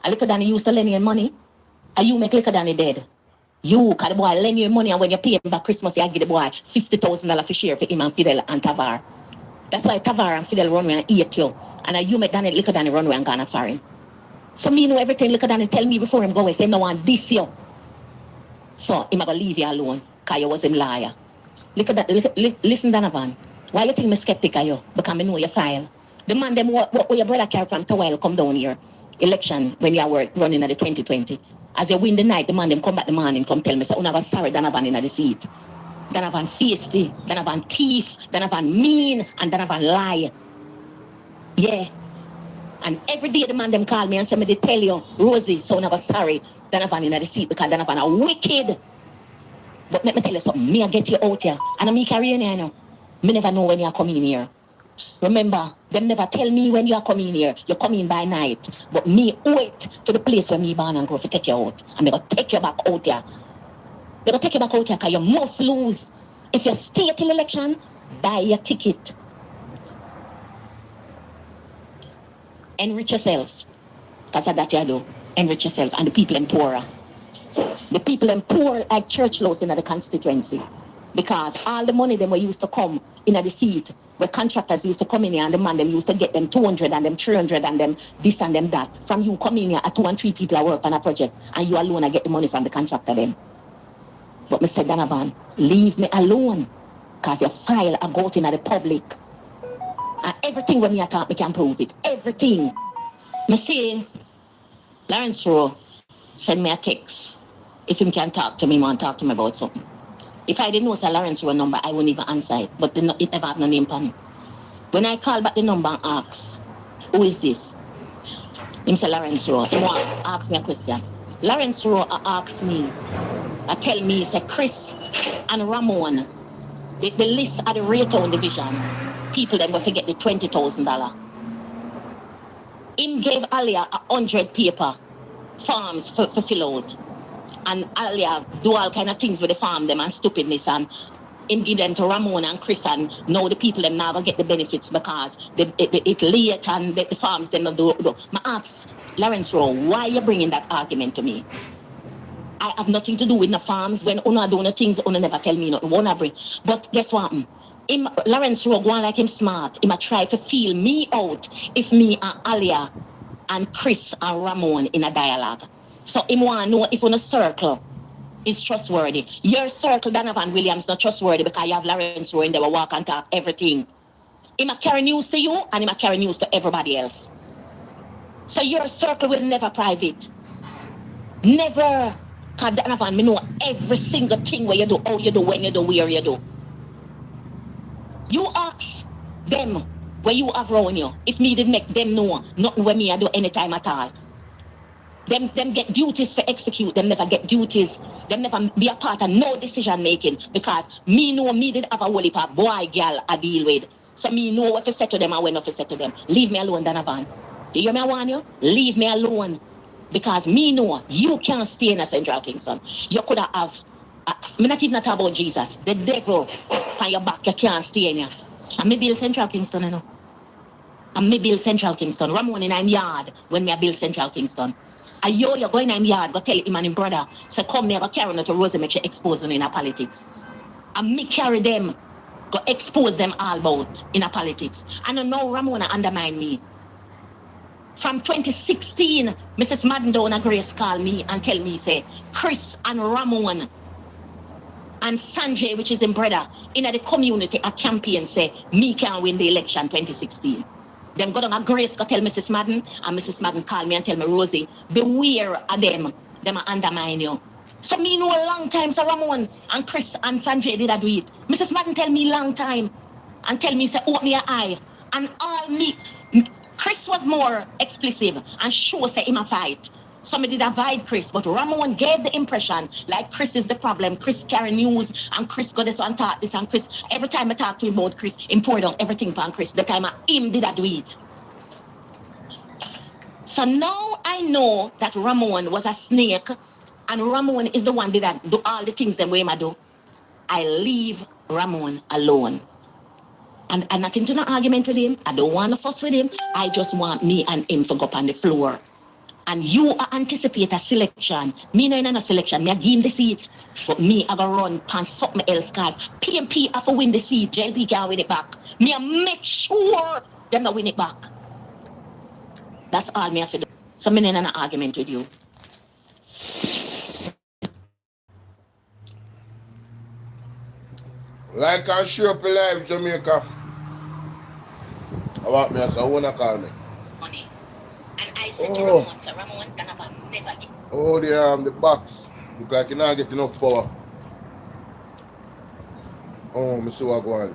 A little Danny used to lend you money. And you make little Danny dead. You, cause the boy lend you money and when you pay him back Christmas, you give the boy $50,000 for share for him and Fidel and Tavar. That's why Tavar and Fidel run away and eat you. And you make Danny, little Danny run away and gone for him. So me know everything little Danny tell me before him go away. Say, no one this you. So him gonna leave you alone, cause you was him liar. Listen, Donovan. Why you think me skeptic of you? Because I know your file. The man them what your brother carry from Towel come down here. Election when you were running at the 2020. As you win the night, the man them come back the morning, come tell me, say, I was sorry, Donovan in the seat. Donovan feisty, Donovan thief, Donovan mean, and Donovan lie. Yeah. And every day the man them call me and say me they tell you, Rosie, so I was sorry, Donovan in the seat because Donovan are wicked. But let me tell you something, me I get you out here, and me carry you know. Me never know when you are coming here. Remember, them never tell me when you are coming here. You come in by night. But me wait to the place where me born and go to take you out. And me go take you back out here. They go take you back out here because you must lose. If you stay till election, buy your ticket. Enrich yourself. Because that you do. Enrich yourself. And the people in poorer. The people in poor like church laws in the constituency. Because all the money them were used to come in the seat, where contractors used to come in here and the man them used to get them 200 and them 300 and them this and them that. From you coming in here at 2 and 3 people are work on a project and you alone I get the money from the contractor them. But Mr. Donovan, leave me alone. Because your file are go out in the public. And everything when me talk, me can prove it. Everything. Me say, Lawrence Rowe, send me a text. If him can talk to me, want to talk to me about something. If I didn't know Sir Lawrence Rowe number, I wouldn't even answer it. But it never have no name for me. When I call back the number and ask, who is this? Him say Lawrence Rowe. He want to ask me a question. Lawrence Rowe asks me, tell me, say Chris and Ramon, the list of the Raytown division, people them will forget the $20,000. Him gave Alia 100 paper forms for fill out. And Alia do all kind of things with the farm them and stupidness and him give them to Ramon and Chris and now the people them never get the benefits because it late and the farms them do. I ask Lawrence Rowe, why are you bringing that argument to me? I have nothing to do with the farms. When Una do no things, Una never tell me nothing. Wanna bring. But guess what? Lawrence Rowe go on like him smart. He might try to feel me out if me and Alia and Chris and Ramon in a dialogue. So him want to know if on a circle is trustworthy. Your circle, Donovan Williams, not trustworthy because you have Lawrence Rowe and they will walk and talk everything. He might carry news to you and he might carry news to everybody else. So your circle will never private. Never. Because Donovan, me know every single thing where you do, how you do, when you do, where you do. You ask them where you have around you. If me did make them know nothing where me I do anytime at all. Them get duties to execute. Them never get duties. Them never be a part of no decision making because me know me did have a whole heap of boy, girl I deal with. So me know what to say to them and when not to say to them. Leave me alone, Donovan. You hear me I want you? Leave me alone. Because me know you can't stay in a Central Kingston. You could have me not even talk about Jesus. The devil on your back, you can't stay in here. And me build Central Kingston, you know. And me build Central Kingston. Ramon in I'm yard when me build Central Kingston. And you're going in yard, go tell him and him brother, so come here, go carry them to Rosie, make sure expose them in a politics. And me carry them, go expose them all about in a politics. And now Ramona undermine me. From 2016, Mrs. Madden down and Grace called me and tell me, say, Chris and Ramon and Sanjay, which is in brother, in the community, a campaign say, me can win the election 2016. Them go down and Grace go tell Mrs. Madden, and Mrs. Madden call me and tell me, Rosie, beware of them. Them are undermine you. So me know a long time, so Ramon and Chris and Sanjay did I do it. Mrs. Madden tell me long time and tell me, say, open your eye. And all me, Chris was more explicit and sure say him a fight. So me did avoid Chris, but Ramon gave the impression like Chris is the problem. Chris carry news and Chris got this and talk this and Chris. Every time I talk to him about Chris, him pour down everything on Chris. The time him did I do it. So now I know that Ramon was a snake and Ramon is the one that do all the things them way I do. I leave Ramon alone. And nothing to no argument with him. I don't want to fuss with him. I just want me and him to go up on the floor and you anticipate a selection. Me no in a selection. Me a give him the seat. But me have a run pan something else cause PMP have to win the seat. JLP can win it back. Me a make sure them not win it back. That's all me have to do. So me in an argument with you. Like and share up live, Jamaica. About me, so I wanna call me. Money. And I said to Ramon, so Ramon Donovan never get. Oh, the box. Look like you not get enough power. Oh, me see what go on.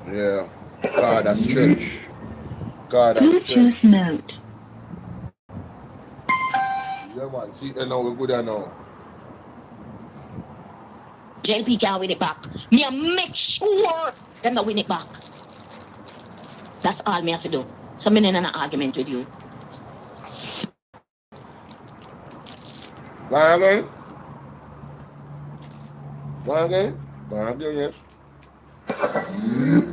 Yeah. God, that's stretch. God, that's stretch. Note. Yeah, man. See, now we're good now. JLP can win it back. Me a make sure them not win it back. That's all me have to do. So me in an argument with you. Go again. Go again. Go again, yes.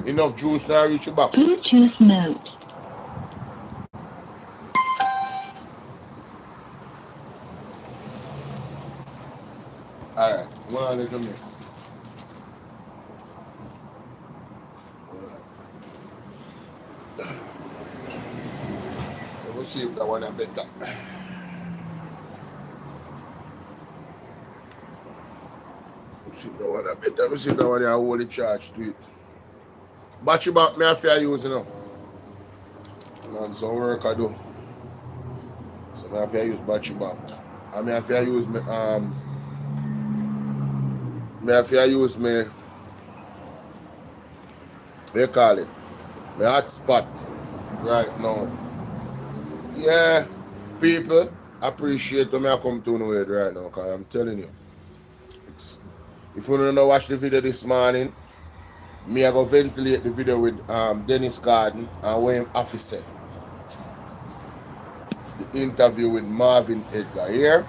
Enough juice now reach your back. Bluetooth mode. Alright, one little me. Let me see if that one is better. Let me see if that one is holy charge to it. Battery back, me have to use, you know. And some work I do. So I have to use battery back. And I have to use me what you call it? My hotspot right now. Yeah, people appreciate when I come to know it right now, because I'm telling you. If you don't know watch the video this morning, me I go ventilate the video with Dennis Garden and Wayne Officer. The interview with Marvin Edgar here.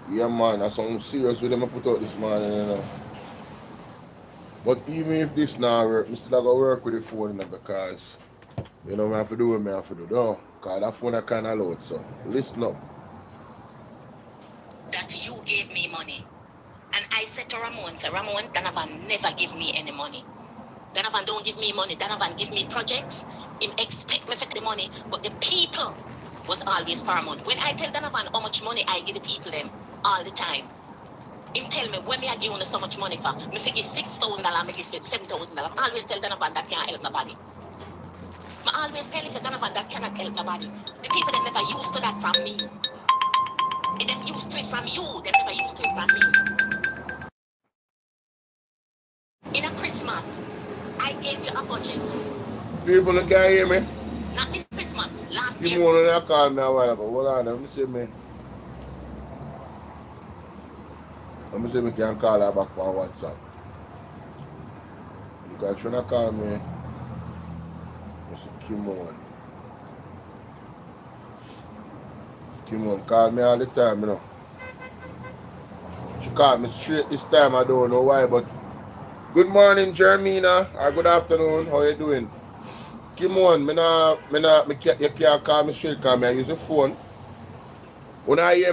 Yeah man, that's something serious with them I put out this morning, you know. But even if this now work, I still go work with the phone, you know, because you know I have to do what I have to do, though. Because that phone I kinda load, so listen up. That you gave me money. And I said to Ramon, so Ramon, Donovan never give me any money. Donovan don't give me money. Donovan give me projects. Him expect me for the money. But the people was always paramount. When I tell Donovan how much money I give the people them all the time, him tell me when me I give you so much money for, me figure $6,000, me give $7,000. I always tell Donovan that can't help nobody. I always tell him Donovan that cannot help nobody. The people that never used to that from me. If them used to it from you, they never used to it from me. In a Christmas, I gave you a budget. People that can't hear me? Not this Christmas, last Give year. me one of them call me a while ago. Hold on, let me see me. Let me see if I can call her back on WhatsApp. Because trying to call me, Mr. Kimon. Kimon call me all the time, you know. She called me straight this time, I don't know why, but good morning, Jermina, or good afternoon, how you doing? Kimon, you can't call me straight, because I use the phone. When I hear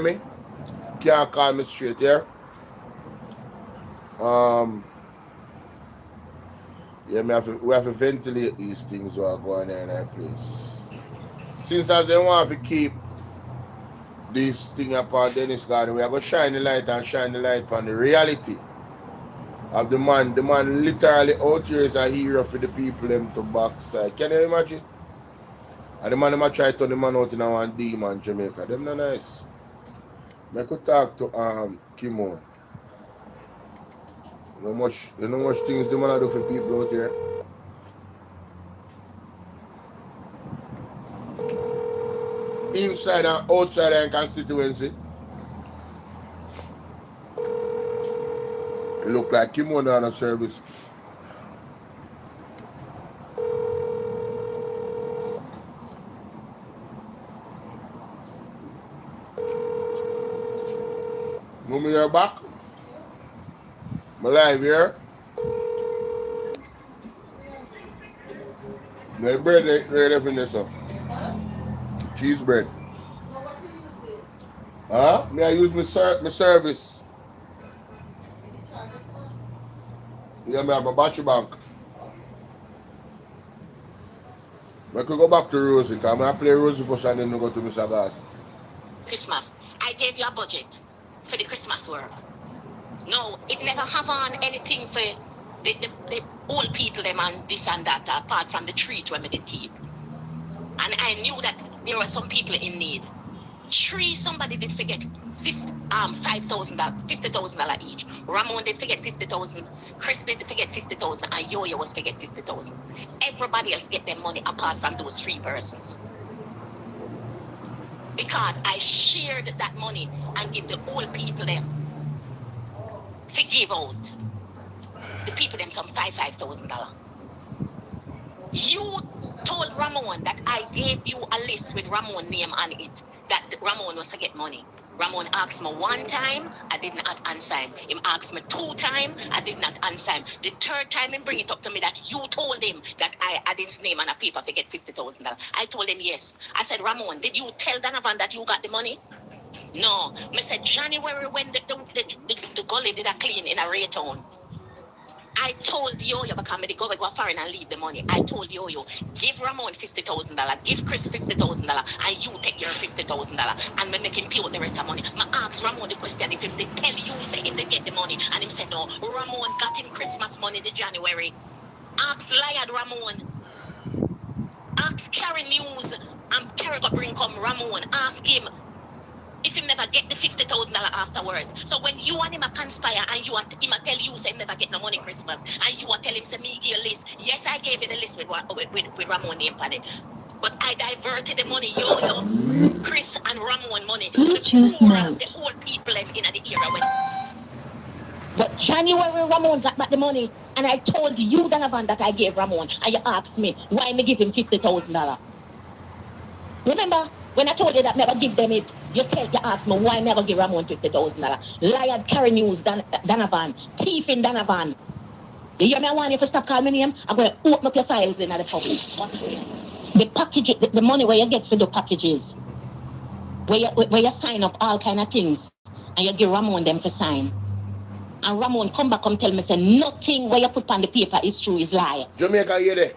me, can't call me straight, yeah? Yeah, we have to ventilate these things while going there in that place. Since as they want to keep this thing upon Dennis Garden, we are going to shine the light on the reality of the man. The man literally out here is a hero for the people them to backside. Can you imagine? And the man them try to turn the man out in one demon Jamaica. Them not nice. I could talk to Kimo. You know much things the man do for people out here. Inside and outside and constituency. It look like Kimo on a service. Move me here back. I'm live here. My brother ready for this up. Cheese bread. Huh? Me I use my service. Yeah, me have my battery bank. I could go back to Rosie, because I play Rosie first and then I go to Mr. God. Christmas. I gave you a budget for the Christmas work. No, it never have on anything for the old people them and this and that, apart from the treat when we did keep. And I knew that there were some people in need. Somebody did forget $50,000 each. Ramon did forget 50,000. Chris did forget 50,000, and Yo-Yo was forget 50,000. Everybody else get their money apart from those 3 persons. Because I shared that money and give the old people them to give out. The people them some $5,000. You told Ramon that I gave you a list with Ramon's name on it, that Ramon was to get money. Ramon asked me 1 time, I did not answer him. He asked me 2 times, I did not answer him. The 3rd time he bring it up to me that you told him that I had his name on a paper to get $50,000. I told him yes. I said, Ramon, did you tell Donovan that you got the money? No. I said, January when the gully did a clean in a Raytown. I told Yo-Yo, because I go foreign and leave the money. I told Yo-Yo, give Ramon $50,000, give Chris $50,000, and you take your $50,000, and me make him pay out the rest of the money. I asked Ramon the question if they tell you, say him they get the money, and he said no. Ramon got him Christmas money in January. Ask Liad Ramon. Ask Carrie News, and Carrie got bring come Ramon. Ask him if he never get the $50,000 afterwards. So when you and him a conspire and you and him a tell you say never get no money Christmas, and you a tell him say me give a list. Yes, I gave you the list with Ramon name on it. But I diverted the money, Yo-Yo, Chris and Ramon money to the poor and the old people in the era when. But January Ramon got back the money, and I told you, Donovan, that I gave Ramon, and you asked me why me give him $50,000. Remember? When I told you that never give them it, you asked me why never give Ramon $50,000. Liar, Carrie News, Donovan, thief in Donovan. You hear me? I want you to stop calling me name. I'm going to open up your files in the public. The package, the money where you get for the packages, where you sign up all kind of things, and you give Ramon them to sign. And Ramon come back and tell me, say, nothing where you put on the paper is true, is lie. Jamaica, you there?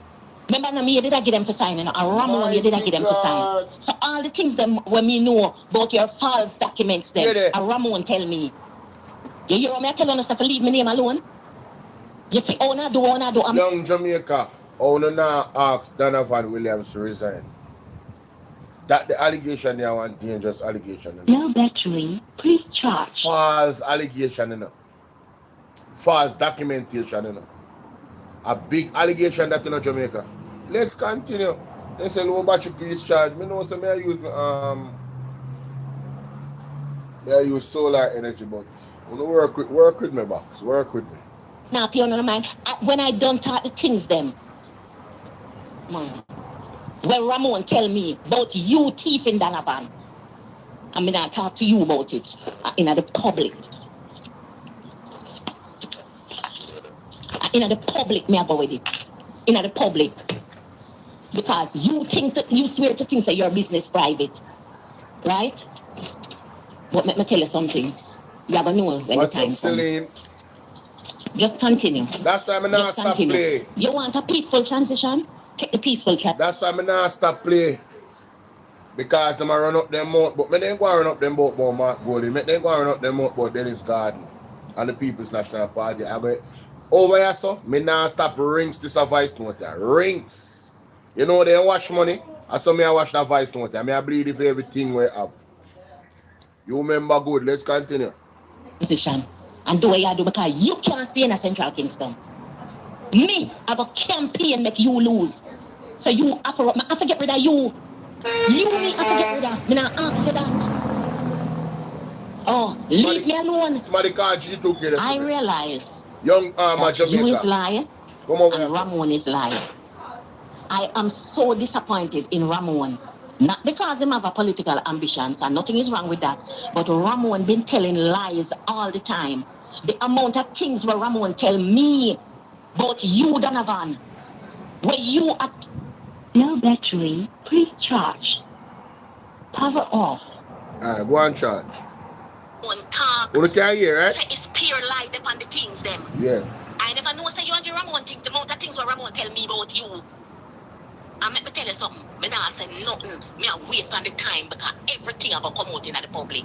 Remember, you did I get them to sign, and Ramon, you did I get them to sign. So all the things them when me know about your false documents, them, and Ramon tell me. You hear me? I tell you to leave my name alone. You say, oh, no, do. Young Jamaica, now ask Donovan Williams to resign. That the allegation there, one dangerous allegation. No battery, please charge. False allegation, false documentation, a big allegation that in Jamaica. Let's continue. They say low battery please charge. Me know some I use solar energy, but work with me box. Work with me. Now pay on mind. When I don't talk the things them. When Ramon tell me about you thief in Donovan, I'm gonna talk to you about it in the public. In the public, me I go with it. In the public. Because you swear to things that your business private. Right? But let me tell you something. You have to know when what's the time up, Celine? Just continue. That's why I'm not stop play. You want a peaceful transition? Take the peaceful chat. That's why I'm not stop play. Because them run up them mouth, but me then go run up them boat about Mark Goldie. Me then go run up them mouth about Dennis Garden and the People's National Party. I go over here, so me now stop rinks this a voice note there. Rinks. You know they wash money. I saw me I wash that voice note there. Me I bleed it for everything we have. You remember good. Let's continue. Position. And do what you do because you can't stay in a Central Kingston. Me, I have a campaign make you lose. So you have to get rid of you. You me have to get rid of. Me not ask you that. Oh, leave me alone. Somebody can't cheat together. I realize young Jamaica. You is lying come over and Ramon is lying. I am so disappointed in Ramon. Not because him have a political ambition, and nothing is wrong with that. But Ramon been telling lies all the time. The amount of things where Ramon tell me about you, Donovan. Where you at no battery, please charge. Have her off. Alright, go on charge. One talk. You can't hear, right? Say it's pure lie upon the things them. Yeah. I never know say you and the Ramon things, the amount of things what Ramon tell me about you. And let me tell you something. Me not say nothing. Me a wait on the time because everything about come out in the public.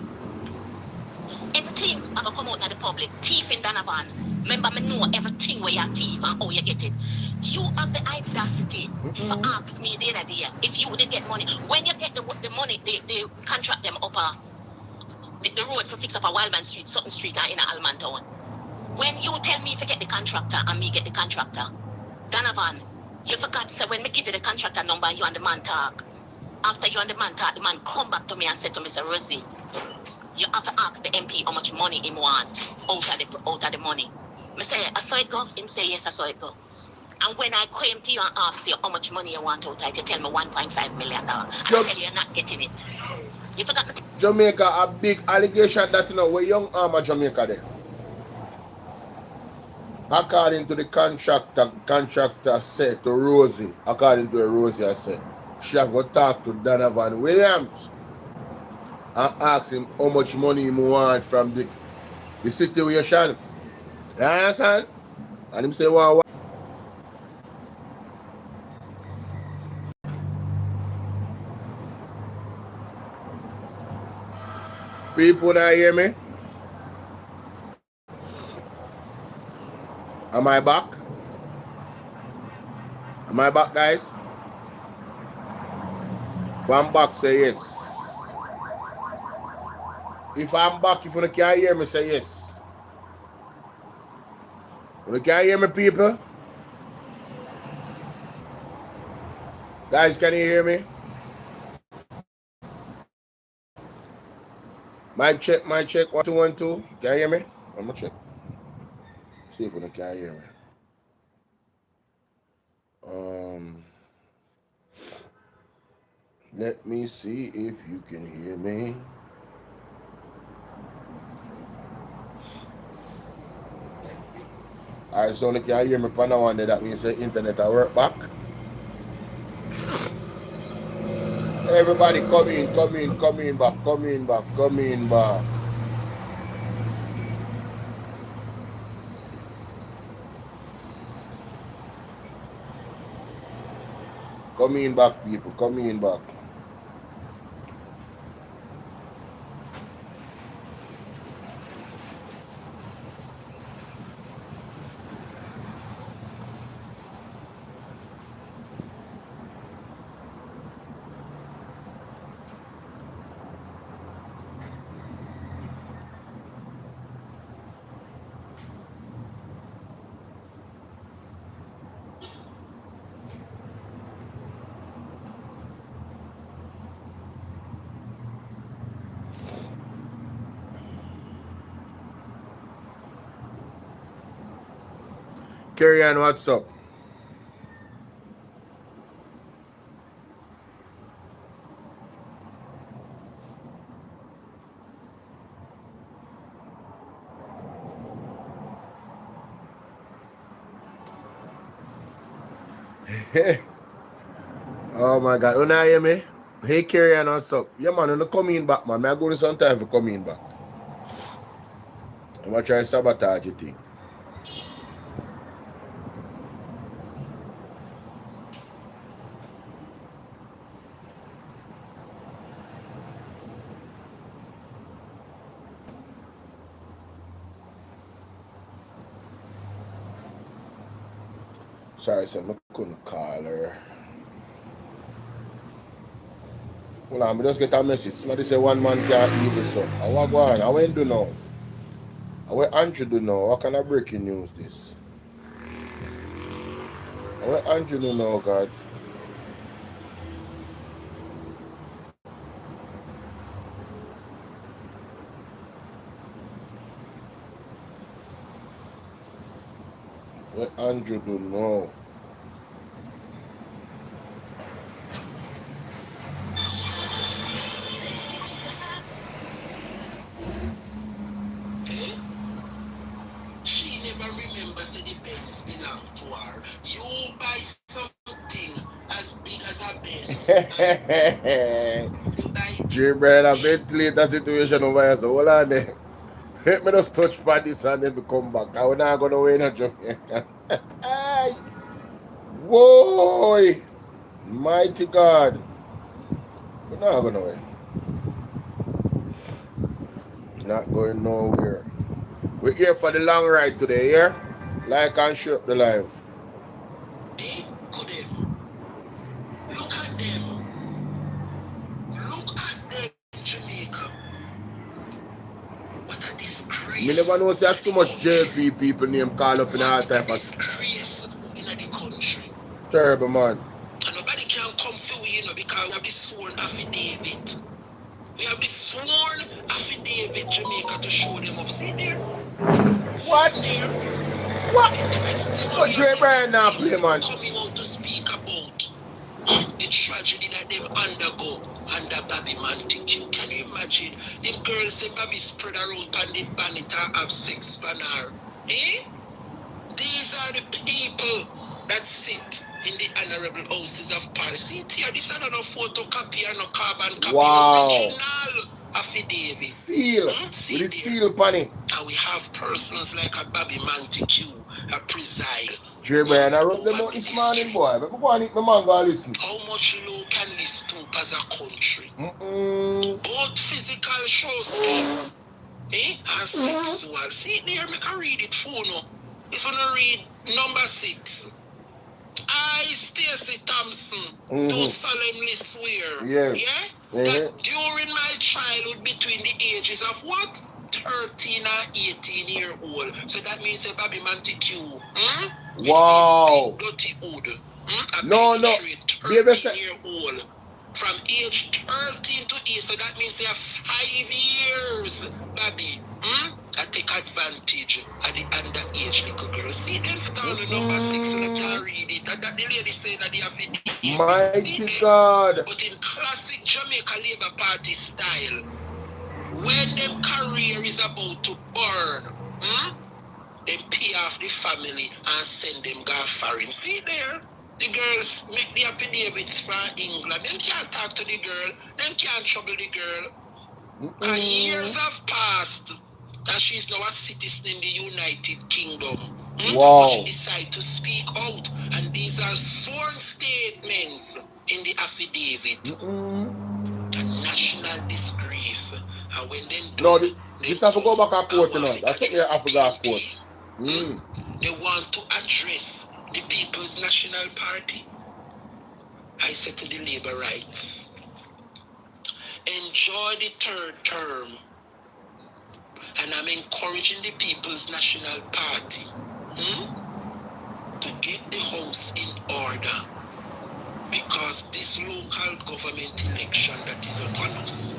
Everything about come out in the public. Thief in Donovan. Remember me know everything where you thief and how you get it. You have the audacity to ask me the other day if you did get money. When you get the money, they contract them up the road for fix up a Wildman Street, Sutton Street and in Alman Town. When you tell me to get the contractor and me get the contractor, Donovan, you forgot to say when me give you the contractor number, you and the man talk. After you and the man talk, the man come back to me and said to me, Mr. Rosie, you have to ask the MP how much money he want out of the money. I say, I saw it go? Him say, yes, I saw it go. And when I came to you and ask you how much money you want out of it, you tell me $1.5 million. I tell you you're not getting it. You forgot me. Jamaica, a big allegation that you know we're young armor Jamaica there. According to the contractor said to Rosie, according to Rosie said, she have got to talk to Donovan Williams and ask him how much money he want from the situation. You understand? And him say, wow. People not hear me? Am I back? Am I back, guys? If I'm back, say yes. If I'm back, if you can't hear me, say yes. You can't hear me, people? Guys, can you hear me? Mic check, 1 2 1 2. Can you hear me? I'm gonna check. See if you can hear me. Let me see if you can hear me. Alright, so you can hear me for now and that means the internet will work back. Everybody come in back. Come in back. Come in back, people. Come in back. Carry on, what's up? Oh my God, you not hear me? Hey, Carry on, what's up? Yeah, man, you come in back, man. I'm going to some time for coming back. I'm going to try to sabotage your thing. Sorry, sir, I couldn't call her. Hold on, I just get a message. Somebody say one man can't eat this up. I want to go on. I went to know. I went Andrew to know. What kind of breaking news this? I went Andrew to know, God. What Andrew do know? She never remembers that the Benz belong to her. You buy something as big as a Benz. You buy right? J. Brian, I ventilate that situation over here, so hold on there. Let me just touch by this and then we come back. I'm not going to win a Jamaica. Whoa! Mighty God. We're not going to win. Not going nowhere. We're here for the long ride today, yeah? Like and share up the live. Eh? Go them. Look at them. Look at them, Jamaica. What a disgrace. Me never know there's so much JP people name call up in all type of disgrace in the country. terrible, man. And nobody can come for we, because we have the sworn affidavit. We have the sworn affidavit, Jamaica, to show them up. See there? What? There? What? The testimony What J. of Brian now the play, things man? coming out to speak about the tragedy that they undergo under Bobby Montague. Can you imagine? Them girls say Bobby spread her out on the bonnet and have sex on her. Eh? These are the people that sit in the honorable houses of Paris. See here, this is another photocopy and no carbon copy. Wow. Original affidavit. Seal. See With the there. seal, Panny. And we have persons like a Bobby Montague a preside. J. Brian, I wrote them out this morning, boy. Let me go and eat my mango and listen. How much low can we stoop as a country? Both physical shows, and sexual. See there, I can read it for no. If you don't read number 6. I, Stacey Thompson, do solemnly swear, that during my childhood between the ages of what? 13 and 18-year-old. So that means a Bobby Montague. Wow. Dirty hood. No. 13-year-old. From age 13 to 8. So that means they have 5 years, Bobby. I take advantage of the underage little girl. See them down the number 6 and I can read it. And that the lady saying that they have it. Mighty God. But in classic Jamaica Labour Party style, when them career is about to burn, them pay off the family and send them go foreign. See there? The girls make the affidavits from England. They can't talk to the girl. They can't trouble the girl. And years have passed. And she's now a citizen in the United Kingdom. Wow. But she decided to speak out. And these are sworn statements in the affidavit. A national disgrace. And when they do, No, this has to go back and court, you know. That's what they have to go to court. They want to address the People's National Party. I said to the Labour Rights, enjoy the 3rd term. And I'm encouraging the People's National Party to get the house in order. Because this local government election that is upon us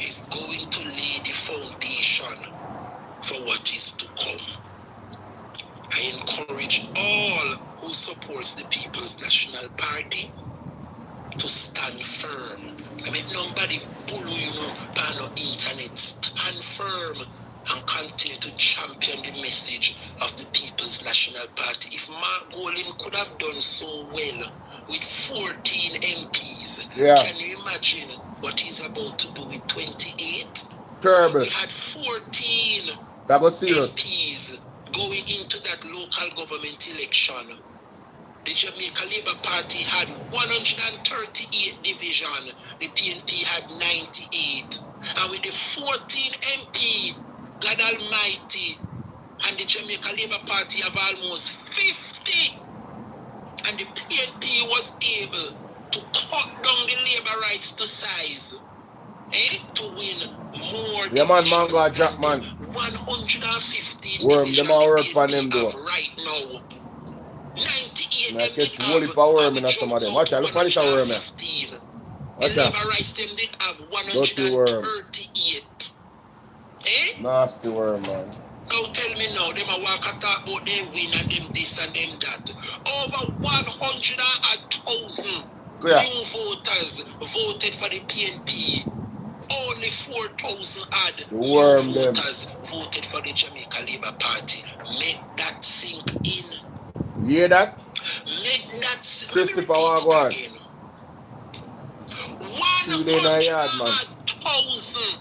is going to lay the foundation for what is to come. I encourage all who supports the People's National Party to stand firm. I mean, nobody Bolo, on the internet. Stand firm and continue to champion the message of the People's National Party. If Mark Golin could have done so well with 14 MPs, can you imagine what he's about to do with 28? Terrible. We had 14 that was serious. MPs going into that local government election. The Jamaica Labour Party had 138 division. The PNP had 98. And with the 14 MP, God Almighty, and the Jamaica Labour Party have almost 50. And the PNP was able to cut down the Labour Rights to size. To win more man, Jack, man. 115 worm, them all work on them though. right now. 98 I catch whole heap of worm in some of them. Watch out, look at this worm. Watch out. Labour Rights them did have 138. Nasty worm, man. Now tell me now, them a walk and talk about them win and them this and them that. Over 100,000 new voters voted for the PNP. Only 4,000 odd new voters voted for the Jamaica Labour Party. Make that sink in. You hear that? Make that sink in. Christopher Wagwan. 100,000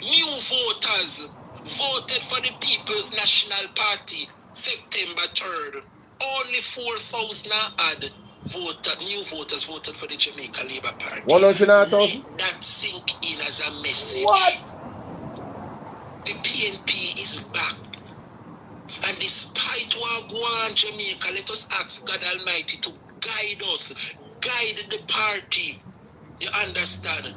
new voters voted for the People's National Party September 3rd. Only 4,000 new voters voted for the Jamaica Labour Party. 100,000? Let that sink in as a message. What? The PNP is back. And despite what go on Jamaica, let us ask God Almighty to guide us, guide the party. You understand? And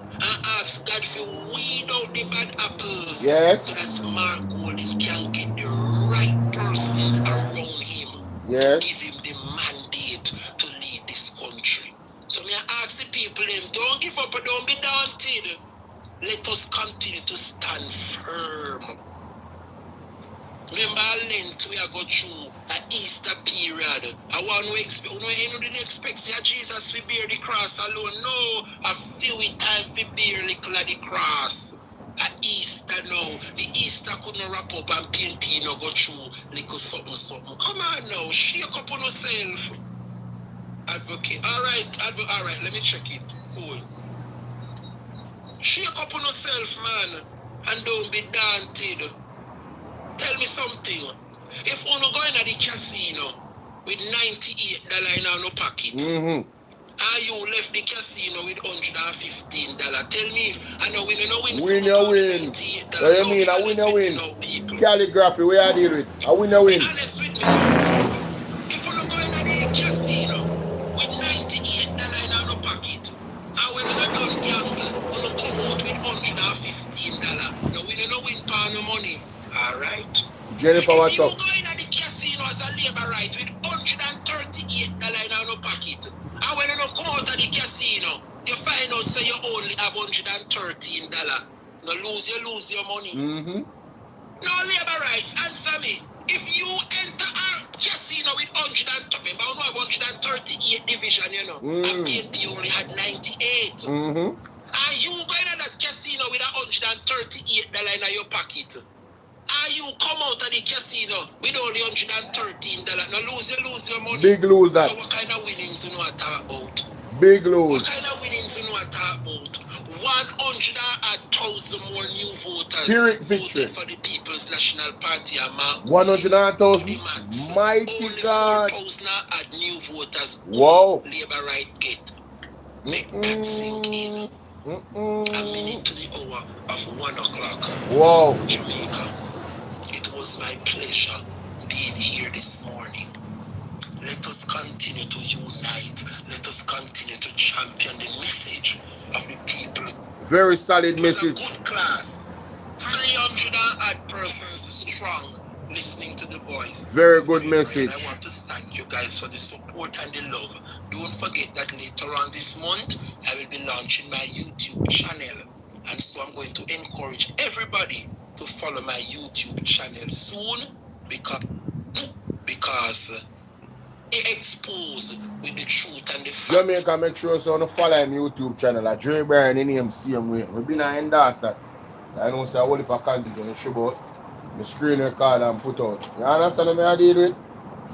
ask God to weed out the bad apples. Yes. So that Mark Golding can get the right persons around him. Yes. To give him the mandate to lead this country. So I ask the people, don't give up and don't be daunted. Let us continue to stand firm. Remember Lent we are go through an Easter period. I want to expect, didn't expect Jesus to bear the cross alone. No, a few time we bear little of the cross. At Easter now, the Easter couldn't wrap up and PNP no go through little something. Come on now, shake up on yourself. Advocate. Alright, let me check it. Cool. Shake up on yourself, man, and don't be daunted. Tell me something. If you go in at the casino with $98 in your pocket, and you left the casino with $115, tell me if I know win or no win. Win or win. What you mean? I win or win? Calligraphy, where I deal with? I win or win? Be honest with me now. If you go in at the casino with $98 in your pocket, and when you done gamble, you come out with $115. No win or no win for no money. Alright. Jennifer, what's up? If you go in at the casino as a labor right with $138 in your pocket, and when you come out of the casino, you find out say you only have $113. No lose your money. No labor rights, answer me. If you enter a casino with 138 division, you know, and PNP only had 98. And you go in that casino with $138 in your pocket. And you come out of the casino with only $113. Now lose your money. Big lose that. So what kind of winnings you know what talk about? Big lose. What kind of winnings you know what talk about? 100,000 more new voters. Pyrrhic victory. For the People's National Party. 100,000. Mighty God. 4,000 new voters. Wow. Labor right get. Make that sink in. A minute to the hour of 1 o'clock. Wow. Jamaica. It was my pleasure being here this morning. Let us continue to unite. Let us continue to champion the message of the people. Very solid message. A good class. 300 odd persons strong listening to the voice. Very good message. I want to thank you guys for the support and the love. Don't forget that later on this month, I will be launching my YouTube channel. And so I'm going to encourage everybody to follow my YouTube channel soon because it exposed with the truth and the facts. Jamaica, make sure so you follow him YouTube channel. Like Dre Bryan in him same way. We've been endorse that. I know say I will for content on the show about the screen record and put out. You understand what I did with?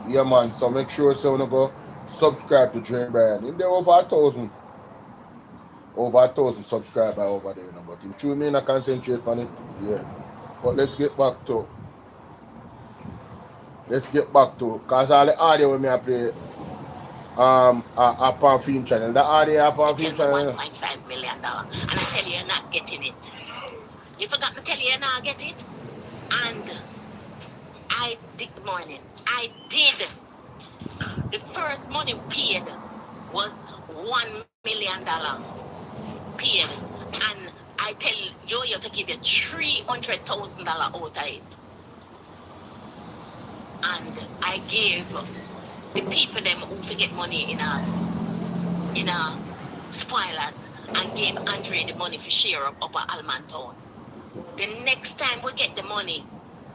Yeah man, so make sure so you go subscribe to Dre Bryan. Him there over 1,000 subscribers over there, you know, but him true me I concentrate on it. Yeah. But let's get back to cause all the audio when I play upon film channel. The audio upon film channel. $1.5 million. And I tell you, you're not getting it. You forgot to tell you, you're not getting it. And I did the morning. I did. The first money paid was $1 million paid. And I tell you to give you $300,000 out of it. And I gave the people them who forget money in a spoilers and gave Andre the money for share up at Alman Town. The next time we get the money,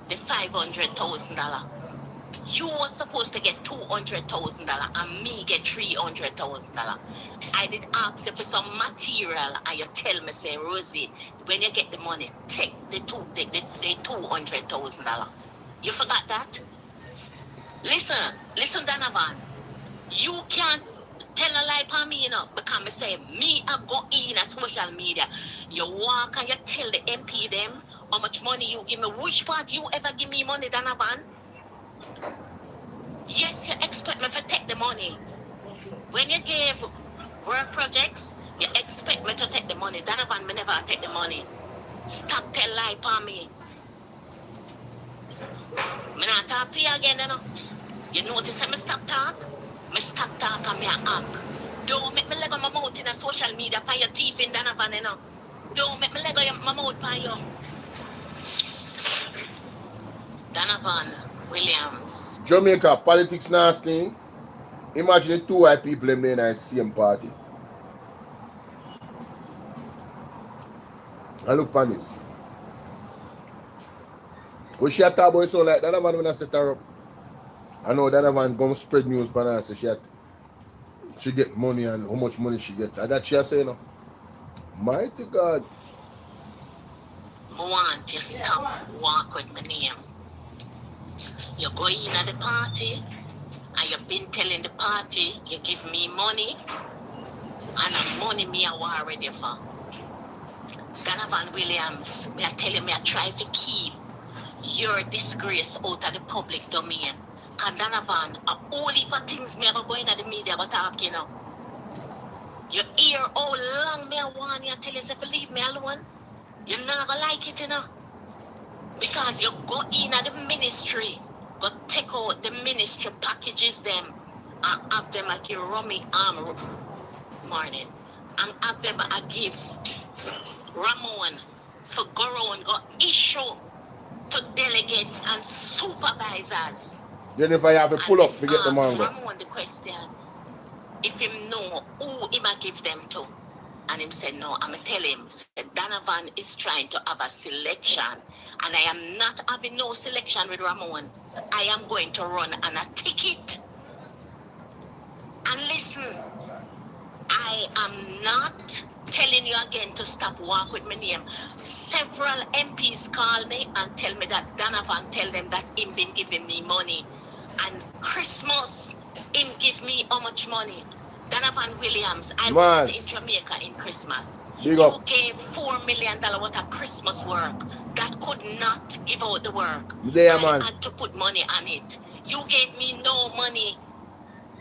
the $500,000, you were supposed to get $200,000 and me get $300,000. I did ask you for some material and you tell me, say, Rosie, when you get the money, take the $200,000. You forgot that? Listen, Donovan. You can't Tell a lie for me, you know, because I say, me I go in a social media. You walk and you tell the MP them how much money you give me. Which part you ever give me money, Donovan? Yes, you expect me to take the money. When you gave work projects, you expect me to take the money. Donovan, me never take the money. Stop tell lie for me. Me not talk to you again, you know. You notice that me stop talk? Me stop talk and me a act. Don't make me leg on my mouth in a social media for your teeth in Donovan, you know. Don't make me leg on my mouth for you. Donovan Williams. Jamaica, politics nasty. Imagine the two white people in the same party. And look on this. When she talk about so like Donovan when I set her up. I know Donovan gonna spread news for her, so she get money and how much money she get. And that she say, you know. Mighty God. I want you to stop walk with my name. You go in at the party and you've been telling the party you give me money and the money me I war ready for. Donovan Williams, me I tell you, me I try to keep your disgrace out of the public domain. And Donovan, a whole heap of things me ever going at the media but talking, you know. You hear how long me I want you tell yourself to leave me alone. You're not gonna like it, you know. Because you go in at the ministry, go take out the ministry packages them and have them like a rummy arm morning. And have them a give Ramon for go around, go issue to delegates and supervisors. Then if I have to pull up to get the mango. Ramon the question, if him know who him a give them to. And him said, no, I'm going to tell him, that Donovan is trying to have a selection. And I am not having no selection with Ramon. I am going to run on a ticket. And listen, I am not telling you again to stop walk with my name. Several MPs call me and tell me that Donovan tell them that him been giving me money. And Christmas, him give me how much money? Donovan Williams, I was in Jamaica in Christmas. Big up. You gave $4 million worth of Christmas work that could not give out the work. There, I man. had to put money on it. You gave me no money.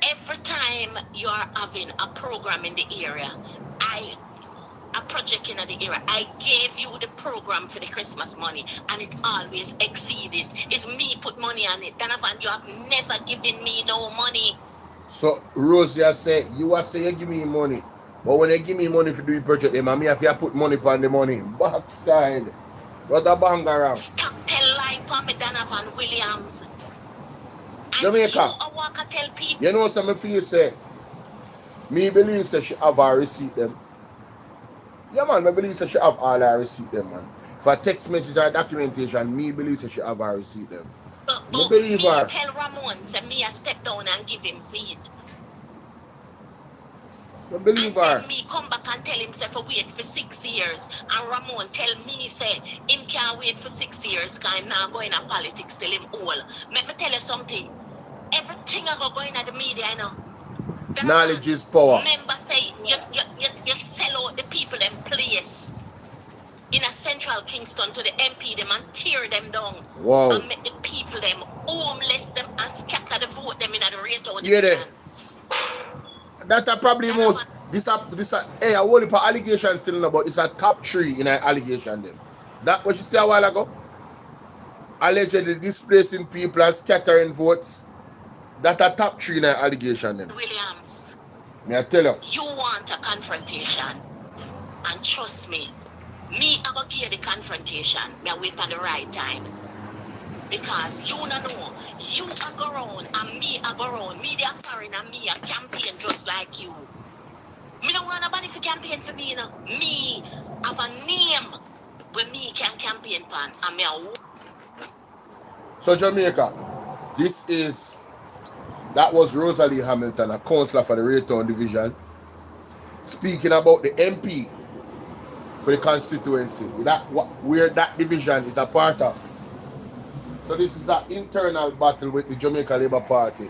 Every time you are having a program in the area, a project in the area, I gave you the program for the Christmas money and it always exceeded. It's me put money on it. Donovan, you have never given me no money. So Rosie say you give me money. But when they give me money for doing project, them and me have to put money on the money. Backside. What a bang around. Stop tell lie for me, Donovan Williams. And Jamaica. You tell people. You know something for you say? Me believe say she have her receipt them. Yeah man, I believe say she have all her receipt them, man. For text message or documentation, me believe say she have her receipt them. But believe me her. Tell Ramon, say me a step down and give him seat. I believe her. And me come back and tell him say for wait for 6 years. And Ramon tell me say him can't wait for 6 years because I'm not going to politics till him old. Let me tell you something. Everything I go in at the media, you know. Knowledge is power. Remember say you sell out the people in place. In a central Kingston to the MP them and tear them down. Wow. And make the people them homeless them and scatter the vote them in the rate on Yeah, there. That's a probably most this a whole heap of allegation still about this a top 3 in an allegation them. That what you say a while ago? Allegedly displacing people and scattering votes. That a top 3 in an allegation them. Williams. May I tell you? You want a confrontation. And trust me, I go give you the confrontation. Me I wait for the right time. Because you don't know, you are go round and me I go round. Me they are foreign and me a campaign just like you. Me don't want nobody to campaign for me, you know. Me have a name where me can campaign for and me a. So Jamaica, that was Rosalie Hamilton, a councillor for the Raytown Division, speaking about the MP for the constituency, where that division is a part of. So this is an internal battle with the Jamaica Labour Party.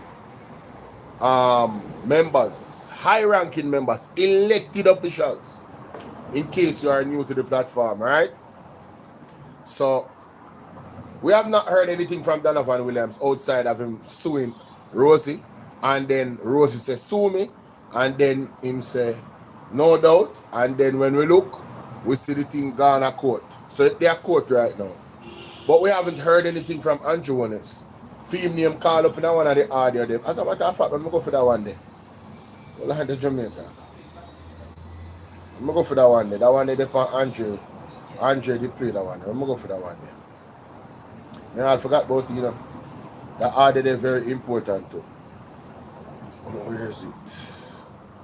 members, high-ranking members, elected officials, in case you are new to the platform, right? So, we have not heard anything from Donovan Williams outside of him suing Rosie, and then Rosie says, sue me, and then him say, no doubt, and then when we look, we see the thing gone to court. So they are court right now. But we haven't heard anything from Andrew Jones. Film name call up in one of the audio them. As a matter of fact, I'm going to go for that one day. Well, I had the Jamaica. I'm going to go for that one day. That one day, on Andrew. Andrew did play that one day. I'm going to go for that one day. I forgot about, you know, the audio they're very important too. Where is it?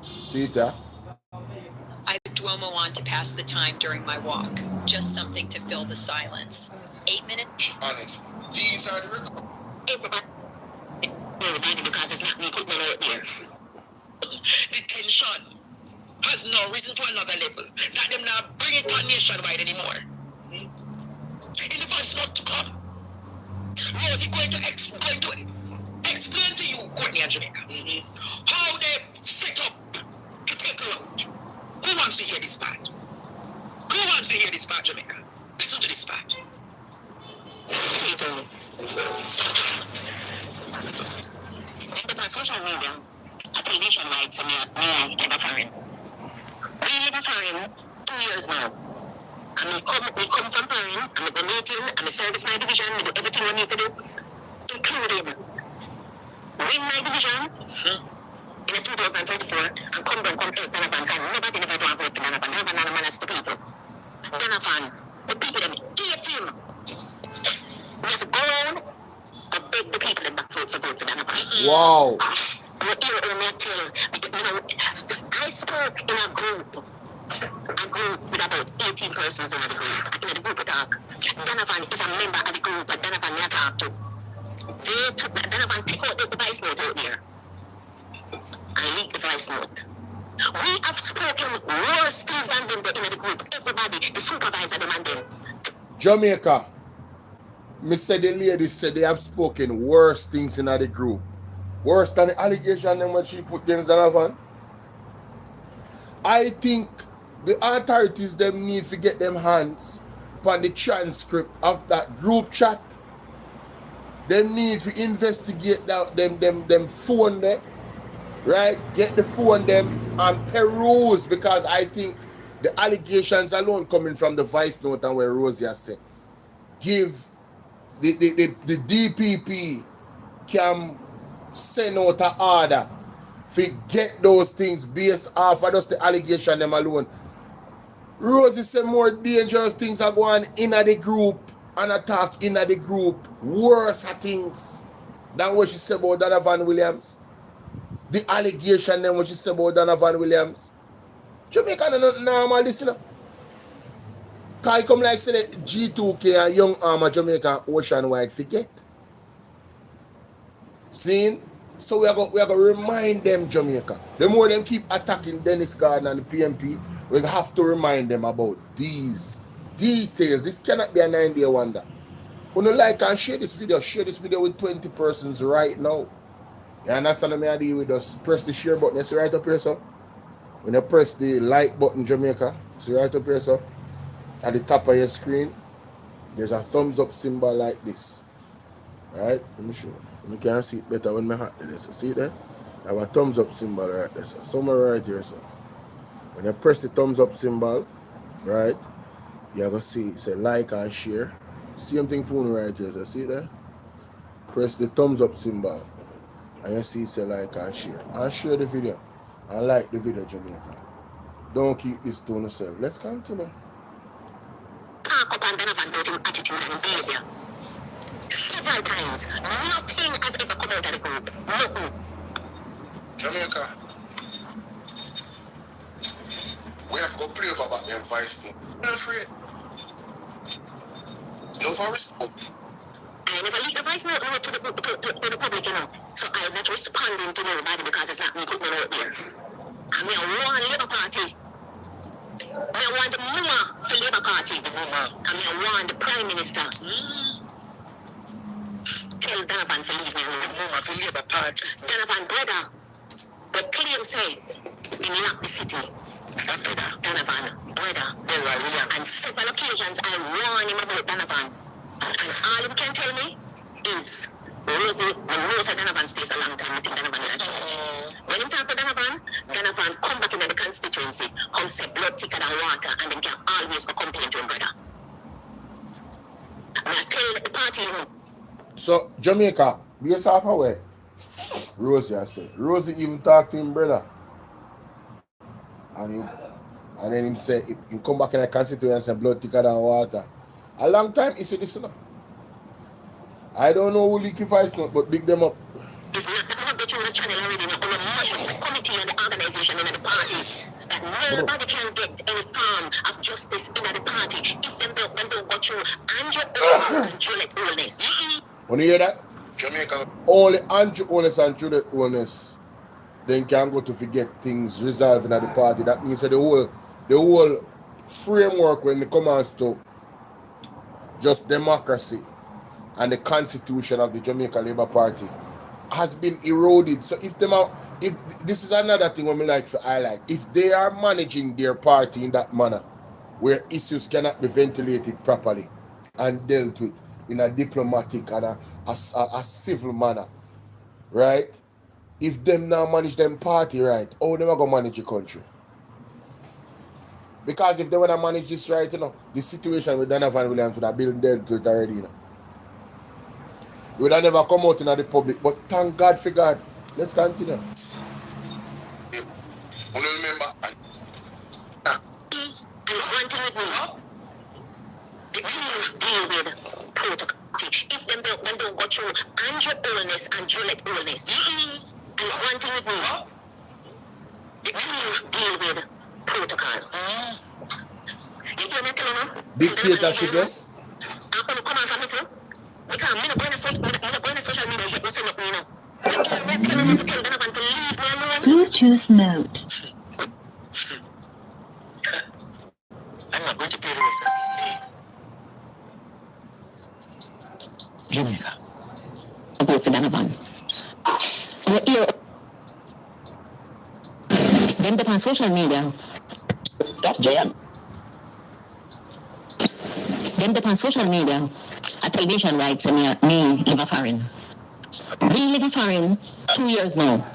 See it there? I Duomo on to pass the time during my walk. Just something to fill the silence. 8 minutes. Honest. These are the records. Everybody, because it's not me putting it out there. The tension has now risen to another level. That them now bring it on nationwide anymore. In the voice not to come. Rosie going to explain to you, Courtney and Jamaica, how they set up to take her out. Who wants to hear this part? Who wants to hear this part, Jamaica? Listen to this part. Please, because social media, a television rights and me ever foreign. We live in foreign 2 years now. And we come from foreign, and we go meeting, and we service my division, we do everything we need to do, including win my division in 2024, and come down, come help Donovan, because nobody never do a vote for Donovan. Donovan manners to people. Donovan, the people them hate him. We have to go on and beg the people that back vote for Donovan. Wow. I spoke in a group with about 18 persons in the group. In the group we talk. Donovan is a member of the group, but Donovan we talk to. Donovan took out the voice note out there and leaked the voice note. We have spoken worse things than them in the group. Everybody, the supervisor, them and them. Jamaica. Me said the ladies said they have spoken worse things in the group. Worse than the allegation them when she put against Donovan. I think the authorities them need to get them hands upon the transcript of that group chat. They need to investigate that them phone there. Right? Get the phone them and peruse, because I think the allegations alone coming from the voice note and where Rosie has said. Give the DPP can send out an order to get those things based off of just the allegation them alone. Rosie said more dangerous things are going in the group and attack in the group. Worse things than what she said about Donovan Williams. The allegation then what she said about Donovan Williams. Jamaica not normal this, you know. Cause I come like say that G2K and Young Armour Jamaica Ocean Wide forget. See? So we are going to remind them, Jamaica. The more them keep attacking Dennis Garden and the PMP, we have to remind them about these details. This cannot be a 9-day wonder. When you like and share this video with 20 persons right now. You understand what I deal with? Just press the share button. You see right up here, so. When you press the like button, Jamaica, see right up here, so. At the top of your screen, there's a thumbs up symbol like this. Right? Let me show you. You can see it better when my hat there. So see it there? I have a thumbs up symbol right there. So somewhere right here, so. When you press the thumbs up symbol, right, you're going to see it say like and share. Same thing for me right here. So see it there? Press the thumbs up symbol. And you see it say like and share. And share the video. And like the video, Jamaica. Don't keep this to yourself. Let's continue. Talk up and Donovan about his attitude and behavior. Several times. Nothing has ever come out of the group. Nothing. Jamaica. We have to go play over about them vice now. I'm not afraid. No for respect. I never leaked the voice note to the public, you know. So I'm not responding to nobody because it's not me putting it out there. And we want Labour Party. We want the Muma for Labour Party. And we want the Prime Minister. Tell Donovan to leave me alone. Muma for Labour Party. Donovan, brother. But claim say, in lock the city. Donovan, brother, and several occasions I warn him about Donovan. And all he can tell me is Rosie, when Rosie Donovan stays a long time, I think Donovan will change. When he talk to Donovan, Donovan come back into the constituency, come say blood thicker than water, and then can always go complain to him, brother. And I tell the party, you know. So, Jamaica, based off away. Rosie, I say. Rosie even talk to him, brother. And then him say, he come back in the constituency and blood thicker than water. A long time, he said this, you know. I don't know who leaky voice not, but big them up. It's not that I have got you on the channel already, on the much of the committee and the organization and the party. That nobody can get any form of justice in the party if them don't go through Andrew Oldness and Juliet Oldness. Want to hear that? Jamaica. Only Andrew Oldness and Juliet Oldness then can go to forget things resolving at the party. That means that the whole framework when it comes to just democracy and the constitution of the Jamaica Labour Party has been eroded. So if this is another thing when we like to highlight, if they are managing their party in that manner, where issues cannot be ventilated properly and dealt with in a diplomatic and a civil manner, right? If them now manage them party right, how they gonna manage the country? Because if they wanna manage this right, you know, the situation with Donovan Williams would have been dealt with already, you know. It would have never come out in the public, but thank God for God. Let's continue. You remember? And one thing with me, the people deal with protocol. If them don't go through Andrew Oldness and Juliet Oldness. And one thing with me, the people deal with protocol. You hear me telling you? Dictatorship, yes? I'm going to come out from it too. Because I'm not going to social media yet, you say nothing, you know. You can't tell me to tell Donovan to leave me alone. Bluetooth mode. I'm not going to pay the rest of it. Jamaica. I vote for Donovan. Them that on social media. That's JM. Them that on social media. A television rights and me live a foreign. We live a foreign 2 years now.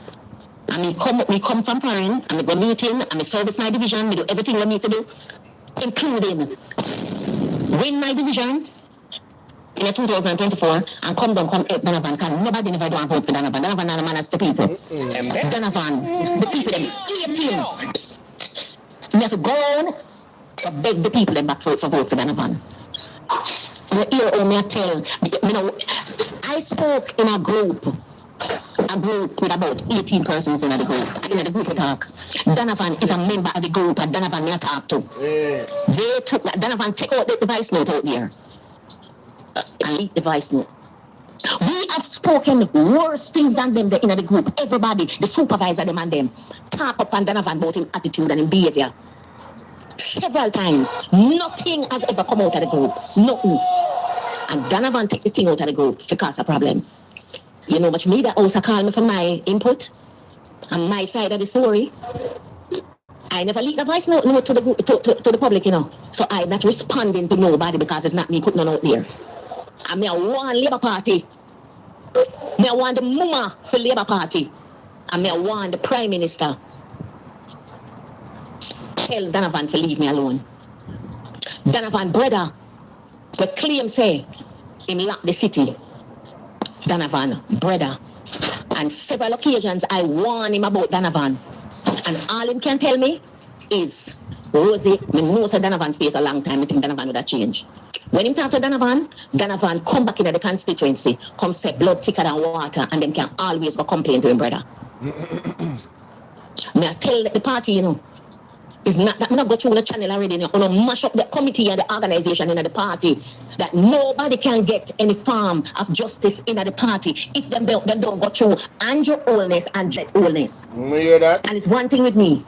And we come from foreign and we go meeting and we service my division, we do everything we need to do, including win my division in 2024 and come down, come help Donovan, because nobody never do a vote for Donovan. Donovan and the manners to people. Donovan, the people them hate him. We have to go on to beg the people them back for vote for Donovan. You hear me tell, you know, I spoke in a group with about 18 persons in the group. In the group we talk. Donovan is a member of the group and Donovan me talk to. Yeah. They took Donovan take out the voice note out there. And leak the voice note. We have spoken worse things than them in the group. Everybody, the supervisor, them and them, talk up on Donovan about his attitude and his behavior. Several times. Nothing has ever come out of the group. Nothing. And Donovan take the thing out of the group because of problem. You know much me that also call me for my input and my side of the story. I never leak the voice note to the group, to the public, you know. So I'm not responding to nobody because it's not me putting it out there. And me I want Labour Party. Me I want the mama for Labour Party. And me I want the Prime Minister. Tell Donovan to leave me alone. Donovan brother, the claim say him lock the city. Donovan brother. And several occasions I warn him about Donovan. And all him can tell me is, Rosie, me know say Donovan stays a long time, I think Donovan would have changed. When him talk to Donovan come back into the constituency, come say blood thicker than water, and them can always go complain to him brother. Me I tell the party, you know, it's not that I'm not go through the channel already, you know, to mash up the committee and the organization in the party, that nobody can get any form of justice in the party if them don't go through Andrew Oldness and Jet Oldness. You hear that? And it's one thing with me.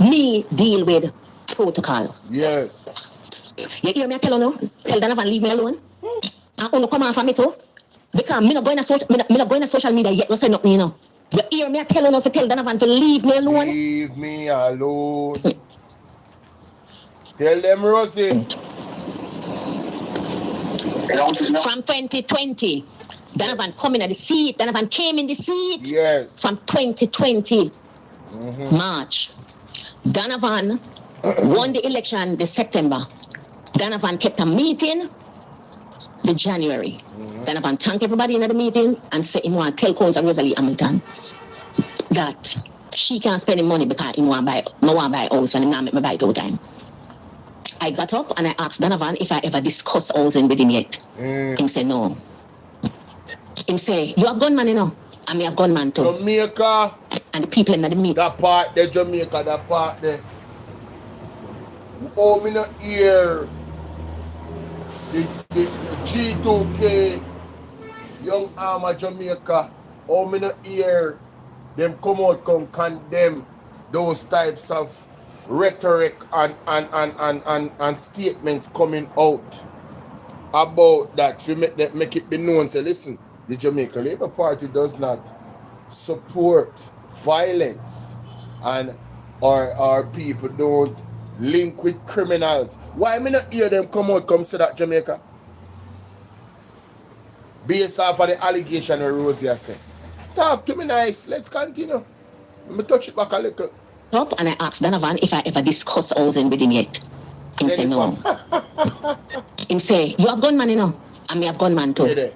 Me deal with protocol. Yes. You hear me tell you, tell Donovan leave me alone. And come off of me too. Because me not going to social media yet, you say nothing, you know. You hear me? I tell you to tell Donovan to leave me alone. Leave me alone. Tell them, Rosie. From 2020, Donovan come in at the seat. Donovan came in the seat. Yes. From 2020, March. Donovan won the election this September. Donovan kept a meeting the January. Donovan thanked everybody in the meeting and said he want to tell Counts of Rosalie Hamilton that she can't spend the money because he want to buy house and he not make me buy it all time. I got up and I asked Donovan if I ever discussed housing with him yet. He said no. He said, you have gunman, you know? And me have gunman too. Jamaica. And the people in the meet. That part there, Jamaica, that part there. Oh, me not hear the G2K, Young Armor Jamaica. Oh, me not hear them come out, come condemn those types of rhetoric and statements coming out about that to make it be known. Say, listen, the Jamaica Labour Party does not support violence and our people don't link with criminals. Why me not hear them come out, come say that, Jamaica? Based off of the allegation of Rosie I said. Talk to me nice, let's continue. Let me touch it back a little. Up and I asked Donovan if I ever discussed housing with him yet. He said no. He say, you have gunman, you know? And me have gunman too. Yeah,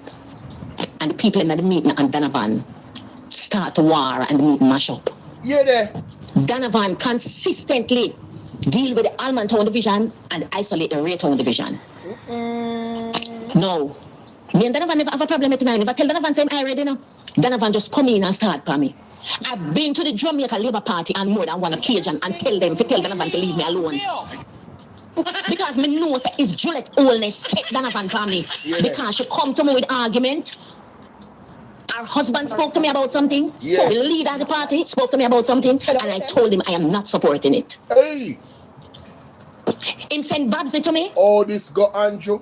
and the people in the meeting and Donovan start a war and the meeting mash up. Yeah, there. Donovan consistently deal with the Alman Town Division and isolate the Raytown Division. No. Me and Donovan never have a problem with tonight. If I tell Donovan say I'm ready now, Donovan just come in and start for me. I've been to the Jamaica Labour Party on more than one occasion and tell them to tell Donovan to leave me alone. Because me know that it's Juliet Olness set Donovan for me. Yeah. Because she come to me with argument. Her husband spoke to me about something. Yeah. So the leader of the party spoke to me about something. And I told him I am not supporting it. Hey! Him send Babsy to me. All this go Andrew.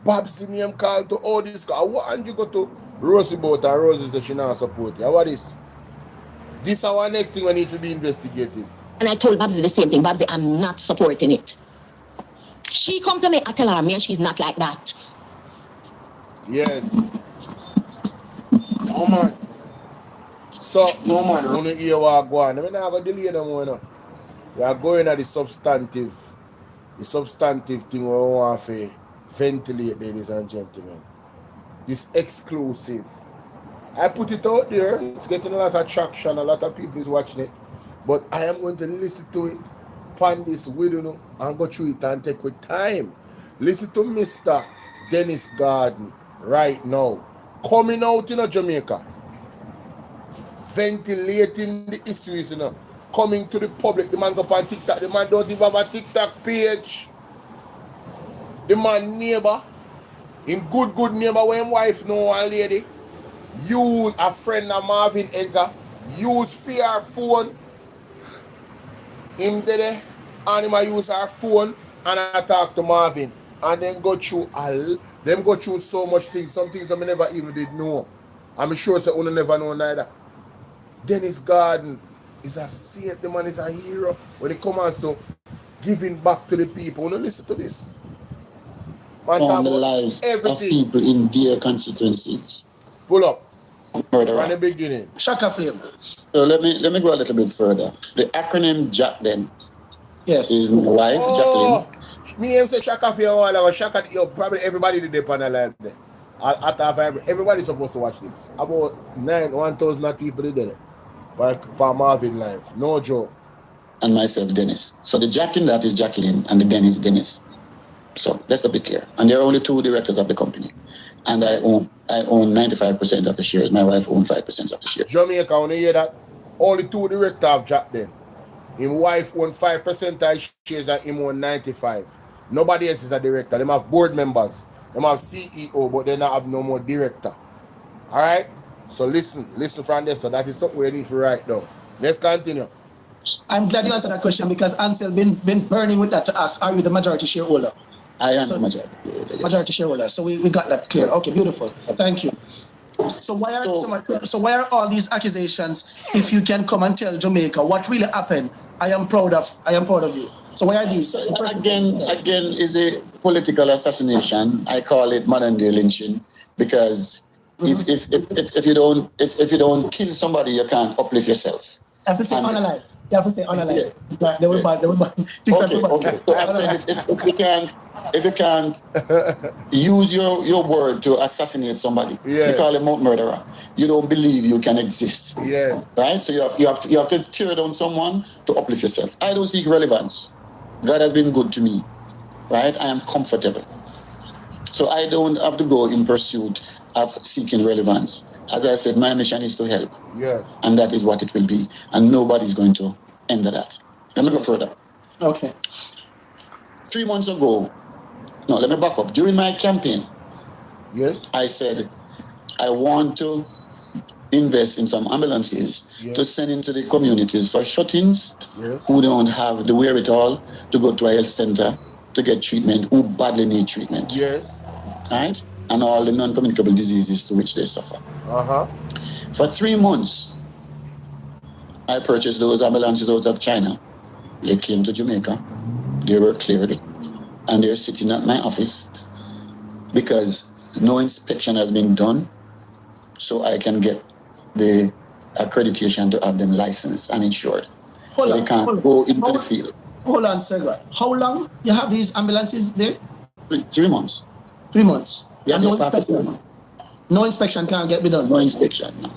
Babsy name called to all this go. What Andrew go to Rosie about and Rosie says she not support you. What is? This is our next thing we need to be investigated. And I told Babsy the same thing. Babsy, I'm not supporting it. She come to me, I tell her, man, she's not like that. Yes. No man. So, No man. I want to hear what go on. I'm not going to delay no more. No. We are going at the substantive thing we want to ventilate, ladies and gentlemen. This exclusive. I put it out there. It's getting a lot of traction. A lot of people is watching it. But I am going to listen to it, pan this with you, and go through it and take with time. Listen to Mr. Dennis Garden right now. Coming out in Jamaica. Ventilating the issues, coming to the public. The man go on TikTok. The man don't even have a TikTok page. The man neighbor, him good neighbor when him wife know one lady. Use a friend of Marvin Edgar. Use fear phone. Him there and him use her phone and I talk to Marvin. And then go through so much things. Some things I never even did know. I'm sure so I never know neither. Dennis Garden is a saint. The man is a hero when it comes to giving back to the people. Now listen to this. Man, On the lives of people in their constituencies. Pull up. From Further the on. beginning. Shaka Flame. So let me go a little bit further. The acronym Jacqueline Yes. is my wife, Oh, Jacqueline. me and say Shaka for a while ago. Shaka, yo, probably everybody did the panel live there. Everybody's supposed to watch this. About 1,000 people did it. But for Marvin live. No joke. And myself, Dennis. So the Jacqueline that is Jacqueline and the Dennis, Dennis. So let's be clear. And there are only two directors of the company. And I own 95% of the shares. My wife owns 5% of the shares. Jamaica, when you hear that, only two directors have Jack then. His wife own 5% of shares and him own 95%. Nobody else is a director. They have board members. They have CEO, but they don't have no more director. Alright? So listen from there. So that is something we need to write down. Let's continue. I'm glad you answered that question because Ansel been burning with that to ask, are you the majority shareholder? I am So- the majority. Majority shareholder. So we got that clear. Okay, beautiful. Thank you. So why are all these accusations? If you can come and tell Jamaica what really happened, I am proud of you. So why are these? Again, is a political assassination. I call it modern day lynching because if you don't kill somebody, you can't uplift yourself. You have to say unalive. You have to say unalive. Yeah. They were bad. Okay. So I'm saying if you can't use your word to assassinate somebody, you call him a murderer. You don't believe you can exist. Yes. Right? So you have to tear down someone to uplift yourself. I don't seek relevance. God has been good to me. Right? I am comfortable. So I don't have to go in pursuit of seeking relevance. As I said, my mission is to help. Yes. And that is what it will be. And nobody's going to end that. Let me go further. Okay. 3 months ago, no, let me back up. During my campaign, Yes. I said, I want to invest in some ambulances to send into the communities for shut-ins who don't have the wherewithal to go to a health center to get treatment, who badly need treatment. Yes. Right? And all the non-communicable diseases to which they suffer. For 3 months, I purchased those ambulances out of China. They came to Jamaica. They were cleared. And they're sitting at my office because no inspection has been done, so I can get the accreditation to have them licensed and insured. So they can't go into the field. Hold on, sir. How long you have these ambulances there? 3 months. 3 months. Yeah, And no inspection can't get me done. No inspection, no.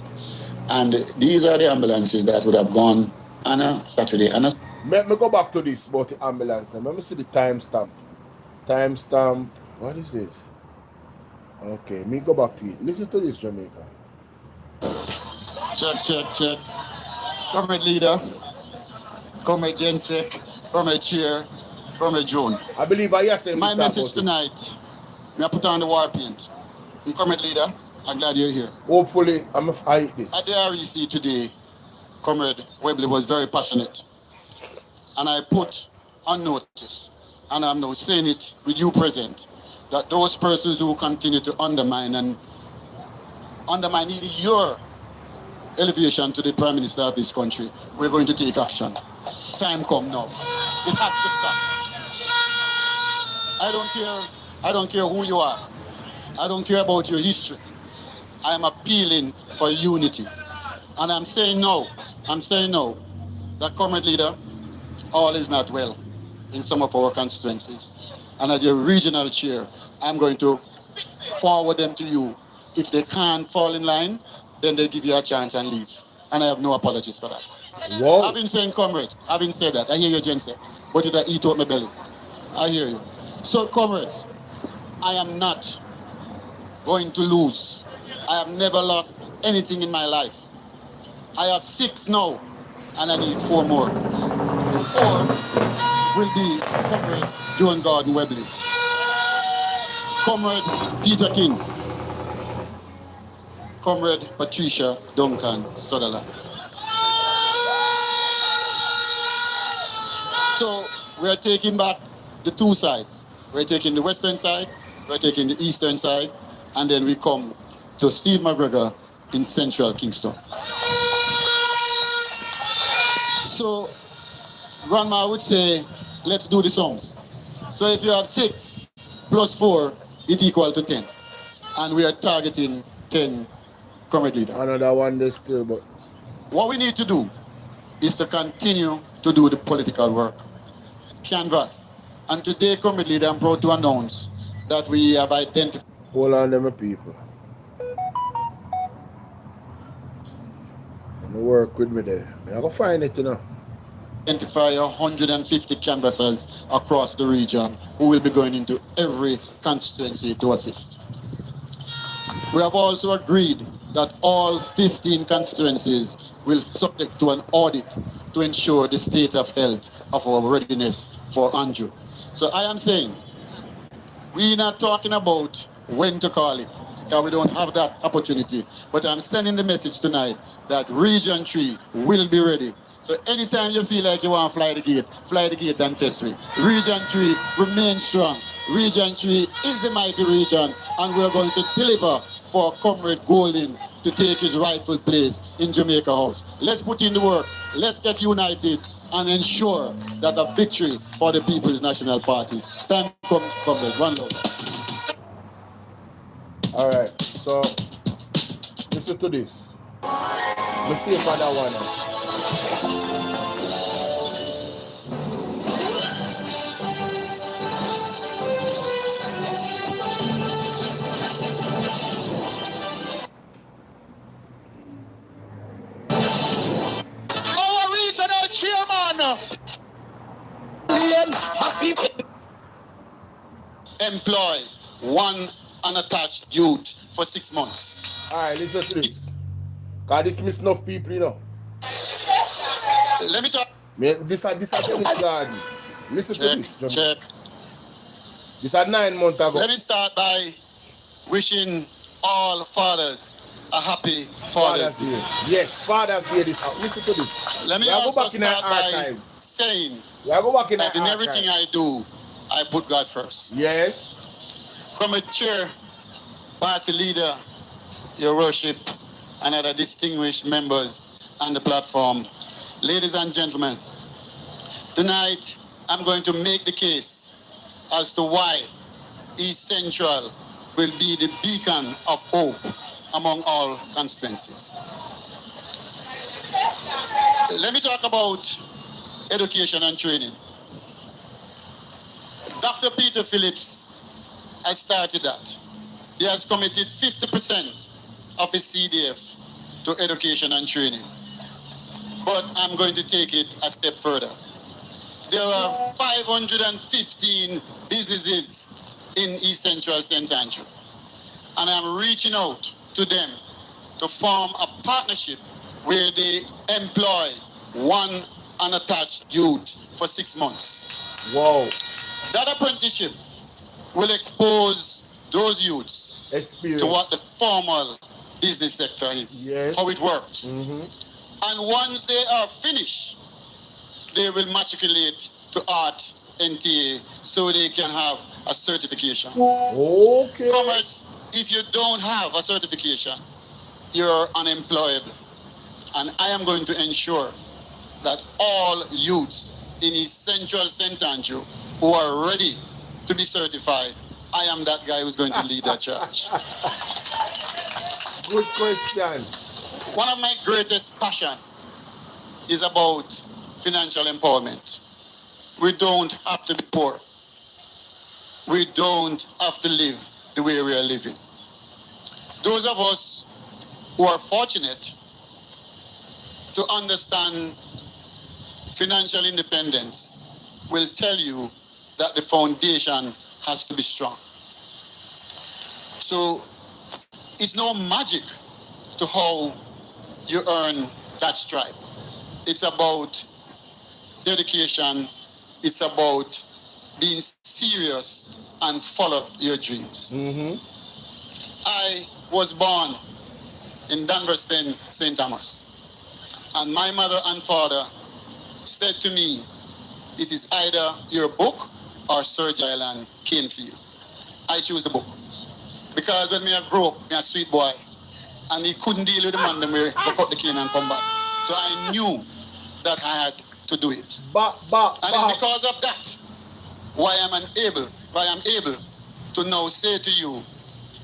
And these are the ambulances that would have gone on a Saturday. Let me go back to this about the ambulance. Let me see the timestamp. Timestamp. What is this? Okay, me go back to it. Listen to this, Jamaica. Check. Comrade leader, comrade Jensek, comrade chair, comrade June. I believe I say my message tonight, I put on the war paint. Comrade leader, I'm glad you're here. Hopefully, I'm going to fight this. At the REC today, Comrade Webley was very passionate. And I put on notice, and I'm now saying it with you present, that those persons who continue to undermine even your elevation to the Prime Minister of this country, we're going to take action. Time come now. It has to stop. I don't care who you are. I don't care about your history. I am appealing for unity. And I'm saying no, that comrade leader, all is not well in some of our constituencies. And as your regional chair, I'm going to forward them to you. If they can't fall in line, then they give you a chance and leave. And I have no apologies for that. Whoa. I've been saying, comrade, having said that, I hear you, Jensen, but did I eat out my belly? I hear you. So, comrades, I am not going to lose. I have never lost anything in my life. I have 6 now, and I need 4 more. 4 will be Comrade Joan Gordon Webley, Comrade Peter King, Comrade Patricia Duncan Sutherland. So we are taking back the 2 sides. We're taking the western side, we're taking the eastern side, and then we come to Steve McGregor in central Kingston. So, Grandma would say, let's do the sums. So if you have 6 plus 4, it equals to 10. And we are targeting 10, comrade leader. Another one there still, but... What we need to do is to continue to do the political work. Canvas. And today, comrade leader, I'm proud to announce that we have identified... Hold on them people. Work with me there. I go find it, you know. Identify 150 canvassers across the region who will be going into every constituency to assist. We have also agreed that all 15 constituencies will subject to an audit to ensure the state of health of our readiness for Andrew. So I am saying, we're not talking about when to call it, because we don't have that opportunity. But I'm sending the message tonight that Region 3 will be ready. So anytime you feel like you want to fly the gate and test me. Region 3 remain strong. Region 3 is the mighty region, and we're going to deliver for Comrade Golden to take his rightful place in Jamaica House. Let's put in the work. Let's get united and ensure that a victory for the People's National Party. Time comrade. One love. All right, so listen to this. Let's see if I that one. Our regional chairman employ one unattached youth for 6 months. All right, listen to this. Cause this miss enough people, you know. Let me talk. This garden. Listen to this, John. Check. This is 9 months ago. Let me start by wishing all fathers a happy Father's Day. Yes, Father's Day. This. Listen to this. Let me We are go also back in our start by archives. saying We are go back in our that in everything I archives. do, I put God first. Yes. Comrade Chair, Party Leader, Your Worship, and other distinguished members on the platform, ladies and gentlemen, tonight I'm going to make the case as to why East Central will be the beacon of hope among all constituencies. Let me talk about education and training. Dr. Peter Phillips has started that. He has committed 50% of his CDF to education and training. But I'm going to take it a step further. There are 515 businesses in East Central St. Andrew. And I'm reaching out to them to form a partnership where they employ one unattached youth for 6 months. Wow. That apprenticeship will expose those youths Experience. to what the formal business sector is, Yes. how it works. And once they are finished, they will matriculate to Art NTA so they can have a certification. Okay. Comrades, if you don't have a certification, you're unemployable. And I am going to ensure that all youths in East Central St. Andrew who are ready to be certified, I am that guy who's going to lead that charge. Good question. One of my greatest passion is about financial empowerment. We don't have to be poor. We don't have to live the way we are living. Those of us who are fortunate to understand financial independence will tell you that the foundation has to be strong. So it's no magic to how you earn that stripe. It's about dedication. It's about being serious and follow your dreams. I was born in Danvers, St. Thomas. And my mother and father said to me, it is either your book or Serge Island cane for you. I choose the book. Because when I grew up, I was a sweet boy. And he couldn't deal with the man that we cut the cane and come back. So I knew that I had to do it. And it's because of that why I'm able to now say to you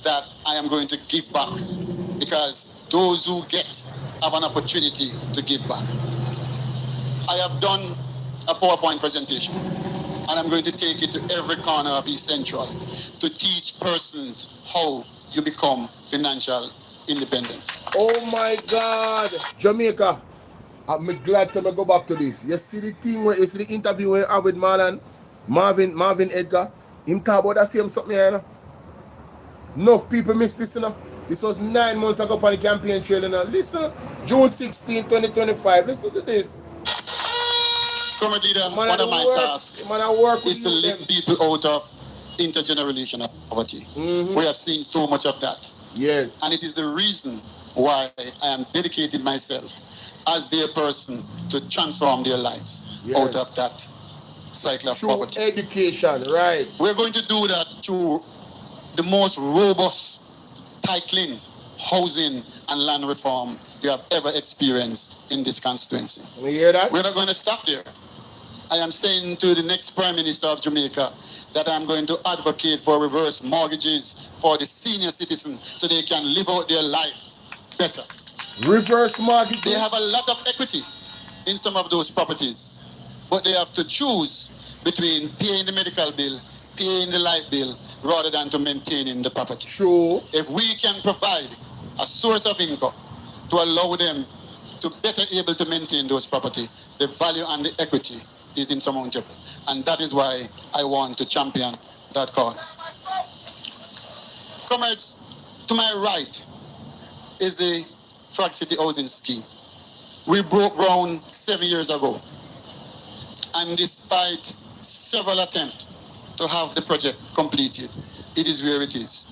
that I am going to give back. Because those who get have an opportunity to give back. I have done a PowerPoint presentation, and I'm going to take it to every corner of East Central to teach persons how you become financial independent. Oh my God. Jamaica. I'm glad to go back to this. You see the thing where you see the interview where I have with Marvin Edgar. Him talk about that same something here, you know. Enough people miss this, you know. This was 9 months ago on the campaign trail, you know. Listen, June 16, 2025. Listen to this. Comrade Leader, one of my tasks is to lift people out of intergenerational poverty. We have seen so much of that. Yes. And it is the reason why I am dedicating myself as their person to transform their lives out of that cycle of poverty. Education, right. We're going to do that through the most robust tightening housing and land reform you have ever experienced in this constituency. You hear that? We're not going to stop there. I am saying to the next Prime Minister of Jamaica that I'm going to advocate for reverse mortgages for the senior citizen so they can live out their life better. Reverse mortgages? They have a lot of equity in some of those properties, but they have to choose between paying the medical bill, paying the light bill, rather than to maintaining the property. True. If we can provide a source of income to allow them to better able to maintain those property, the value and the equity is insurmountable. And that is why I want to champion that cause. Comrades, to my right is the Frog City Housing Scheme. We broke ground 7 years ago. And despite several attempts to have the project completed, it is where it is.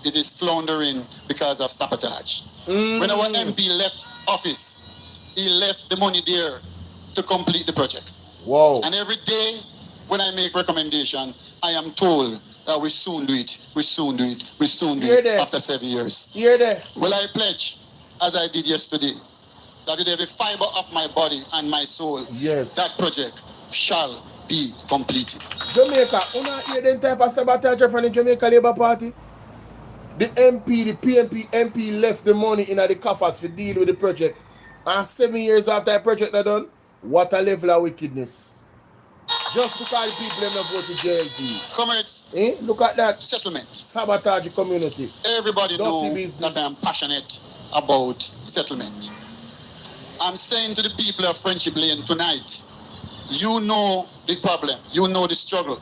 It is floundering because of sabotage. When our MP left office, he left the money there to complete the project. Wow. And every day when I make recommendation, I am told that we soon do it, we soon do it, we soon do it after 7 years. Hear that? Well, I pledge, as I did yesterday, that with every fiber of my body and my soul, Yes. that project shall be completed. Jamaica, you not hear them type of sabotage from the Jamaica Labour Party? The MP, the PNP MP left the money in the coffers to deal with the project. And 7 years after the project is done, what a level of wickedness. Just because the people have not voted JLP. Comrades, Look at that. settlement. Sabotage the community. Everybody Dirty knows business. that I am passionate about settlement. I'm saying to the people of Friendship Lane tonight, you know the problem, you know the struggle.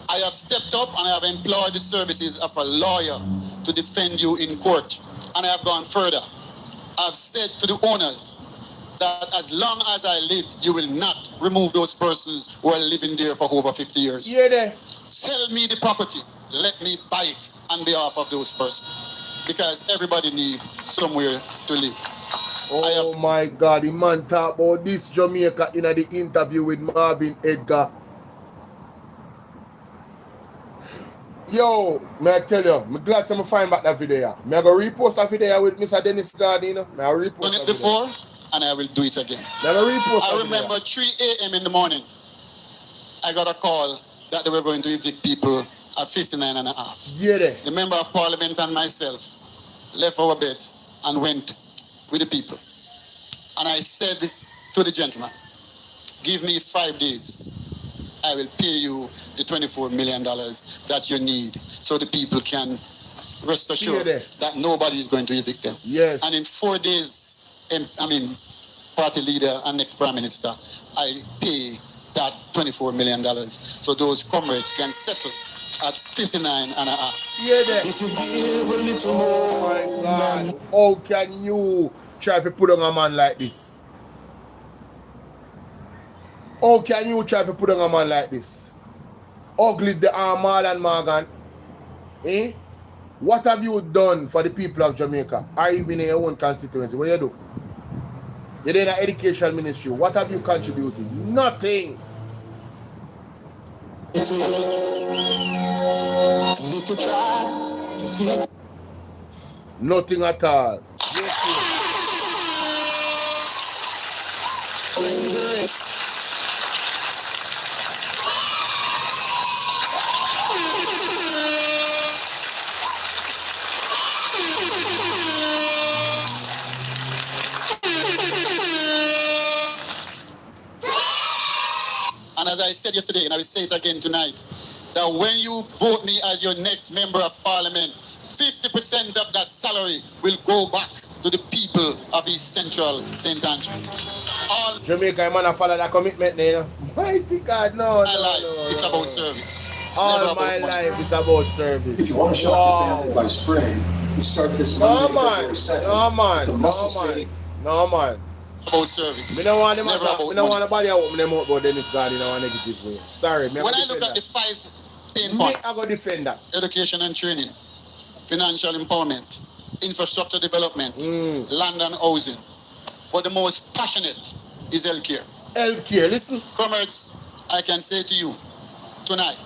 I have stepped up and I have employed the services of a lawyer to defend you in court. And I have gone further. I've said to the owners that as long as I live, you will not remove those persons who are living there for over 50 years. Hear that? Sell me the property. Let me buy it on behalf of those persons. Because everybody needs somewhere to live. Oh my God, the man talk about this Jamaica in the interview with Marvin Edgar. Yo, may I tell you, I'm glad to find back that video. May I go repost that video with Mr. Dennis Garden, you know? May I repost Done that it video? before, and I will do it again. May I go repost that I remember 3 a.m. in the morning, I got a call that they were going to evict people at 59 and a half. video? Yeah, The member of parliament and myself left our beds and went with the people. And I said to the gentleman, give me 5 days. I will pay you the $24 million that you need so the people can rest assured that nobody is going to evict them. Yes. And in 4 days, party leader and next prime minister, I pay that $24 million so those comrades can settle at 59 and a half. Yeah, that. If you give a little more, oh my God. How can you try to put on a man like this? How can you try to put on a man like this? Ugly the Armand and Morgan. What have you done for the people of Jamaica? Or even in your own constituency? What you do? You're in an education ministry. What have you contributed? Nothing. Nothing at all. And as I said yesterday, and I will say it again tonight, that when you vote me as your next member of parliament, 50% of that salary will go back to the people of East Central St. Andrew. All Jamaica, man, follow that commitment, you know. Mighty God, no, my life, it's about service. All Never my about money. life is about service. If you want to shock the family by spring, you start this Monday, February 2nd. At the Muscle Stadium. No, man. About service. Me don't want them Never out. about Me don't want money. nobody open them out about Dennis Garden in a negative way. Sorry, me When I go look at defend the that. 5 pain Me, I points, go defend that. education and training, financial empowerment, infrastructure development, land and housing. But the most passionate is healthcare. Healthcare, listen. Comrades, I can say to you tonight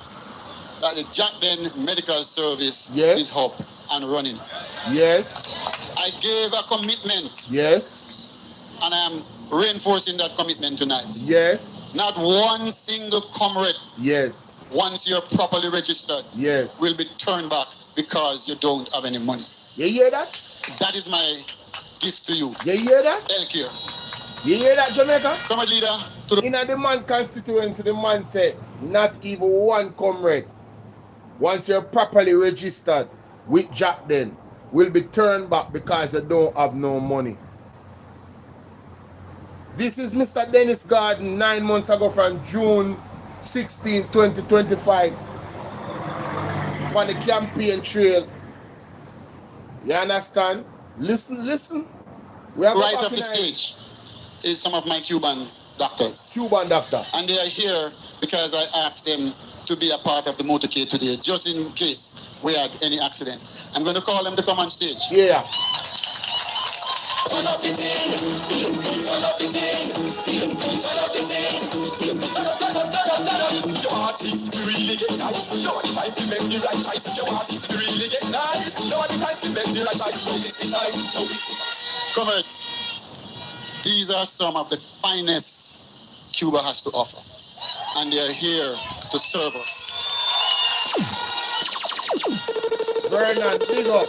that the Jack Den Medical Service Yes. is up and running. Yes. I gave a commitment, Yes. and I am reinforcing that commitment tonight. Yes. Not one single comrade, Yes. once you're properly registered, Yes. will be turned back because you don't have any money. You hear that? That is my gift to you. You hear that? Healthcare. You hear that, Jamaica? Comrade leader, to the In the man constituency, the man said, not even one comrade, once you're properly registered with Jack then, will be turned back because you don't have no money. This is Mr. Dennis Garden 9 months ago from June 16, 2025 on the campaign trail. You understand? Listen. We have right off the stage is some of my Cuban doctors. Cuban doctor. And they are here because I asked them to be a part of the motorcade today, just in case we had any accident. I'm going to call them to come on stage. Yeah. Comrades, these are some of the finest Cuba has to offer, and they are here to serve us. Vernon, big up.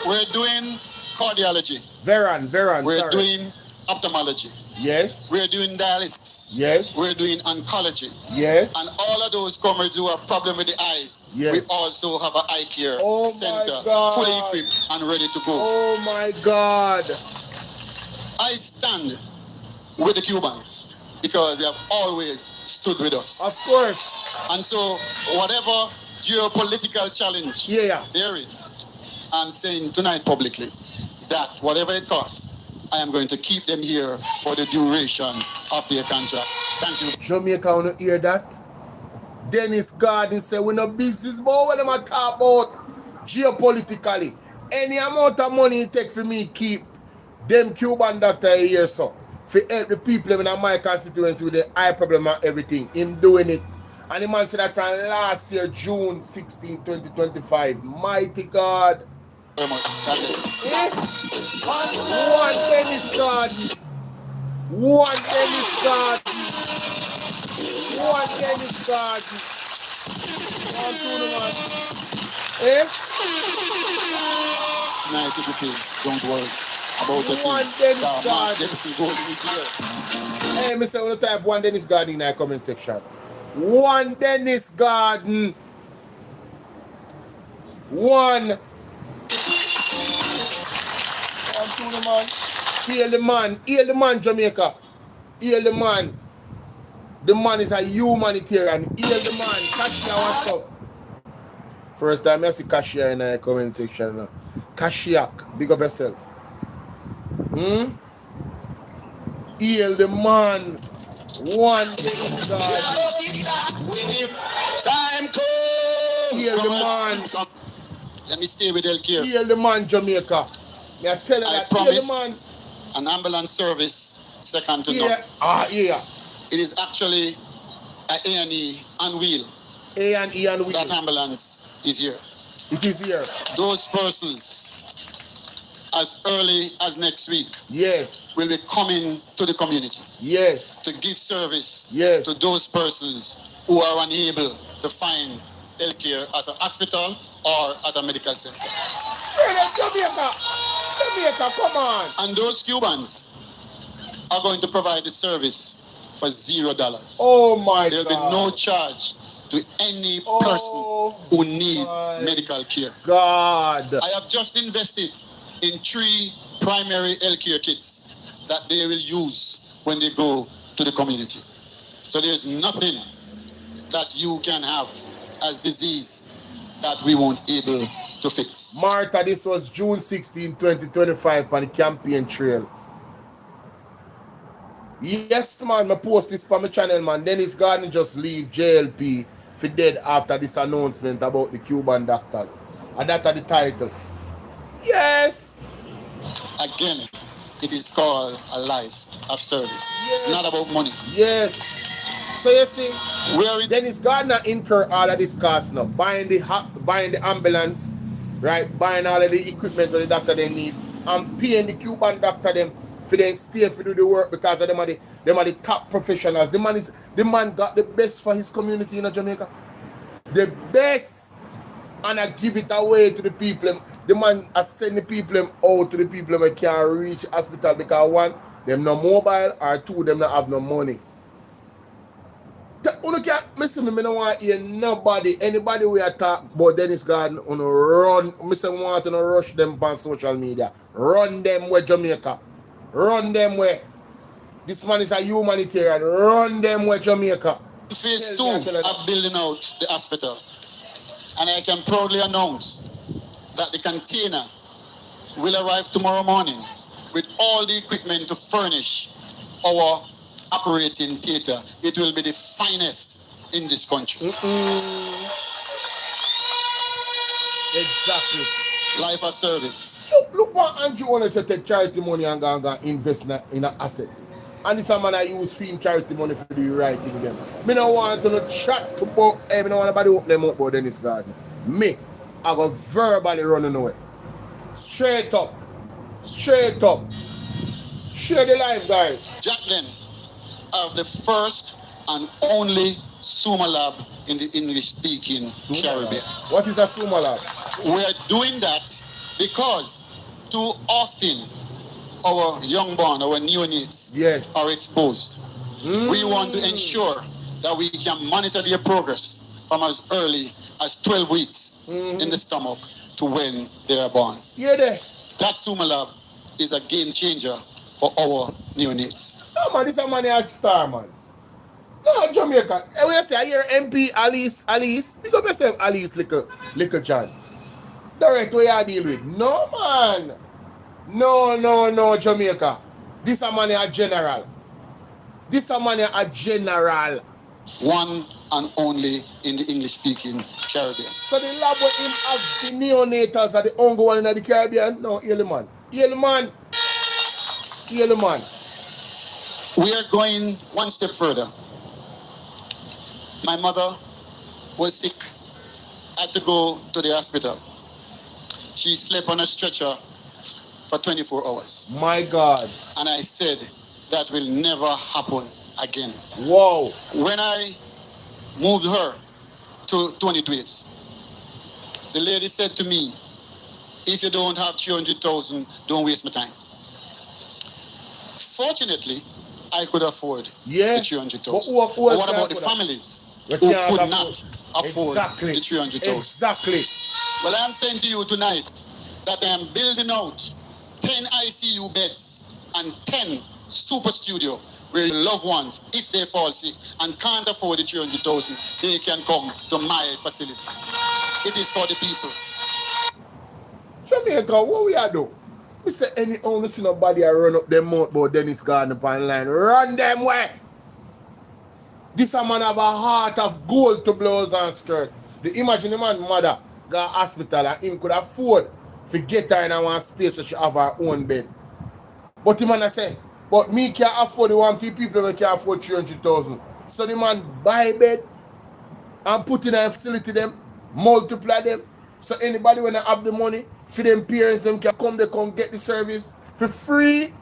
We're doing cardiology. Veron, We're sorry. doing ophthalmology. Yes. We're doing dialysis. Yes. We're doing oncology. Yes. And all of those comrades who have problem with the eyes, Yes. we also have an eye care Oh center, my God. fully equipped and ready to go. Oh my God. I stand with the Cubans because they have always stood with us. Of course. And so whatever geopolitical challenge there is, I'm saying tonight publicly that whatever it costs, I am going to keep them here for the duration of their contract. Thank you. Jamaica, wanna hear that? Dennis Garden said we no business about what them a talk about geopolitically. Any amount of money it take for me keep them Cuban doctor here so for help the people in my constituency with the eye problem and everything. Him doing it. And the man said that from last year, June 16, 2025. Mighty God. Very much. God bless you. One Dennis Garden. One Dennis Garden. One Dennis Garden. One tournament. Nice if you pay. Don't worry about the One thing. Dennis Mark Garden. Dempsey gold in it here. Hey, Mr. Wanna type one Dennis Garden in the comment section. One Dennis Garden. One. Heal the man, Jamaica. Heal the man. The man is a humanitarian. Heal the man. Cashier, what's up? First time I see Cashier in the comment section. Cashier, big up yourself. Heal the man. One Dennis Garden. Time to Heal the man. Let me stay with healthcare. Heal the man, Jamaica. Me I tell you I that. Heal promise the man. an ambulance service second to none. Yeah. It is actually a A&E on wheel. A&E and wheel. That ambulance is here. It is here. Those persons, as early as next week, Yes. will be coming to the community Yes. to give service Yes. to those persons who are unable to find healthcare at a hospital or at a medical center. Jamaica, come on. And those Cubans are going to provide the service for $0. Oh my There will God. be no charge to any person who needs medical care. God. I have just invested in 3 primary healthcare kits that they will use when they go to the community. So there's nothing that you can have as disease that we won't able to fix. Martha, this was June 16, 2025 on the campaign trail. Yes, man, I post this on my channel, man. Dennis Garden just leave JLP for dead after this announcement about the Cuban doctors. And that's the title. Yes. Again, it is called a life of service. Yes. It's not about money. Yes. So you see, We are in Dennis Gardner incur all of this cost now. Buying the ambulance, right? Buying all of the equipment that the doctor they need and paying the Cuban doctor them for them stay for do the work because of them are the top professionals. The man got the best for his community in Jamaica. The best. And I give it away to the people. The man I send the people out to the people who can't reach hospital because one, them no mobile, or two, them not have no money. You can't listen me, I don't want to hear nobody, anybody we talk about Dennis Garden on run. I want to rush them on social media. Run them where Jamaica. Run them where. This man is a humanitarian. Run them where Jamaica. Phase 2 of building out the hospital. And I can proudly announce that the container will arrive tomorrow morning with all the equipment to furnish our operating theater. It will be the finest in this country. Exactly. Life of service. Look what Andrew wanna say, take charity money and go invest in an asset. And this man I use film charity money for the right thing them. Me no want to no chat to about me no want nobody open them up about Dennis Garden. Me, I go verbally running away. Straight up. Straight up. Share the life, guys. Jacqueline are the first and only Suma Lab in the English-speaking Caribbean. What is a Suma Lab? We are doing that because too often our young-born, our neonates are exposed. We want to ensure that we can monitor their progress from as early as 12 weeks in the stomach to when they are born. Yeah, there. That Suma Lab is a game changer for our neonates. No, man, this is a man a star, man. No, Jamaica. And when you say, I hear MP Alice, big up yourself, Alice, little John. Direct way I deal with. No, man. No, Jamaica. This a man a general. This a man a general. One and only in the English-speaking Caribbean. So the lab with him have the neonatals are the only one in the Caribbean? No, Hail man. We are going one step further. My mother was sick. I had to go to the hospital. She slept on a stretcher for 24 hours. My God. And I said, that will never happen again. Wow. When I moved her to 22 the lady said to me, if you don't have 300,000, don't waste my time. Fortunately, I could afford the 300,000. But what about the families who could not afford the 300,000? Exactly. Well, I'm saying to you tonight that I am building out 10 ICU beds and 10 super studio where loved ones, if they fall sick and can't afford the 300,000, they can come to my facility. It is for the people. Jamaica, what we are do? We say any only see nobody run up them mouth about Dennis Garden upon line. Run them way. This a man have a heart of gold to blouse and skirt. Imagine the man mother got hospital and him could afford to get her in one space so she have her own bed. But the man say, but me can't afford the one people that can afford 300,000. So the man buy bed and put in a facility them, multiply them. So anybody when they have the money, for them parents them can come, they come get the service for free.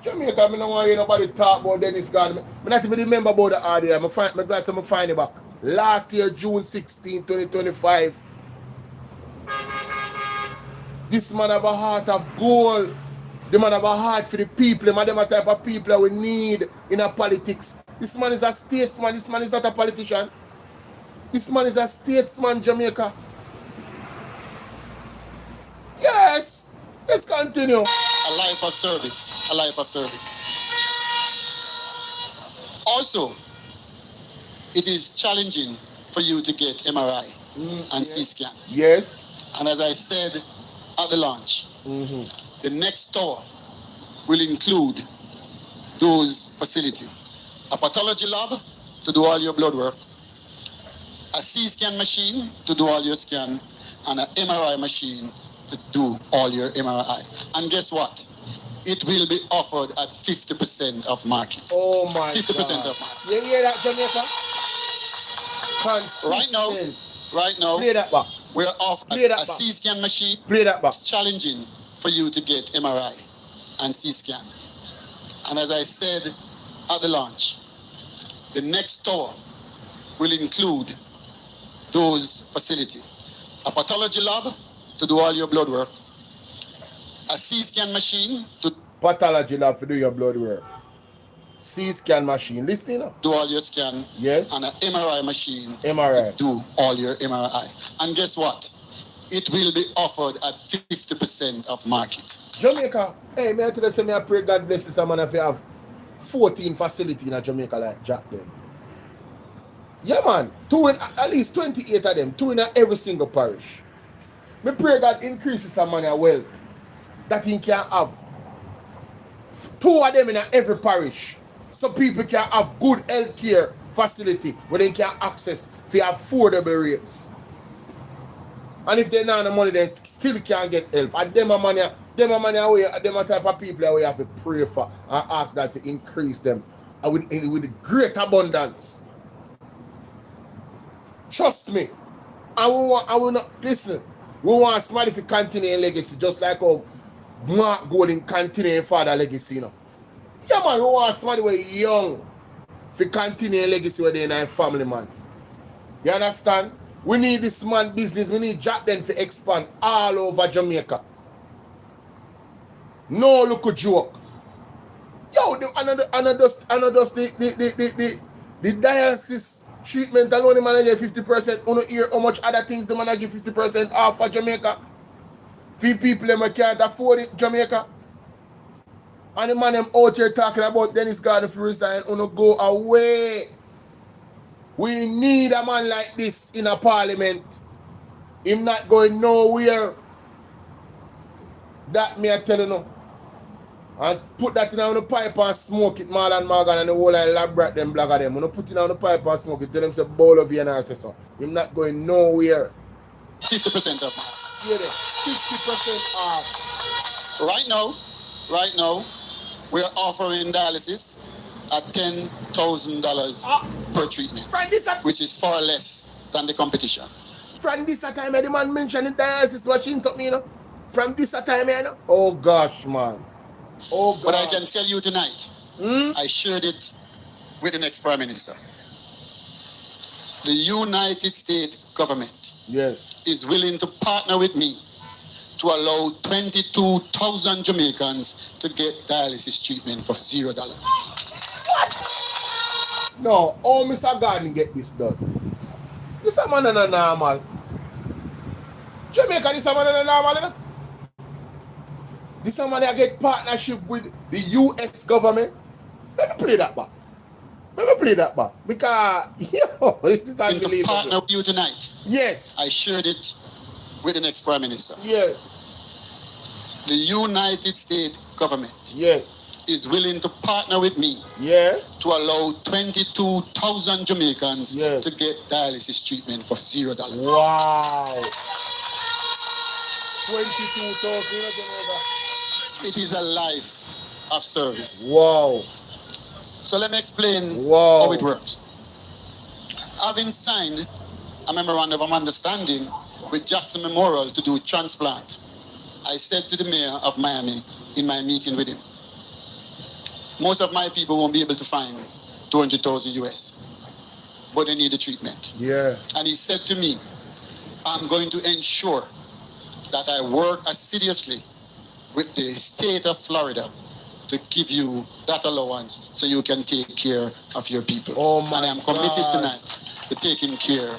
Jamaica, I don't want to hear nobody talk about Dennis Garden. I not even remember about the audio. I'm glad to find it back. Last year, June 16, 2025. This man have a heart of gold. The man have a heart for the people. The man them a type of people that we need in our politics. This man is a statesman. This man is not a politician. This man is a statesman, Jamaica. Yes. Let's continue. A life of service. A life of service. Also, it is challenging for you to get MRI and CT scan. Yes. And as I said at the launch, the next tower will include those facilities. A pathology lab to do all your blood work, a CT scan machine to do all your scan, and an MRI machine to do all your MRI. And guess what? It will be offered at 50% of market. Oh my 50% God. of market. You hear that, Jamaica? Consistent. Right now, Play that back. We are off Play that a back. C-scan machine. Play that back. It's challenging for you to get MRI and C-scan. And as I said at the launch, the next tower will include those facilities. A pathology lab to do all your blood work. A C-scan machine to Pathology lab to do your blood work. C-scan machine. Listen up. do all your scan. Yes. And an MRI machine MRI. to do all your MRI. And guess what? It will be offered at 50% of market. Jamaica, hey, may I tell you something? I pray God bless this man if you have 14 facilities in Jamaica like Jack them. Yeah, man. At least 28 of them. 2 in every single parish. Me pray God increases some money wealth that he can have. 2 of them in every parish. So people can have good health care facility where they can access for affordable rates. And if they don't have the money, they still can't get help. And them a type of people we have to pray for and ask that to increase them with great abundance. Trust me. I will not listen. We want somebody to continue in legacy, just like how Mark Golden continue in father legacy, you know. Yeah, man, we want somebody who is young to continue in legacy where they're in a family, man. You understand? We need this man business. We need Jack then to expand all over Jamaica. No look a joke. Yo, the dialysis treatment alone, the man get 50%. You know hear how much other things the man give 50% off for Jamaica. Few people them can't afford it, Jamaica. And the man them out here talking about Dennis Garden for resign. You know go away. We need a man like this in a parliament. Him not going nowhere. That me I tell you no. And put that in on the pipe and smoke it, Marlon Morgan and the whole elaborate them blagger them. When you put it on the pipe and smoke it, tell them say Bolo and say so. Him not going nowhere. 50% off. Yeah, 50% off. Right now, we are offering dialysis at $10,000 per treatment, which is far less than the competition. From this time, the man mentioned the dialysis machine something, you know. From this time, you know. Oh gosh, man. Oh gosh. But I can tell you tonight, I shared it with the next Prime Minister. The United States government is willing to partner with me to allow 22,000 Jamaicans to get dialysis treatment for $0. No, how Mr. Garden get this done? This a man not normal. Jamaica, this a man not normal, you know? This a man that get partnership with the US government. Let me play that back. Because, yo, this is unbelievable. To partner with you tonight. Yes. I shared it with the next Prime Minister. Yes. The United States government is willing to partner with me to allow 22,000 Jamaicans to get dialysis treatment for $0. Wow. 22,000. It is a life of service. Wow. So let me explain how it worked. Having signed a memorandum of understanding with Jackson Memorial to do transplant, I said to the mayor of Miami in my meeting with him, most of my people won't be able to find 200,000 US, but they need the treatment. Yeah. And he said to me, I'm going to ensure that I work assiduously with the state of Florida to give you that allowance so you can take care of your people. Oh my and I'm committed God. tonight to taking care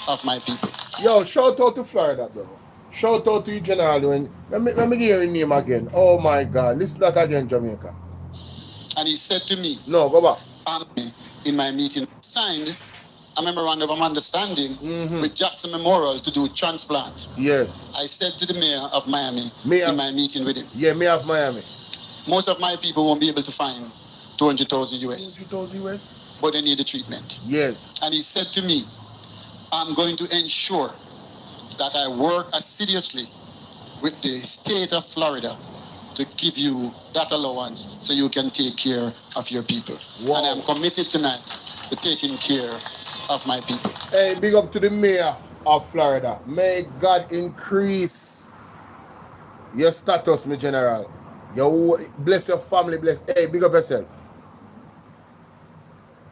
of my people. Yo, shout out to Florida, bro. Shout out to you, General. Let me hear your name again. Oh my God. Listen to that again, Jamaica. And he said to me, no, go back. In my meeting, signed a memorandum of understanding with Jackson Memorial to do transplant. Yes. I said to the mayor of Miami in my meeting with him. Yeah, mayor of Miami. Most of my people won't be able to find 200,000 US. 200,000 US? But they need the treatment. Yes. And he said to me, I'm going to ensure that I work assiduously with the state of Florida to give you that allowance so you can take care of your people. Wow. And I'm committed tonight to taking care of my people. Hey, big up to the mayor of Florida. May God increase your status, my general. Bless your family, bless. Hey, big up yourself.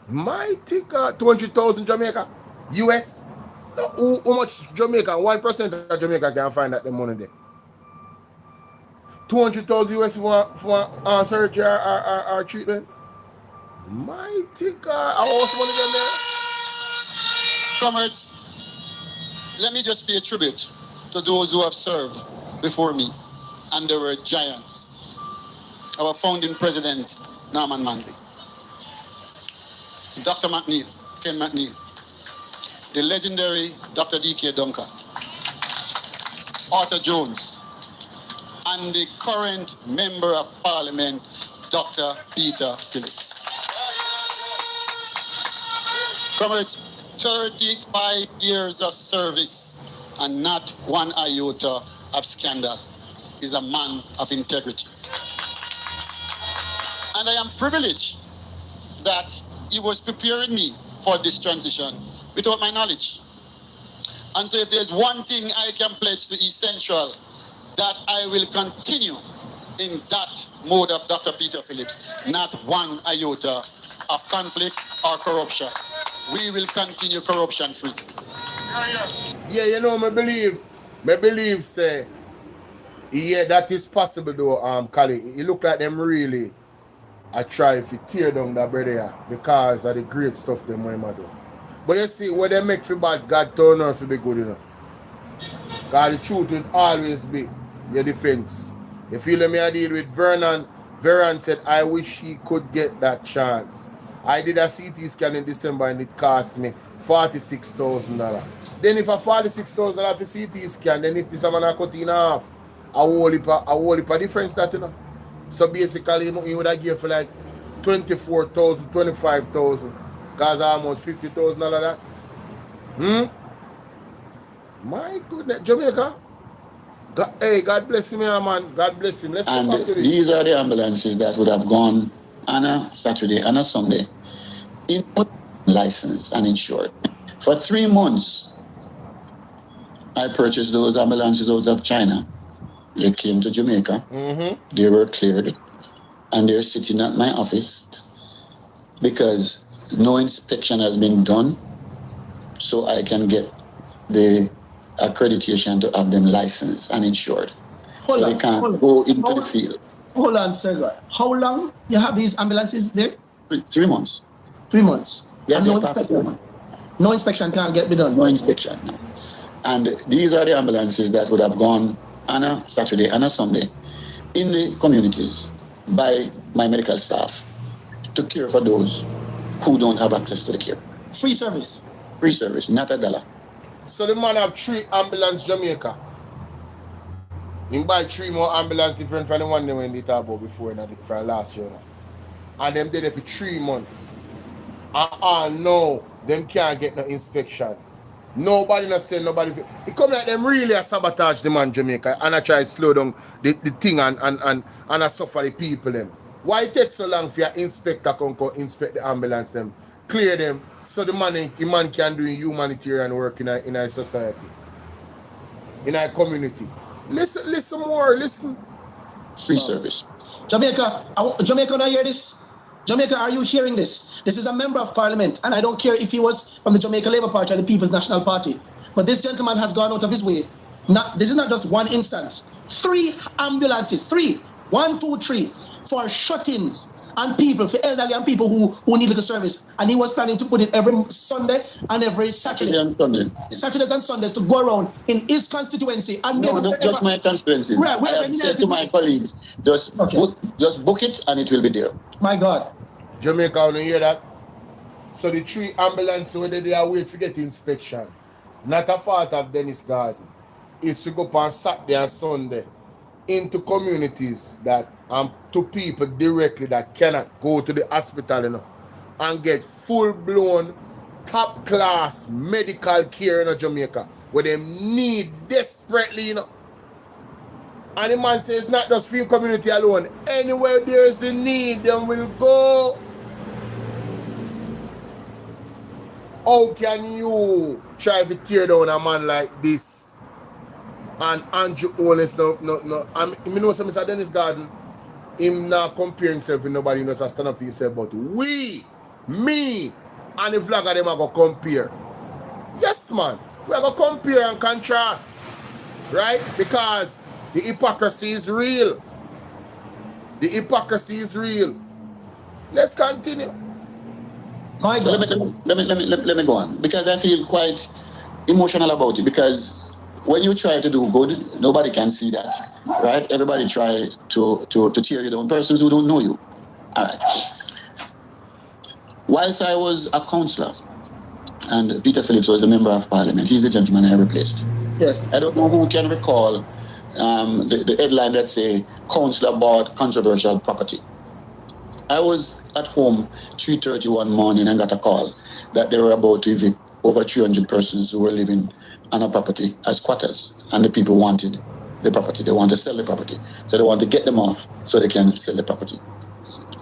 Mighty God, 200,000 Jamaica, US. No, how much Jamaica? 1% of Jamaica can find that the money there. 200,000 US for surgery or treatment. Mighty God, how much money them there? Comrades, let me just pay tribute to those who have served before me, and they were giants. Our founding president, Norman Manley, Dr. McNeil, Ken McNeil, the legendary Dr. D.K. Duncan, Arthur Jones, and the current Member of Parliament, Dr. Peter Phillips. Comrades, 35 years of service and not one iota of scandal is a man of integrity. And I am privileged that he was preparing me for this transition without my knowledge. And so if there's one thing I can pledge to Essential, that I will continue in that mode of Dr. Peter Phillips, not one iota of conflict or corruption. We will continue corruption free. Yeah, you know, me believe, say, yeah, that is possible though, Kali. It look like them really I try to tear down that brother because of the great stuff them do. But you see, what they make for bad, God turn out to be good, you know. God, the truth will always be your defense. You feel me? I deal with Vernon. Vernon said, I wish he could get that chance. I did a CT scan in December and it cost me $46,000. Then if I $46,000 for CT scan, then if this man cut in half, a whole heap of difference that, you know. So basically, he would have given for like 24,000, 25,000. Because almost $50,000 that. My goodness, Jamaica. God bless him, man. God bless him. Let's go back to this. These are the ambulances that would have gone on a Saturday and a Sunday in license and insured. For 3 months, I purchased those ambulances out of China. They came to Jamaica. They were cleared. And they're sitting at my office because no inspection has been done. So I can get the accreditation to have them licensed and insured. They can't go into the field. Hold on, sir. How long you have these ambulances there? 3 months. 3 months. Yeah, and no inspection. No inspection can't get be done. No inspection. No. And these are the ambulances that would have gone on a Saturday and a Sunday in the communities by my medical staff to care for those who don't have access to the care. Free service. Free service, not $1. So the man have 3 ambulance Jamaica. He buy 3 more ambulance different from the one they went they talk about before from last year. And them did it for 3 months. No, them can't get no inspection. Nobody not send nobody. It come like them really a sabotage the man Jamaica and I try to slow down the thing and I suffer the people them. Why it takes so long for your inspector come inspect the ambulance them, clear them, so the man can do humanitarian work in a society, in our community. Listen more. Free service. Jamaica, don't hear this? Jamaica, are you hearing this? This is a member of parliament, and I don't care if he was from the Jamaica Labour Party or the People's National Party. But this gentleman has gone out of his way. This is not just one instance. 3 ambulances, 3, 1, 2, 3, for shut-ins and people, for elderly and people who need the service. And he was planning to put it every Sunday and every Saturday. And Sunday. Saturdays and Sundays to go around in his constituency. And no, not just my constituency. Right, I have said to my colleagues, just book it and it will be there. My God. Jamaica, want to hear that? So the 3 ambulances where they are wait to get inspection, not a fault of Dennis Garden, is to go on Saturday and Sunday into communities that to people directly that cannot go to the hospital, you know, and get full-blown, top-class medical care in Jamaica, where they need desperately, you know. And the man says it's not just for community alone. Anywhere there is the need, then we'll go. how can you try to tear down a man like this? And Andrew Owens, no. I know some Mr. Dennis Garden, him not compare himself with nobody knows a stand up for himself, but me, and the vlogger them are going to compare. Yes, man. We are going to compare and contrast. Right? Because the hypocrisy is real. The hypocrisy is real. Let's continue. My God. Let me go on, because I feel quite emotional about it, because when you try to do good, nobody can see that, right? Everybody try to tear you down, persons who don't know you. All right. Whilst I was a councillor, and Peter Phillips was the member of parliament, he's the gentleman I replaced. Yes. I don't know who can recall the headline that say, councillor bought controversial property. I was at home 3:30 one morning and got a call that they were about to evict over 300 persons who were living on a property as squatters, and the people wanted the property. They want to sell the property. So they want to get them off so they can sell the property.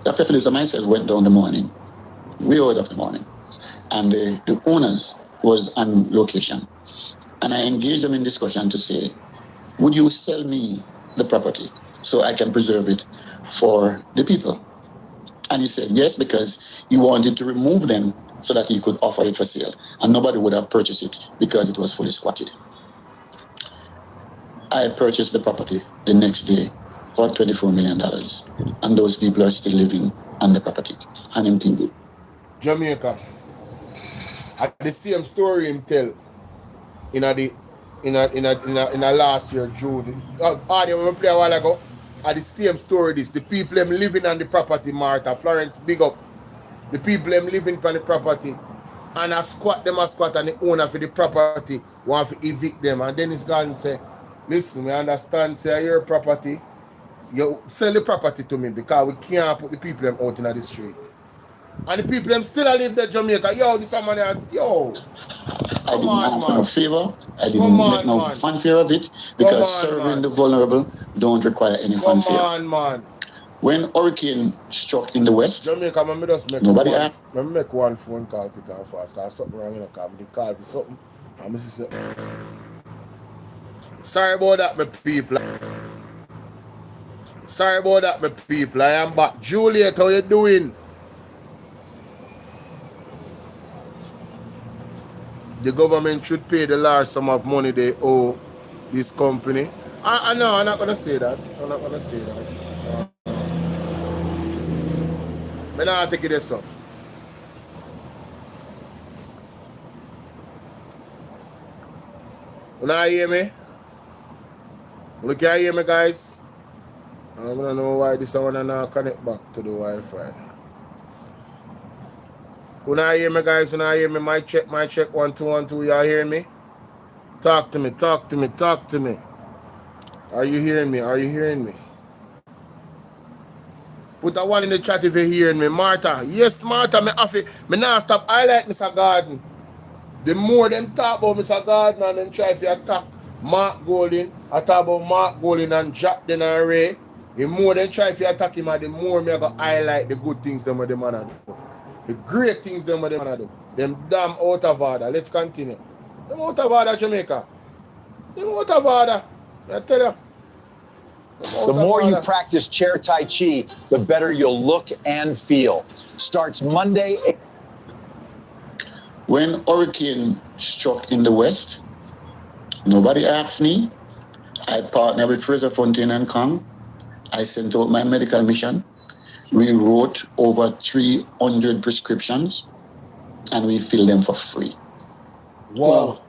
Dr. Phillips and myself went down the morning, way out of the morning, and the owners was on location. And I engaged them in discussion to say, would you sell me the property so I can preserve it for the people? And he said yes, because he wanted to remove them so that he could offer it for sale. And nobody would have purchased it because it was fully squatted. I purchased the property the next day for $24 million. And those people are still living on the property, unimpeded. Jamaica. At the same story him tell in a last year, June. Audio when we play a while ago. At the same story this. The people them living on the property, Martha. Florence, big up. The people them living on the property. And a squat and the owner for the property want to evict them. And then it's gone and say, listen, we understand, say your property. You sell the property to me because we can't put the people them out in the street. And the people them still live there, Jamaica. Yo, this man, yo. I didn't ask no favor. I didn't make no fanfare of it, because serving the vulnerable don't require any fanfare. Come on, man. When hurricane struck in the west, Jamaica, let me just make make one phone call quick and fast, because something wrong in the car. The call for something. I'm say, sorry about that, my people. Sorry about that, my people. I am back. Juliet, how you doing? The government should pay the large sum of money they owe this company. I know, I'm not going to say that. I'm not going to say that. I'm not take it this up. You not hear me? You can't hear me, guys? I don't know why this one not connect back to the Wi-Fi. You not hear me, guys? You not hear me? My check 1 2 1 2. Y'all hear me? Talk to me. Are you hearing me? Put a one in the chat if you're hearing me. Martha. Yes, Martha, me not stop highlight Mr. Garden. The more them talk about Mr. Garden and then try to attack Mark Golding, I talk about Mark Golding and Jack Den and Ray. The more them try to attack him, and the more me I go highlight the good things them with the man do. The great things them with the man do. Them damn out of order. Let's continue. Them out of order, Jamaica. Them out of order. I tell you. The more you practice chair Tai Chi, the better you'll look and feel. Starts Monday. when hurricane struck in the west, nobody asked me. I partnered with Fraser Fontaine and Kong. I sent out my medical mission. We wrote over 300 prescriptions and we filled them for free. Wow.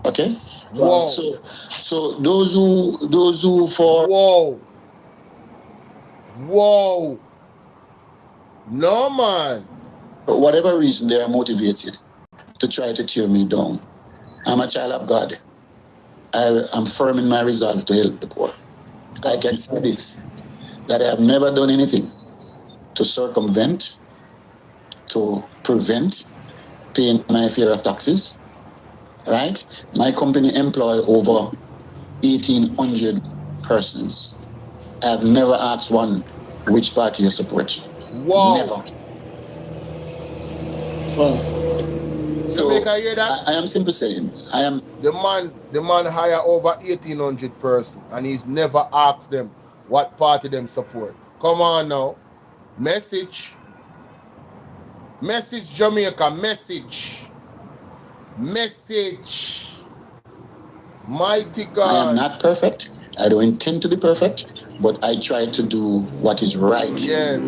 Okay? Wow. So those who for Whoa. No, man. for whatever reason they are motivated to try to tear me down. I'm a child of God. I'm firm in my resolve to help the poor. I can say this, that I have never done anything to circumvent, to prevent paying my fair of taxes, right? My company employ over 1,800 persons. I have never asked one which party you support. Wow. Never. So Jamaica, hear that? I am simply saying, I am. The man hire over 1,800 person and he's never asked them what party them support. Come on now. Message. Message Jamaica. Message. Message. Mighty God. I am not perfect. I don't intend to be perfect, but I try to do what is right. Yes.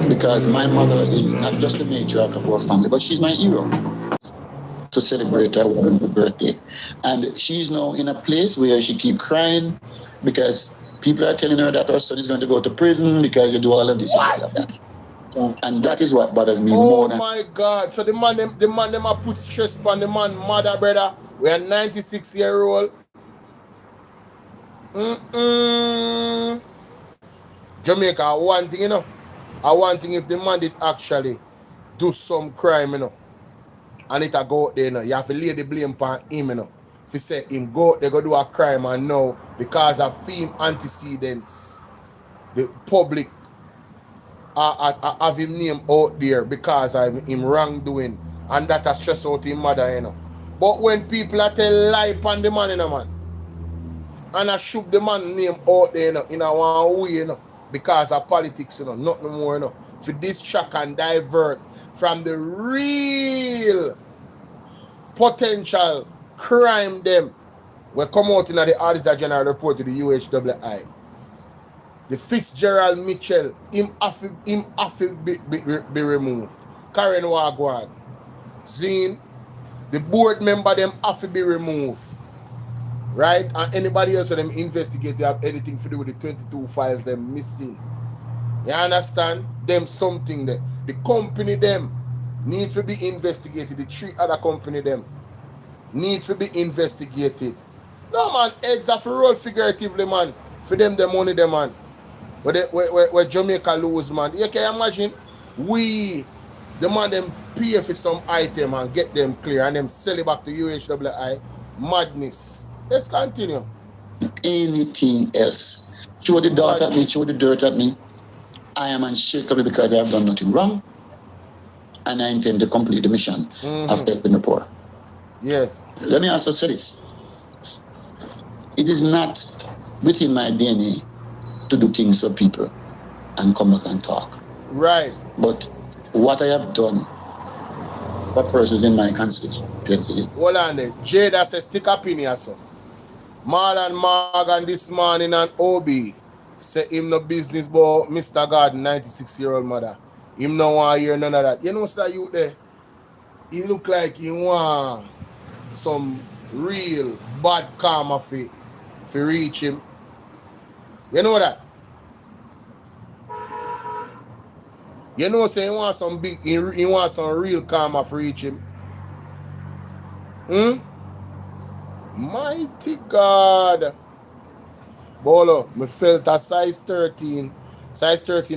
Because my mother is not just the matriarch of our family, but she's my hero to celebrate her birthday. And she's now in a place where she keep crying because people are telling her that her son is going to go to prison because you do all of this and all of that. And that is what bothers me more than... Oh my God. So the man them a put stress upon the man mother, brother. We are 96-year-old. Jamaica, one thing, you know. I one thing if the man did actually do some crime, you know, and it a go out there, you know, you have to lay the blame upon him, you know. If you say him go out there go do a crime and now because of him antecedents, the public have him name out there because of him wrongdoing, and that has stressed out his mother, you know. But when people are tell lie upon the man, you know, man, and I shook the man name out there, you know, in a one way, you know, because of politics, you know, nothing more, you know, for distract and divert from the real potential crime them will come out in the Auditor General report to the UHWI. The Fitzgerald Mitchell, him have to be removed. Karen Wagwan, Zine, the board member them have to be removed. Right? And anybody else of them investigate to have anything to do with the 22 files them missing. You understand? Them something there. The company them need to be investigated. The 3 other company them need to be investigated. No man, eggs have to roll figuratively, man. For them the money them, man. Where Jamaica lose, man. You can imagine the man them pay for some item and get them clear and them sell it back to UHWI. Madness. Let's continue. Anything else. Throw the dirt at me, throw the dirt at me. I am unshakable because I have done nothing wrong. And I intend to complete the mission of helping the poor. Yes. Let me also say this. It is not within my DNA to do things for people and come back and talk. Right. But what I have done for persons in my constituency is... Hold on there. Jada says stick up in here, son. Marlon Morgan this morning and Obi say him no business but Mr. God, 96-year-old mother. Him no want to hear none of that. You know what's that youth there? He look like he want some real bad karma for reach him. You know that? You know say he want some big, he want some real karma for reach him. Mighty God. Bolo, me felt a size 13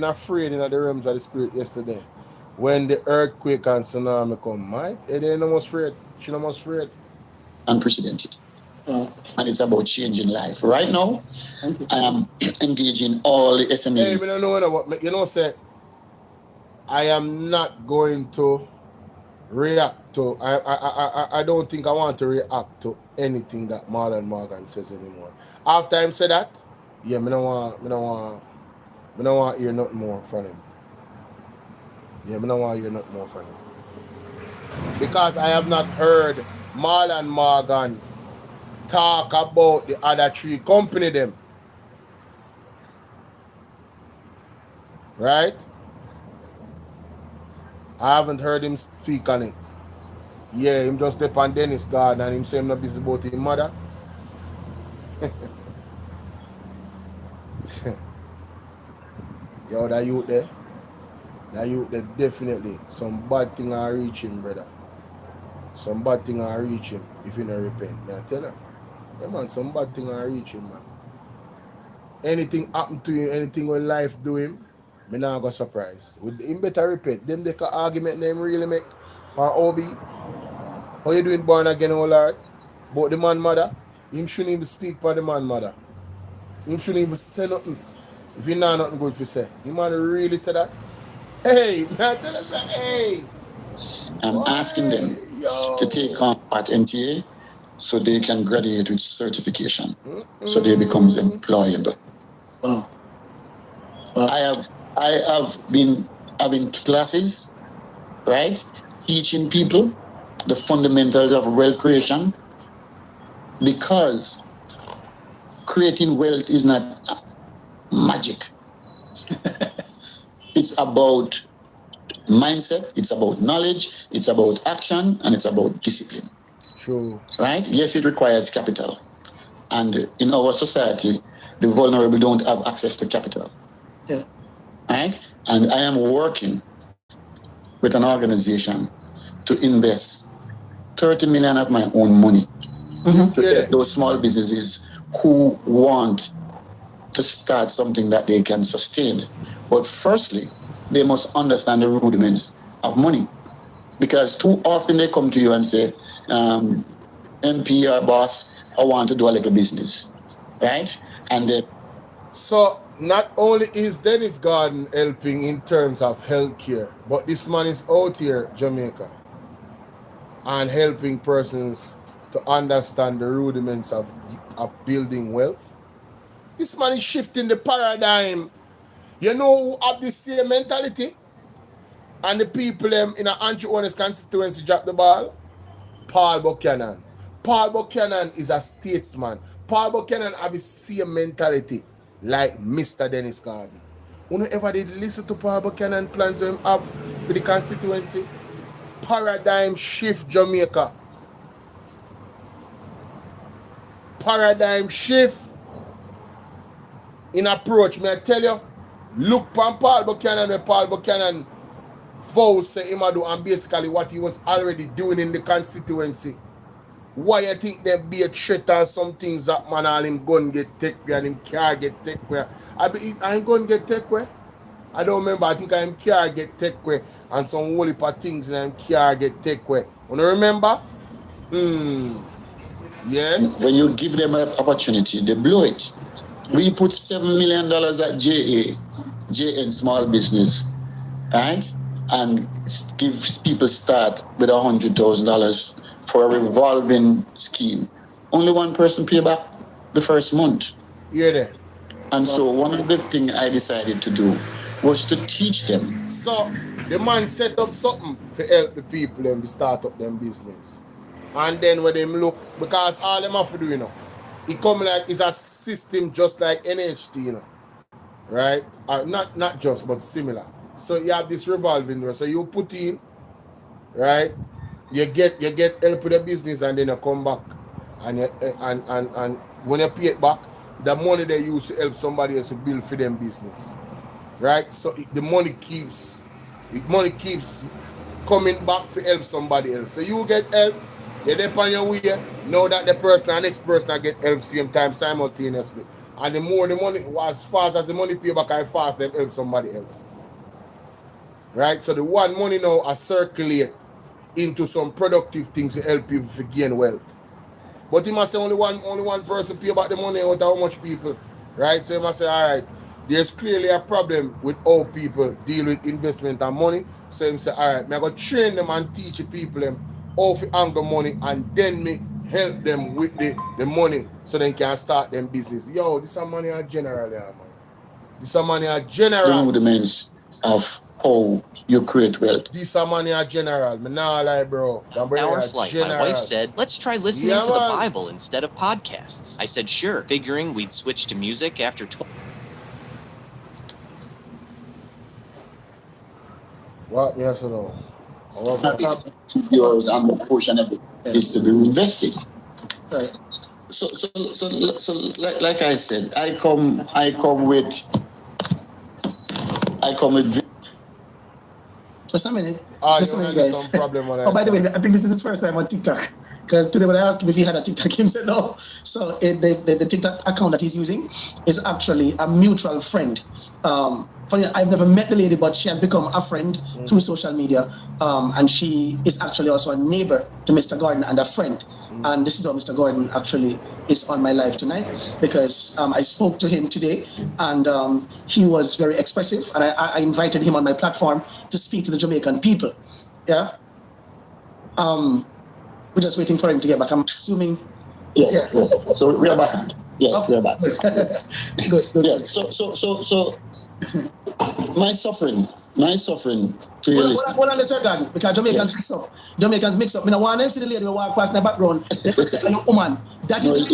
afraid in the realms of the spirit yesterday. When the earthquake and tsunami come, right? It ain't almost afraid. She almost afraid. Unprecedented. And it's about changing life. Right now, I am engaging all the SMEs. Hey, we don't know what, you know, say, I am not going to react to, I don't think I want to react to anything that Marlon Morgan says anymore. After him say that, yeah, I don't want to hear nothing more from him. Yeah, I don't want to hear nothing more from him. Because I have not heard Marlon Morgan talk about the other 3 company them. Right? I haven't heard him speak on it. Yeah, him just depend on Dennis Garden and him say him not busy about his mother. Yo, that youth there definitely some bad thing are reach him, brother. Some bad thing are reach him if you don't repent. I tell you. Yeah, man, some bad thing are reach him, man. Anything happen to him, anything when life do him, me not go surprise. With him better repent. Them they can argument them really make for Obi. How you doing born again, oh Lord? But the man mother, him shouldn't even speak for the man mother. Him shouldn't even say nothing. If you know nothing good to say. The man really say that. Hey, man, tell us that, hey. I'm asking them to take on at NTA so they can graduate with certification. So they becomes employable. Wow. I have been having classes, right? Teaching people the fundamentals of wealth creation, because creating wealth is not magic. It's about mindset, it's about knowledge, it's about action, and it's about discipline. True. Right? Yes, it requires capital. And in our society, the vulnerable don't have access to capital. Yeah. Right? And I am working with an organization to invest 30 million of my own money to get those small businesses who want to start something that they can sustain. But firstly, they must understand the rudiments of money. Because too often they come to you and say, MP or boss, I want to do a little business. Right? And then... So not only is Dennis Garden helping in terms of healthcare, but this man is out here, Jamaica, and helping persons to understand the rudiments of building wealth. This man is shifting the paradigm. You know who have the same mentality? And the people in an Andrew constituency drop the ball? Paul Buchanan. Paul Buchanan is a statesman. Paul Buchanan have the same mentality like Mr. Dennis Garden. You know ever did listen to Paul Buchanan plans him have for the constituency? Paradigm shift, Jamaica. Paradigm shift in approach. May I tell you, look from Paul Buchanan when Paul Buchanan vows say him do and basically what he was already doing in the constituency. Why you think there be a threat or some things that man all him gun get take away and him car get take away? I ain't gun get take away. I don't remember. I think I'm car get take away and some whole heap of things and I'm car get take away. You remember? Yes. When you give them an opportunity, they blow it. We put $7 million at JN small business, right? And give people start with $100,000 for a revolving scheme. Only one person pay back the first month. Yeah, there. And so one of the things I decided to do was to teach them. So the man set up something to help the people them to start up them business. And then when them look, because all them have to do, you know, it come like it's a system just like NHT, you know. Right? Not just, but similar. So you have this revolving door. So you put in, right? You get help with the business and then you come back. And when you pay it back, the money they use to help somebody else to build for them business. Right? So the money keeps coming back to help somebody else. So you get help, you're there on your way, know that the person and next person get help same time simultaneously. And the more the money, as fast as the money pay back, as fast them help somebody else. Right? So the one money now are circulate into some productive things to help people to gain wealth. But he must say only one person pay back the money out of how much people. Right? So he must say, all right, there's clearly a problem with how people deal with investment and money. So he say, all right, I'm going to train them and teach the people them how to angle money and then me help them with the money so they can start them business. Yo, this is money are general, yeah, man. This is money are general. The rudiments of how you create wealth. This is money are general. Me nah lie, bro. Our flight, my wife said, let's try listening to the Bible instead of podcasts. I said, sure, figuring we'd switch to music after 12. What? Yes or no? Yours and the portion of it is to be invested. Sorry. So like I said, I come with. Just a minute. Just a minute, guys. Some problem when by the way, I think this is his first time on TikTok. Because today when I asked him if he had a TikTok, he said no. So the TikTok account that he's using is actually a mutual friend. Funny, I've never met the lady, but she has become a friend through social media. And she is actually also a neighbor to Mr. Gordon and a friend. And this is how Mr. Gordon actually is on my life tonight, because I spoke to him today and he was very expressive, and I invited him on my platform to speak to the Jamaican people. Yeah. We're just waiting for him to get back. I'm assuming. Yes, Yeah. yes. So we are back. Yes, we are back. Good. Yeah. So my suffering to your list. Hold on, sir, God, because Jamaicans mix up. Jamaicans mix up. I want them see the lady who walk past in the background. They say, "Young woman, that is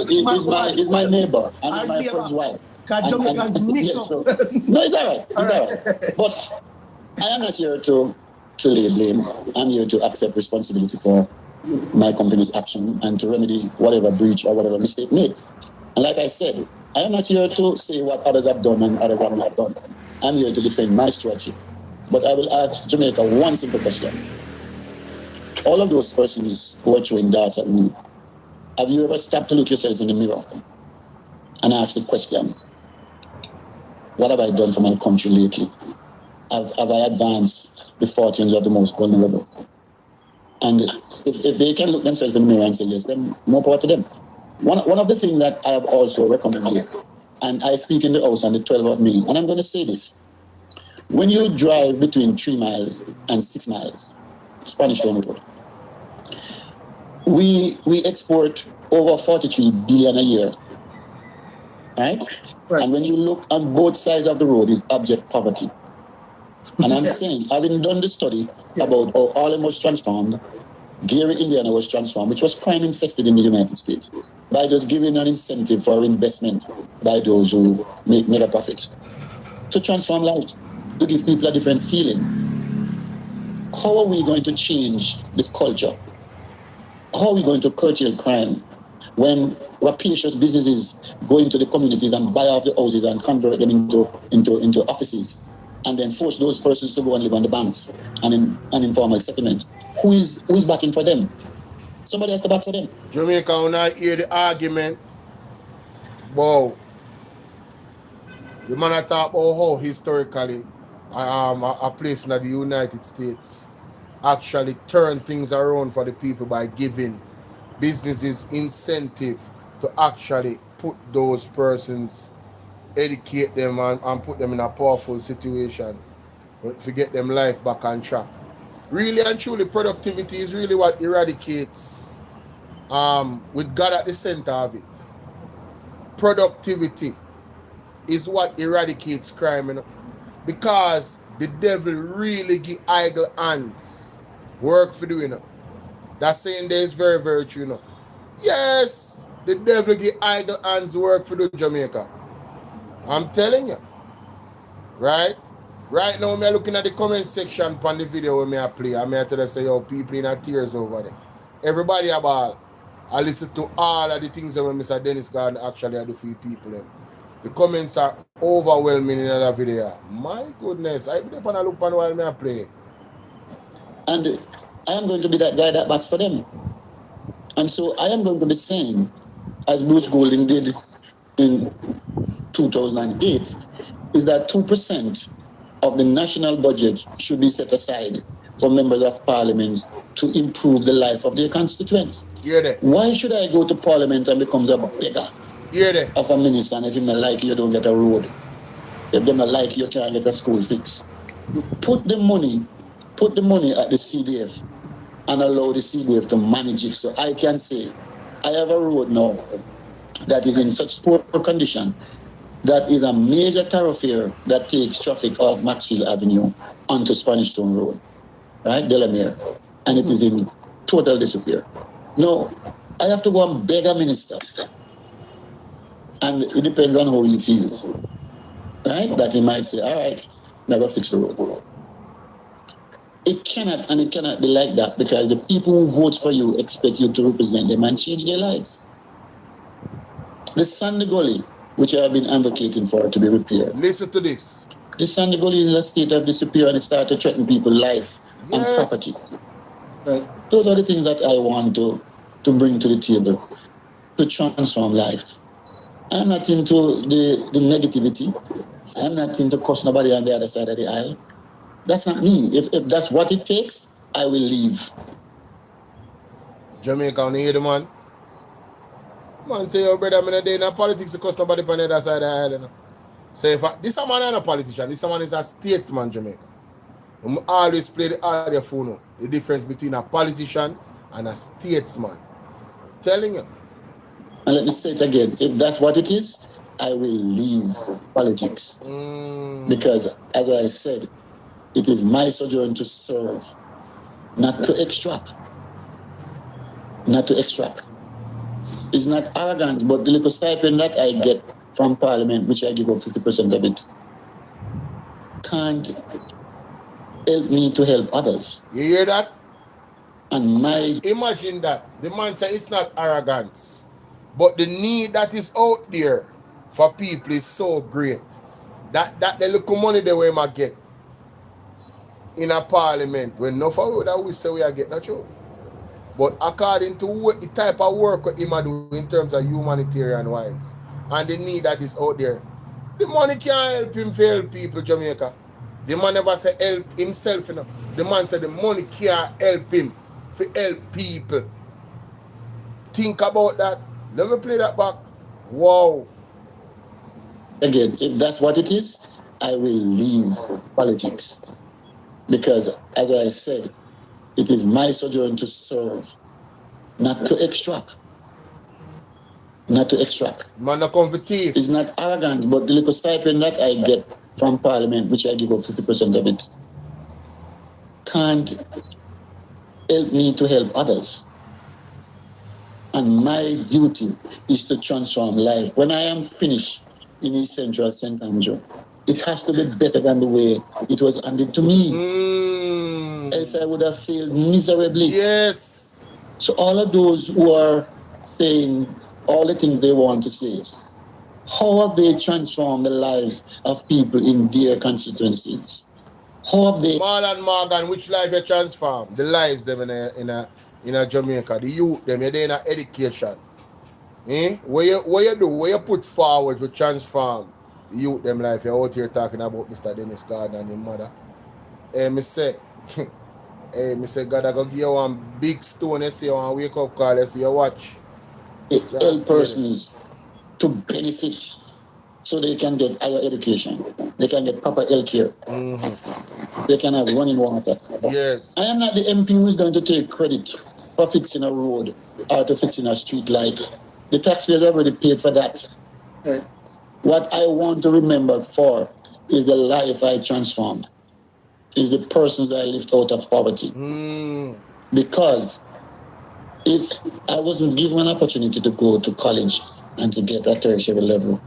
He's my neighbor and he's my friend's wife." Because Jamaicans mix up. So, no, it's all right. It's all right. But I am not here to lay blame. I'm here to accept responsibility for my company's action and to remedy whatever breach or whatever mistake made. And like I said, I am not here to say what others have done and others have not done. I'm here to defend my strategy. But I will ask Jamaica one simple question. All of those persons who are throwing darts at me, have you ever stopped to look yourself in the mirror and ask the question, what have I done for my country lately? Have I advanced the fortunes of the most vulnerable? And if they can look themselves in the mirror and say yes, then more power to them. One of the things that I have also recommended, and I speak in the House on the 12th of May, and I'm going to say this. When you drive between 3 miles and 6 miles, Spanish Town Road, we export over 43 billion a year, right? And when you look on both sides of the road is abject poverty. And I'm saying, having done the study about how Harlem was transformed, Gary, Indiana was transformed, which was crime infested in the United States, by just giving an incentive for investment by those who make mega profits to transform life, to give people a different feeling. How are we going to change the culture? How are we going to curtail crime when rapacious businesses go into the communities and buy off the houses and convert them into offices and then force those persons to go and live on the banks and in informal settlement? Who is backing for them? Somebody has to back for them. Jamaica, when I hear the argument, wow, the man I talk about how historically a place in the United States actually turn things around for the people by giving businesses incentive to actually put those persons, educate them and put them in a powerful situation, but to get them life back on track. Really and truly, productivity is really what eradicates, with God at the center of it. Productivity is what eradicates crime, you know? Because the devil really give idle hands work for doing it. That saying there is very, very true, you know? Yes, the devil give idle hands work for the Jamaica. I'm telling you. Right? Right now, I'm looking at the comment section on the video where I play. I'm here to say, yo, people in tears over there. Everybody about. I listen to all of the things that when Mr. Dennis Garden actually do for people. Them. The comments are overwhelming in that video. My goodness, I put up and I look on while I play. And I am going to be that guy that backs for them. And so I am going to be saying, as Bruce Golding did in 2008, is that 2% of the national budget should be set aside for members of parliament to improve the life of their constituents. Why should I go to parliament and become the beggar of a minister, and if you don't like you don't get a road? If they don't like you can't get a school fix. Put the money at the CDF and allow the CDF to manage it. So I can say, I have a road now that is in such poor condition that is a major thoroughfare that takes traffic off Maxfield Avenue onto Spanish Town Road, right, Delamere, and it is in total disrepair. No, I have to go and beg a minister, and it depends on how he feels, right, that he might say, all right, never fix the road. It cannot be like that, because the people who vote for you expect you to represent them and change their lives. The Sandy Gully, which I have been advocating for to be repaired. Listen to this. The Sandy Gully is in a state of disrepair and it started to threaten people's life and property. Right. Those are the things that I want to bring to the table to transform life. I'm not into the negativity. I'm not into cuss nobody on the other side of the aisle. That's not me. If that's what it takes, I will leave. Jamaica, on hear the man? Man say, yo, brother, I'm not in politics to cuss nobody on the other side of the island. So if this man is not a politician, this man is a statesman, Jamaica. I always play the audio phone. The difference between a politician and a statesman. I'm telling you. And let me say it again. If that's what it is, I will leave politics. Because, as I said, it is my sojourn to serve, not to extract. Not to extract. It's not arrogant, but the little stipend that I get from Parliament, which I give up 50% of it, can't help me to help others. You hear that? And imagine that. The man said it's not arrogance, but the need that is out there for people is so great. That the little money they will get in a parliament when no for that we say we are getting, not true. But according to the type of work what him do in terms of humanitarian wise and the need that is out there, the money can't help him to help people Jamaica. The man never say help himself, you know. The man said the money can't help him to help people. Think about that. Let me play that back. Wow. Again, if that's what it is, I will leave politics. Because, as I said, it is my sojourn to serve, not to extract. Not to extract. Man, not come for thief. It's not arrogant, but the little stipend that I get from Parliament, which I give up 50% of it, can't help me to help others. And my duty is to transform life. When I am finished in East Central St. Andrew, it has to be better than the way it was handed to me. Else I would have failed miserably. Yes. So all of those who are saying all the things they want to say, how have they transformed the lives of people in their constituencies? How have they... Marlon Morgan, which life you transform? The lives them in a Jamaica. The youth them, you're in education. What you do? What you put forward to transform the youth them life? You're out here talking about Mr. Dennis Gardner and your mother. Me say, God, I go give you one big stone. You see, one wake up call. You see, you watch. Help persons to benefit so they can get higher education. They can get proper health care. They can have running water. Yes. I am not the MP who is going to take credit for fixing a road or to fixing a street light. The taxpayers already paid for that. Right. What I want to remember for is the life I transformed, is the persons I lift out of poverty. Because if I wasn't given an opportunity to go to college and to get a tertiary level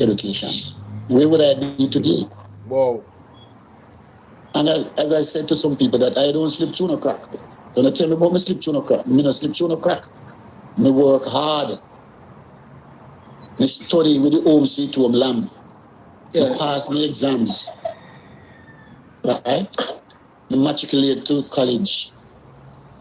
education, where would I be today? Wow. And as I said to some people, that I don't slip through no crack. Don't tell me about me slip through no crack. Me no slip through no crack. Me work hard. Me study with the home sweet home lamb. Me pass me exams. Right? Me matriculate to college.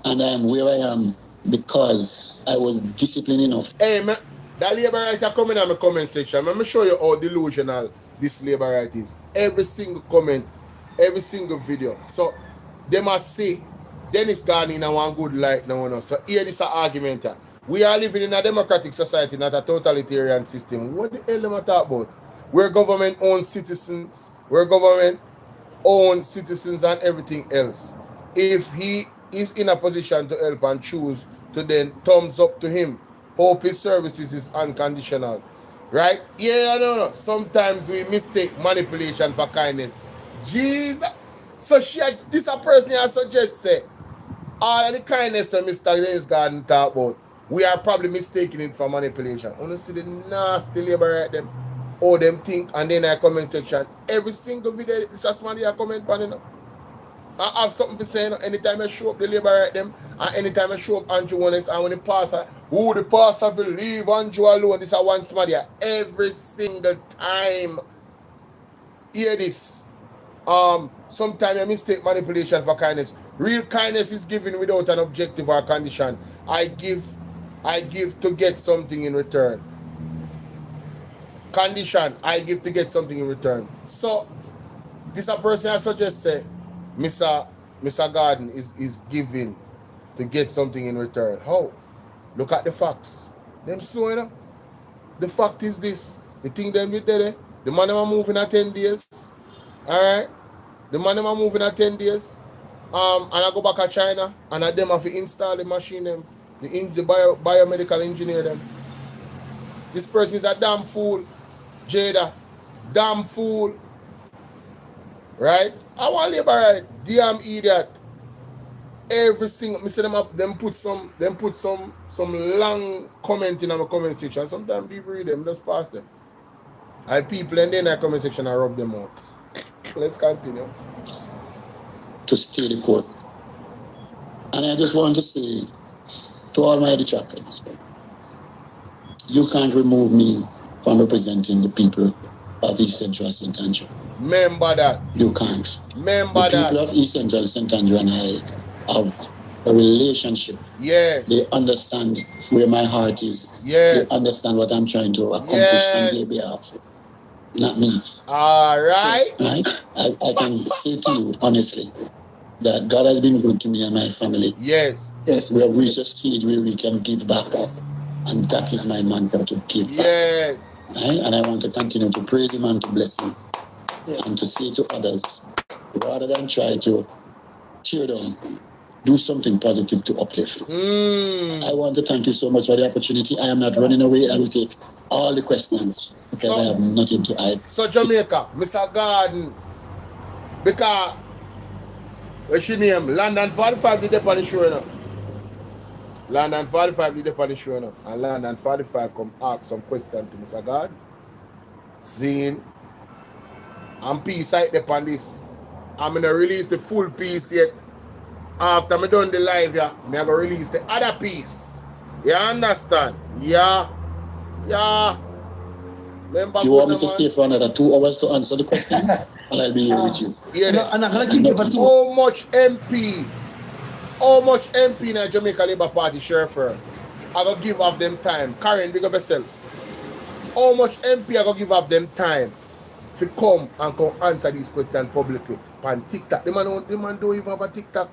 And I am where I am because I was disciplined enough. Hey, man, that labor right coming in my comment section. Let me show you how delusional this labor right is. Every single comment, every single video. So, they must say, Dennis Gardner in one good light now. So, here this argument. We are living in a democratic society, not a totalitarian system. What the hell am I talking about? Where government owns citizens, and everything else. If he is in a position to help and choose to then thumbs up to him, hope his services is unconditional. Right? Yeah, no. Sometimes we mistake manipulation for kindness. Jesus. So this a person I suggest say, all of the kindness that Mr. Dennis Gardner talk about, we are probably mistaking it for manipulation. Honestly, the nasty labor right them. All them think, and then I comment section. Every single video, this is somebody I comment on, you know. I have something to say, you know. Anytime I show up the labor right them, and anytime I show up Andrew Honest, and when the pastor will leave Andrew alone, this I want somebody every single time. Hear this. Sometimes I mistake manipulation for kindness. Real kindness is given without an objective or condition. I give to get something in return. Condition, I give to get something in return. So, this a person I suggest say, Mr. Gardner is giving to get something in return. How? Look at the facts. Them slow, you know? The fact is this. The thing them did there, the man are moving at 10 days. Alright? The man them are moving at 10 days. And I go back to China and I them have to install the machine them. The biomedical engineer them. This person is a damn fool. Jada. Damn fool. Right? I want labor right. Damn idiot. Every single me see them up, them put some long comment in our comment section. Sometimes people read them, just pass them. And people in the comment section I rub them out. Let's continue. To stay the court. And I just want to say to all my detractors, you can't remove me from representing the people of East Central St. Andrew. Remember that. You can't. Remember the that. people of East Central St. Andrew and I have a relationship. Yes. They understand where my heart is. Yes. They understand what I'm trying to accomplish on their behalf. Not me. All right. Right? I can say to you honestly that God has been good to me and my family. Yes. Yes. We have reached a stage where we can give back. And that is my mantra, to give back. Yes. Right? And I want to continue to praise him and to bless him. And to say to others, rather than try to tear down, do something positive to uplift. I want to thank you so much for the opportunity. I am not running away. I will take all the questions because I have nothing to hide. So Jamaica, Mr. Garden, because what's she name? London 45 did up on the show, you know. London 45 did up on the show, you know. And London 45 come ask some question to Mr. Garden. Zine. And piece right there on this. I'm gonna release the full piece yet. After me done the live, yeah, me gonna release the other piece. You understand? Yeah. Remember, you want me to stay for another 2 hours to answer the question? And I'll be here with you. Yeah, and I'm gonna keep you for 2. How much MP in the Jamaica Labour Party sheriff I gonna give up them time? Karen, big up yourself. How much MP I gonna give up them time to come answer these questions publicly? On TikTok. The man don't even have a TikTok.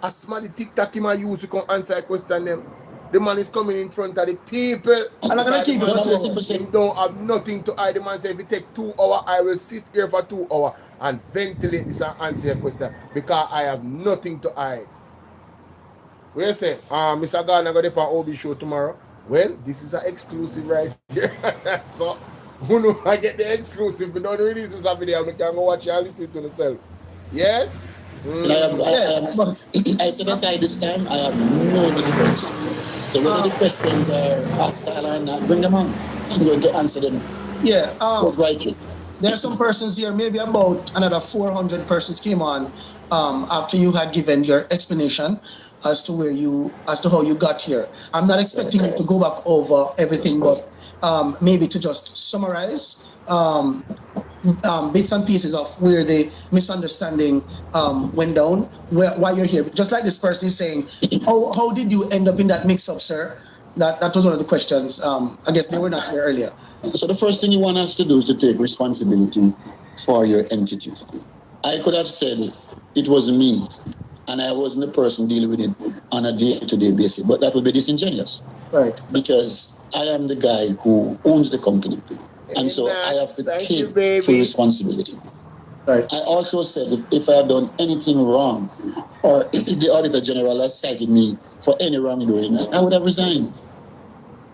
A small TikTok he might use to come answer a question them. The man is coming in front of the people. And I'm gonna keep it He don't have nothing to hide. The man say if it take 2 hours, I will sit here for 2 hours and ventilate this and answer your question because I have nothing to hide. What you say? Mr. Gardner got on OB show tomorrow. Well, this is an exclusive right here. So who know I get the exclusive, but don't release this video. I can go watch it and listen to myself. Yes? I set aside this time, I have no difficulty. So whether the questions are hostile or not, bring them on. I'm going to answer them. Yeah. Rightly. There are some persons here, maybe about another 400 persons came on after you had given your explanation as to how you got here. I'm not expecting you to go back over everything, but maybe to just summarize bits and pieces of where the misunderstanding went down, why you're here. Just like this person is saying, how did you end up in that mix-up, sir? That was one of the questions. I guess they were not here earlier. So the first thing you want us to do is to take responsibility for your entity. I could have said it was me, and I wasn't the person dealing with it on a day-to-day basis, but that would be disingenuous. Right. Because I am the guy who owns the company. And so I have to take full responsibility. Right. I also said that if I have done anything wrong, or if the Auditor General has cited me for any wrongdoing, I would have resigned.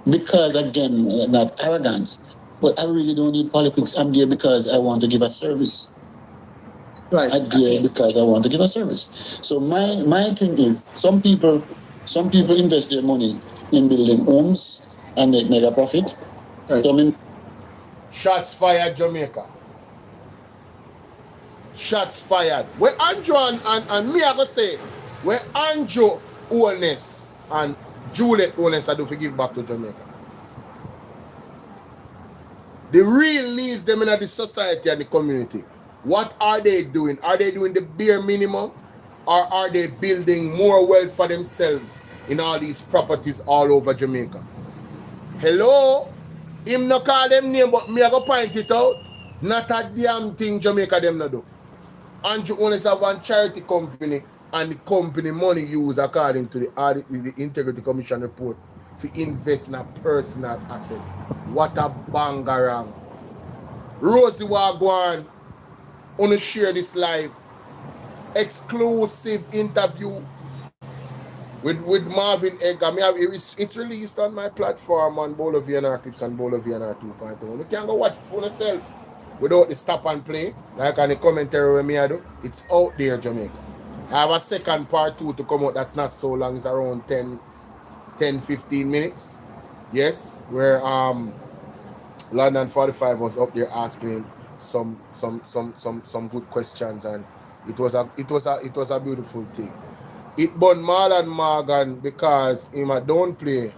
Because again, not arrogance, but I really don't need politics. I'm there because I want to give a service. Right. I'm there because I want to give a service. So my thing is, some people invest their money in building homes and make mega profit. Right. Shots fired, Jamaica. Shots fired. Where Andrew and me, I go say, where Andrew owners and Juliet owners, I do forgive back to Jamaica. The real needs them in the society and the community. What are they doing? Are they doing the bare minimum? Or are they building more wealth for themselves in all these properties all over Jamaica? Hello? Him no call them name, but me I go point it out. Not a damn thing Jamaica them no do. Andrew owners have one charity company, and the company money used according to the Integrity Commission report to invest in a personal asset. What a bangarang. Rosie Wagwan, wanna share this life exclusive interview with Marvin Egger. It's released on my platform on Bolo VNR Clips and Bolo VNR 2.0. You can go watch it for yourself without the stop and play, like on the commentary with me I do. It's out there, Jamaica. I have a second part 2 to come out that's not so long. It's around 10-15 minutes. Yes, where London 45 was up there asking some good questions, and it was a beautiful thing. It burned Marlon Morgan because him a don't play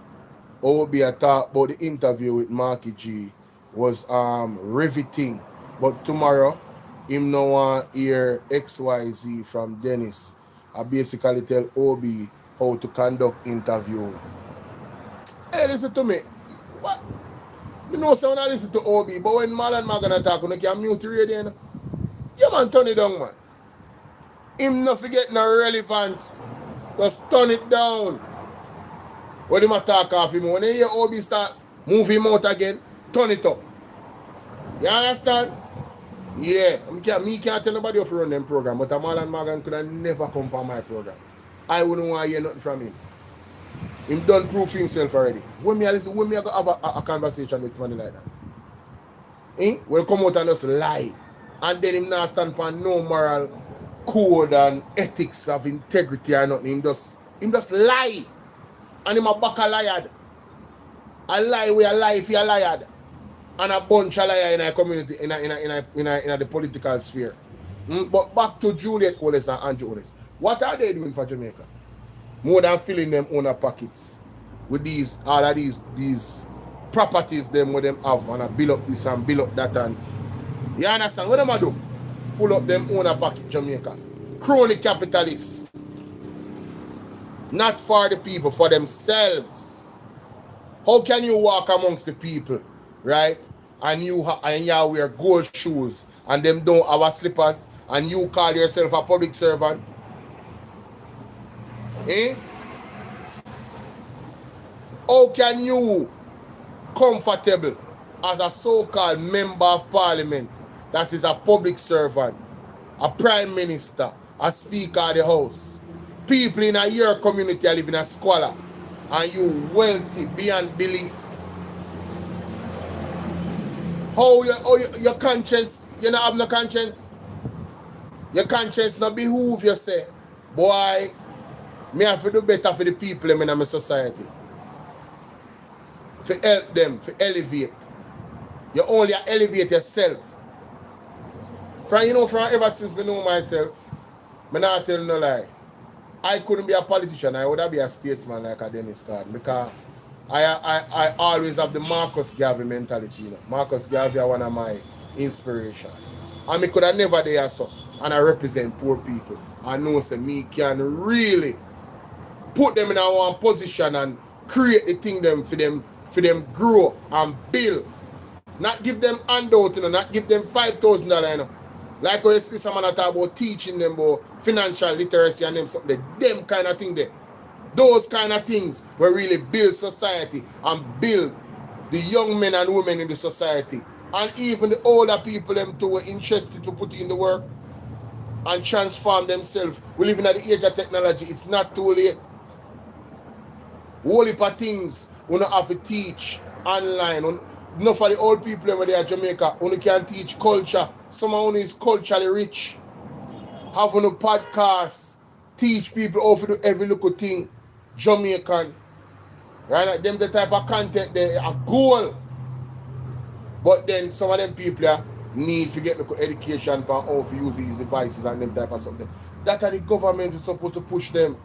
Obi a talk about the interview with Marky G was riveting. But tomorrow him no want hear XYZ from Dennis. I basically tell Obi how to conduct interview. Hey, listen to me. What? You know, so when I listen to Obi, but when Marlon Morgan talk, you can mute the radio. Yeah, man, turn it down, man. Him not forget no relevance. Just turn it down. When him attack off him, when you hear Obi start move him out again, turn it up. You understand? Yeah. Me can't tell nobody how to run them program, but Marlon Morgan could have never come from my program. I wouldn't want to hear nothing from him. Him done proof himself already. When me go have a conversation with somebody like that? Will come out and just lie. And then him not stand for no moral code and ethics of integrity or nothing. Him just lie. And him a back a liar. A lie with a lie if you a liar. And a bunch of liar in a community, in the political sphere. But back to Juliet Wallace and Andrew Wallace. What are they doing for Jamaica? More than filling them owner pockets with all of these properties them where them have, and build up this and build up that, and you understand what them do? Full up them owner pocket Jamaica. Crony capitalists. Not for the people, for themselves. How can you walk amongst the people, right? And you wear gold shoes and them don't have slippers, and you call yourself a public servant? How can you comfortable as a so-called member of parliament that is a public servant, a prime minister, a speaker of the house, people in your community live in a squalor, and you wealthy beyond belief? How your conscience, you not have no conscience? Your conscience not behoove you say, boy, me have to do better for the people in my society. For help them, for elevate. You only elevate yourself. From ever since I know myself, I not tell no lie. I couldn't be a politician, I would have been a statesman like a Dennis Card, because I always have the Marcus Garvey mentality. You know. Marcus Garvey is one of my inspiration. And I could have never there so. And I represent poor people. I know say me can really put them in a one position and create the thing them for them grow and build. Not give them handout, you know, not give them $5,000, you know. Like when you see someone talk about teaching them about financial literacy and them kind of thing there. Those kind of things will really build society and build the young men and women in the society. And even the older people them too were interested to put in the work and transform themselves. We live in the age of technology. It's not too late. Whole heap of things we don't have to teach online. Not for the old people when they are Jamaica. Only can teach culture. Someone who is culturally rich. Having a podcast. Teach people how to do every little thing. Jamaican. Right? Them the type of content they are goal. But then some of them people need to get the education for how to use these devices and them type of something. That are the government is supposed to push them.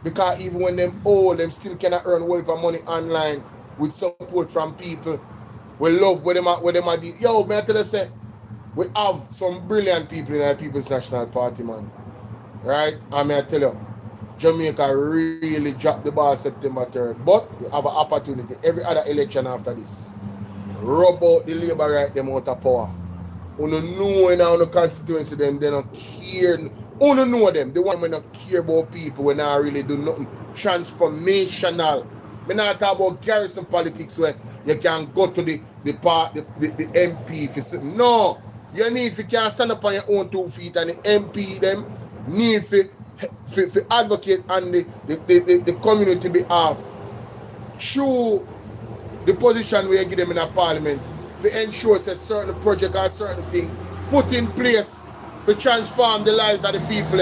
Because even when them old, them still cannot earn a lot of money online with support from people. We love where them are. Yo, may I tell you, say, we have some brilliant people in our People's National Party, man. Right? And may I tell you, Jamaica really dropped the ball September 3rd. But we have an opportunity every other election after this. Rub out the labor right them out of power. You know in our constituency them, they don't care. You know them. The one who don't care about people when I really do nothing transformational. I not talk about garrison politics where you can go to the MP if you say, no. You need if you can't stand up on your own 2 feet and the MP them need to advocate on the community behalf through the position we give them in a parliament to ensure that certain project or certain thing put in place to transform the lives of the people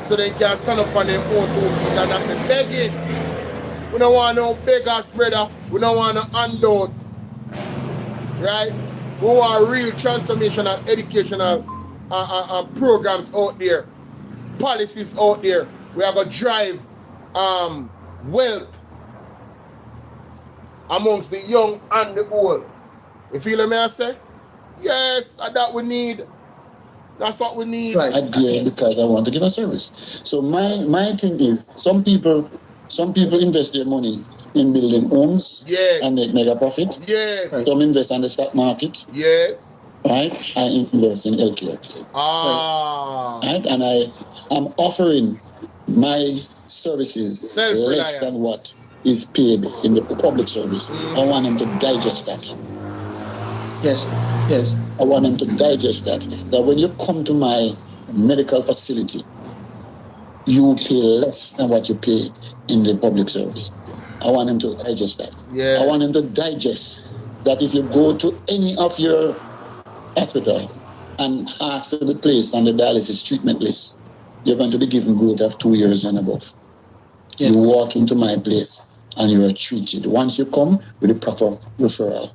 so they can stand up on their own 2 feet and not be begging. We don't want no beggars, brother. We don't want no handout. Right? We want real transformational educational programs out there, policies out there. We are going to drive wealth amongst the young and the old. You feel me I say? Yes, and that we need. That's what we need. Right. I do it because I want to give a service. So my thing is, some people invest their money in building homes, yes, and make mega profit. Yes. Some invest in the stock market. Yes. Right? And invest in healthcare. Right? And I'm offering my services less than what is paid in the public service. I want them to digest that. Yes. I want them to digest that. That when you come to my medical facility, you pay less than what you pay in the public service. I want them to digest that. Yeah. I want them to digest that if you go to any of your hospital and ask to be placed on the dialysis treatment list, you're going to be given growth of 2 years and above. Yes. You walk into my place and you are treated. Once you come with a proper referral.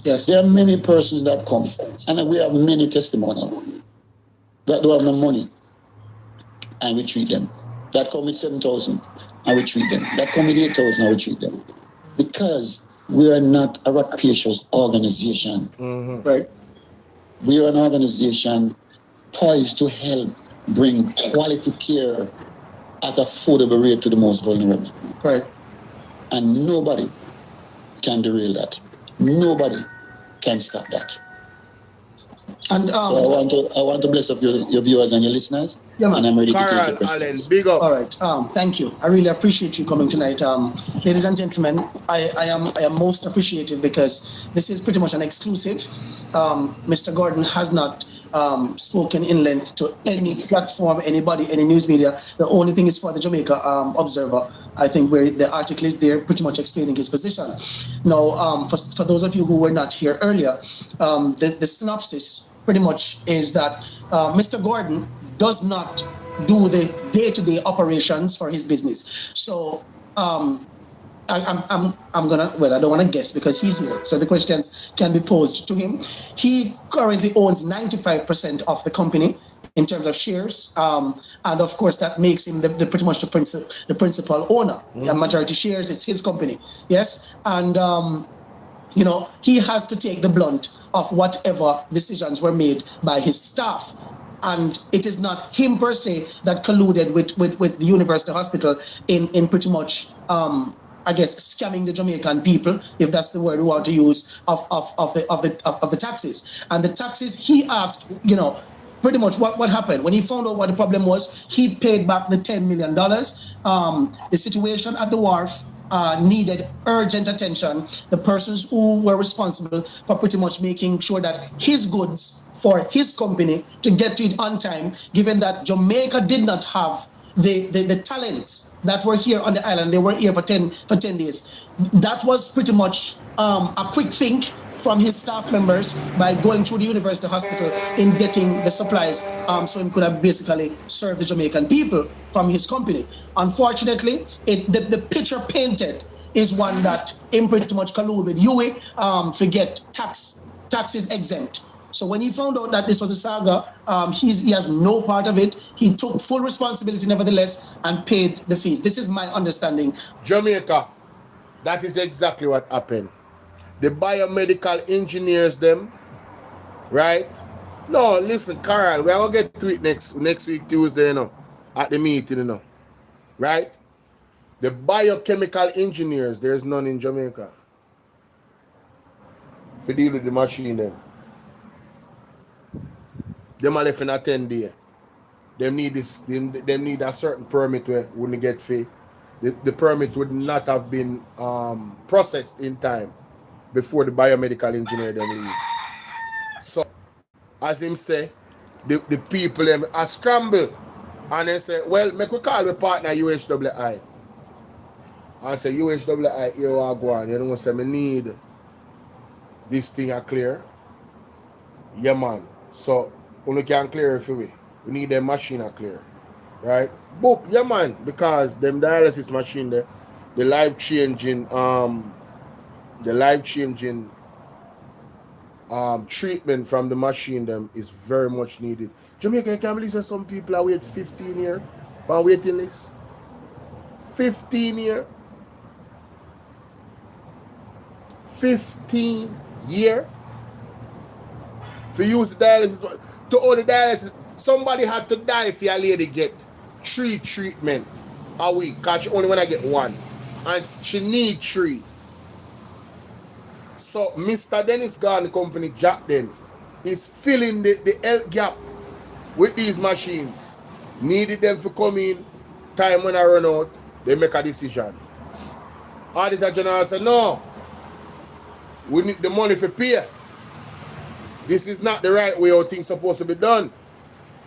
Yes. There are many persons that come, and we have many testimonials that don't have no money, and we treat them. That come with 7,000, and we treat them. That come with 8,000, and we treat them. Because we are not a rapacious organization. Mm-hmm. Right. We are an organization poised to help bring quality care at affordable rate to the most vulnerable. Right. And nobody can derail that. Nobody can stop that. And so I want to bless up your viewers and your listeners. Yeah, man. And I'm ready to take your Allen, questions. big up. All right. Thank you. I really appreciate you coming tonight. Ladies and gentlemen, I am most appreciative because this is pretty much an exclusive. Mr. Gordon has not spoken in length to any platform, anybody, any news media. The only thing is for the Jamaica Observer. I think where the article is there pretty much explaining his position. Now, for those of you who were not here earlier, the synopsis pretty much is that Mr. Gordon does not do the day-to-day operations for his business. So I'm gonna, well, I don't want to guess because he's here. So the questions can be posed to him. He currently owns 95% of the company in terms of shares. And of course, that makes him pretty much the principal owner. The majority shares, it's his company. Yes. And, he has to take the blunt of whatever decisions were made by his staff. And it is not him per se that colluded with the University Hospital in pretty much, I guess, scamming the Jamaican people, if that's the word we want to use, of the taxes. And the taxes, he asked, pretty much what happened. When he found out what the problem was, he paid back the $10 million. The situation at the wharf needed urgent attention. The persons who were responsible for pretty much making sure that his goods for his company to get to it on time, given that Jamaica did not have the talents that were here on the island. They were here for 10 days. That was pretty much a quick think from his staff members by going through the University Hospital in getting the supplies so he could have basically served the Jamaican people from his company. Unfortunately, the picture painted is one that him pretty much collude with UWI to get taxes exempt. So when he found out that this was a saga, he has no part of it. He took full responsibility nevertheless and paid the fees. This is my understanding. Jamaica, that is exactly what happened. The biomedical engineers them, right? No, listen, Carl, we are going to get to it next week, Tuesday, at the meeting, right? The biochemical engineers, there's none in Jamaica. We deal with the machine them. Them are left in a 10 day. Them need a certain permit where wouldn't get fee. The permit would not have been processed in time before the biomedical engineer them leave. So, as him say, the people them are scramble And they say, well, make we call the partner UHWI. I say, UHWI, here we go on. You know what I say, me need this thing a clear. Yeah, man. So, only can clear it for we. We need the machine a clear. Right? Book, yeah, man. Because them dialysis machine, the life-changing, treatment from the machine them is very much needed. Jamaica, you can't believe that some people are wait 15 years on waiting list. 15 years. 15 years. For use the dialysis, to all the dialysis, somebody had to die if your lady get 3 treatments a week. Because she only want to get 1. And she need 3. So Mr. Dennis Garden Company, Jack then, is filling the health gap with these machines. Needed them to come in. Time when I run out, they make a decision. Auditor General said, no. We need the money for pay. This is not the right way how things supposed to be done.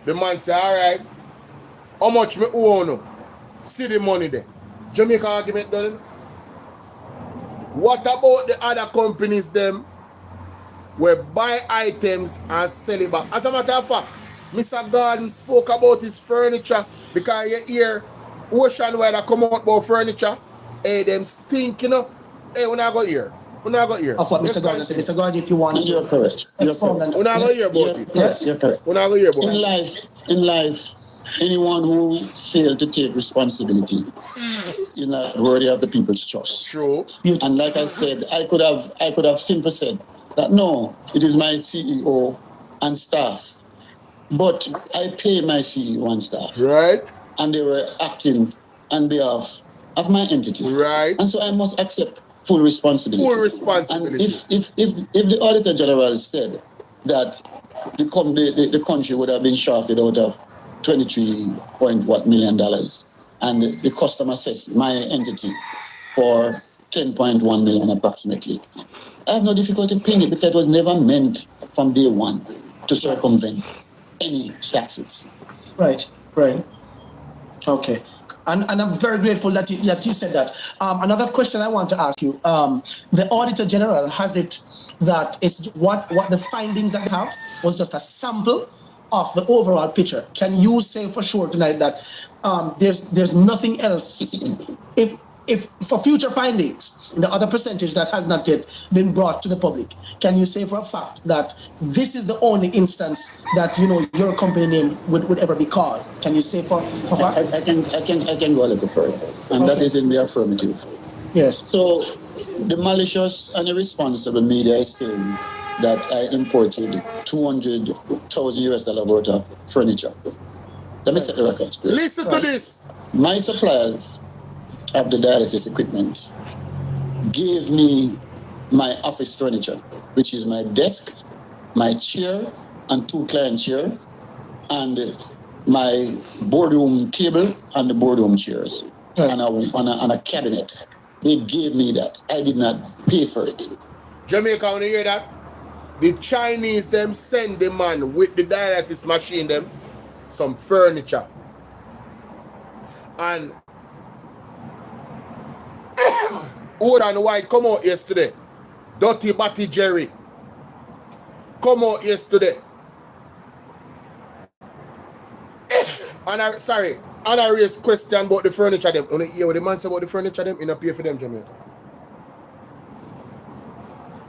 The man say, all right, how much me owe no? See the money there. Jamaica argument done. What about the other companies them where buy items and sell it back? As a matter of fact, Mr. Garden spoke about his furniture because you hear Oceanwide that come out about furniture. Hey, them stink, you know. Hey, when I go here. When I go here. Of what Mr. Garden said. Mr. Garden, if you want You're correct. You're correct. When I go here about it. Yes, you're correct. When I go here about it. In life, anyone who failed to take responsibility is not worthy of the people's trust. True. And like I said, I could have simply said that no, it is my CEO and staff. But I pay my CEO and staff. Right. And they were acting on behalf of my entity. Right. And so I must accept full responsibility. Full responsibility. And if the Auditor General said that the country would have been shafted out of $23 million, and the customer says my entity for 10.1 million approximately, I have no difficulty paying it because it was never meant from day one to circumvent any taxes. Right. Okay. And I'm very grateful that you said that. Another question I want to ask you. The Auditor General has it that it's what the findings I have was just a sample of the overall picture. Can you say for sure tonight that there's nothing else? If for future findings, the other percentage that has not yet been brought to the public, can you say for a fact that this is the only instance that your company name would ever be called? Can you say for fact? I can go a little further, and that is in the affirmative. Yes. So the malicious and irresponsible media is saying that I imported $200,000 worth of furniture. Let me set the record straight. Listen to this. My suppliers of the dialysis equipment gave me my office furniture, which is my desk, my chair, and 2 client chairs, and my boardroom table and the boardroom chairs, and a cabinet. They gave me that. I did not pay for it. Jamaica, want to hear that? The Chinese them send the man with the dialysis machine them some furniture. And Old and White come out yesterday. Dirty Batty Jerry come out yesterday. And I raised question about the furniture them. You hear what the man say about the furniture them? You not pay for them, Jamaica.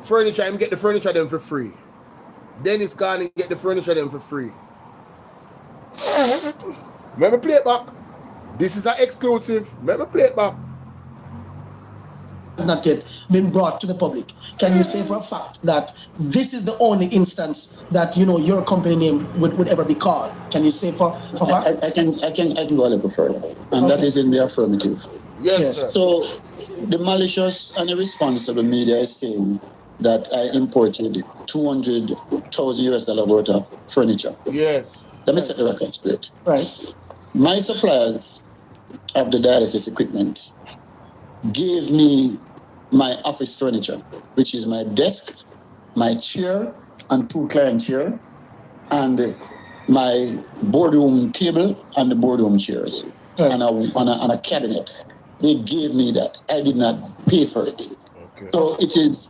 Furniture, him get the furniture them for free. Dennis Garden get the furniture them for free. Let me play it back. This is an exclusive. Let me play it back. Has not yet been brought to the public. Can you say for a fact that this is the only instance that your company name would ever be called? Can you say for fact? I can go a little further, and that is in the affirmative. Yes, sir. So the malicious and irresponsible media is saying that I imported $200,000 worth of furniture. Yes. Let me set the record straight. Right. My suppliers of the dialysis equipment gave me my office furniture, which is my desk, my chair, and 2 client chairs, and my boardroom table and the boardroom chairs and a cabinet. They gave me that. I did not pay for it. Okay. So it is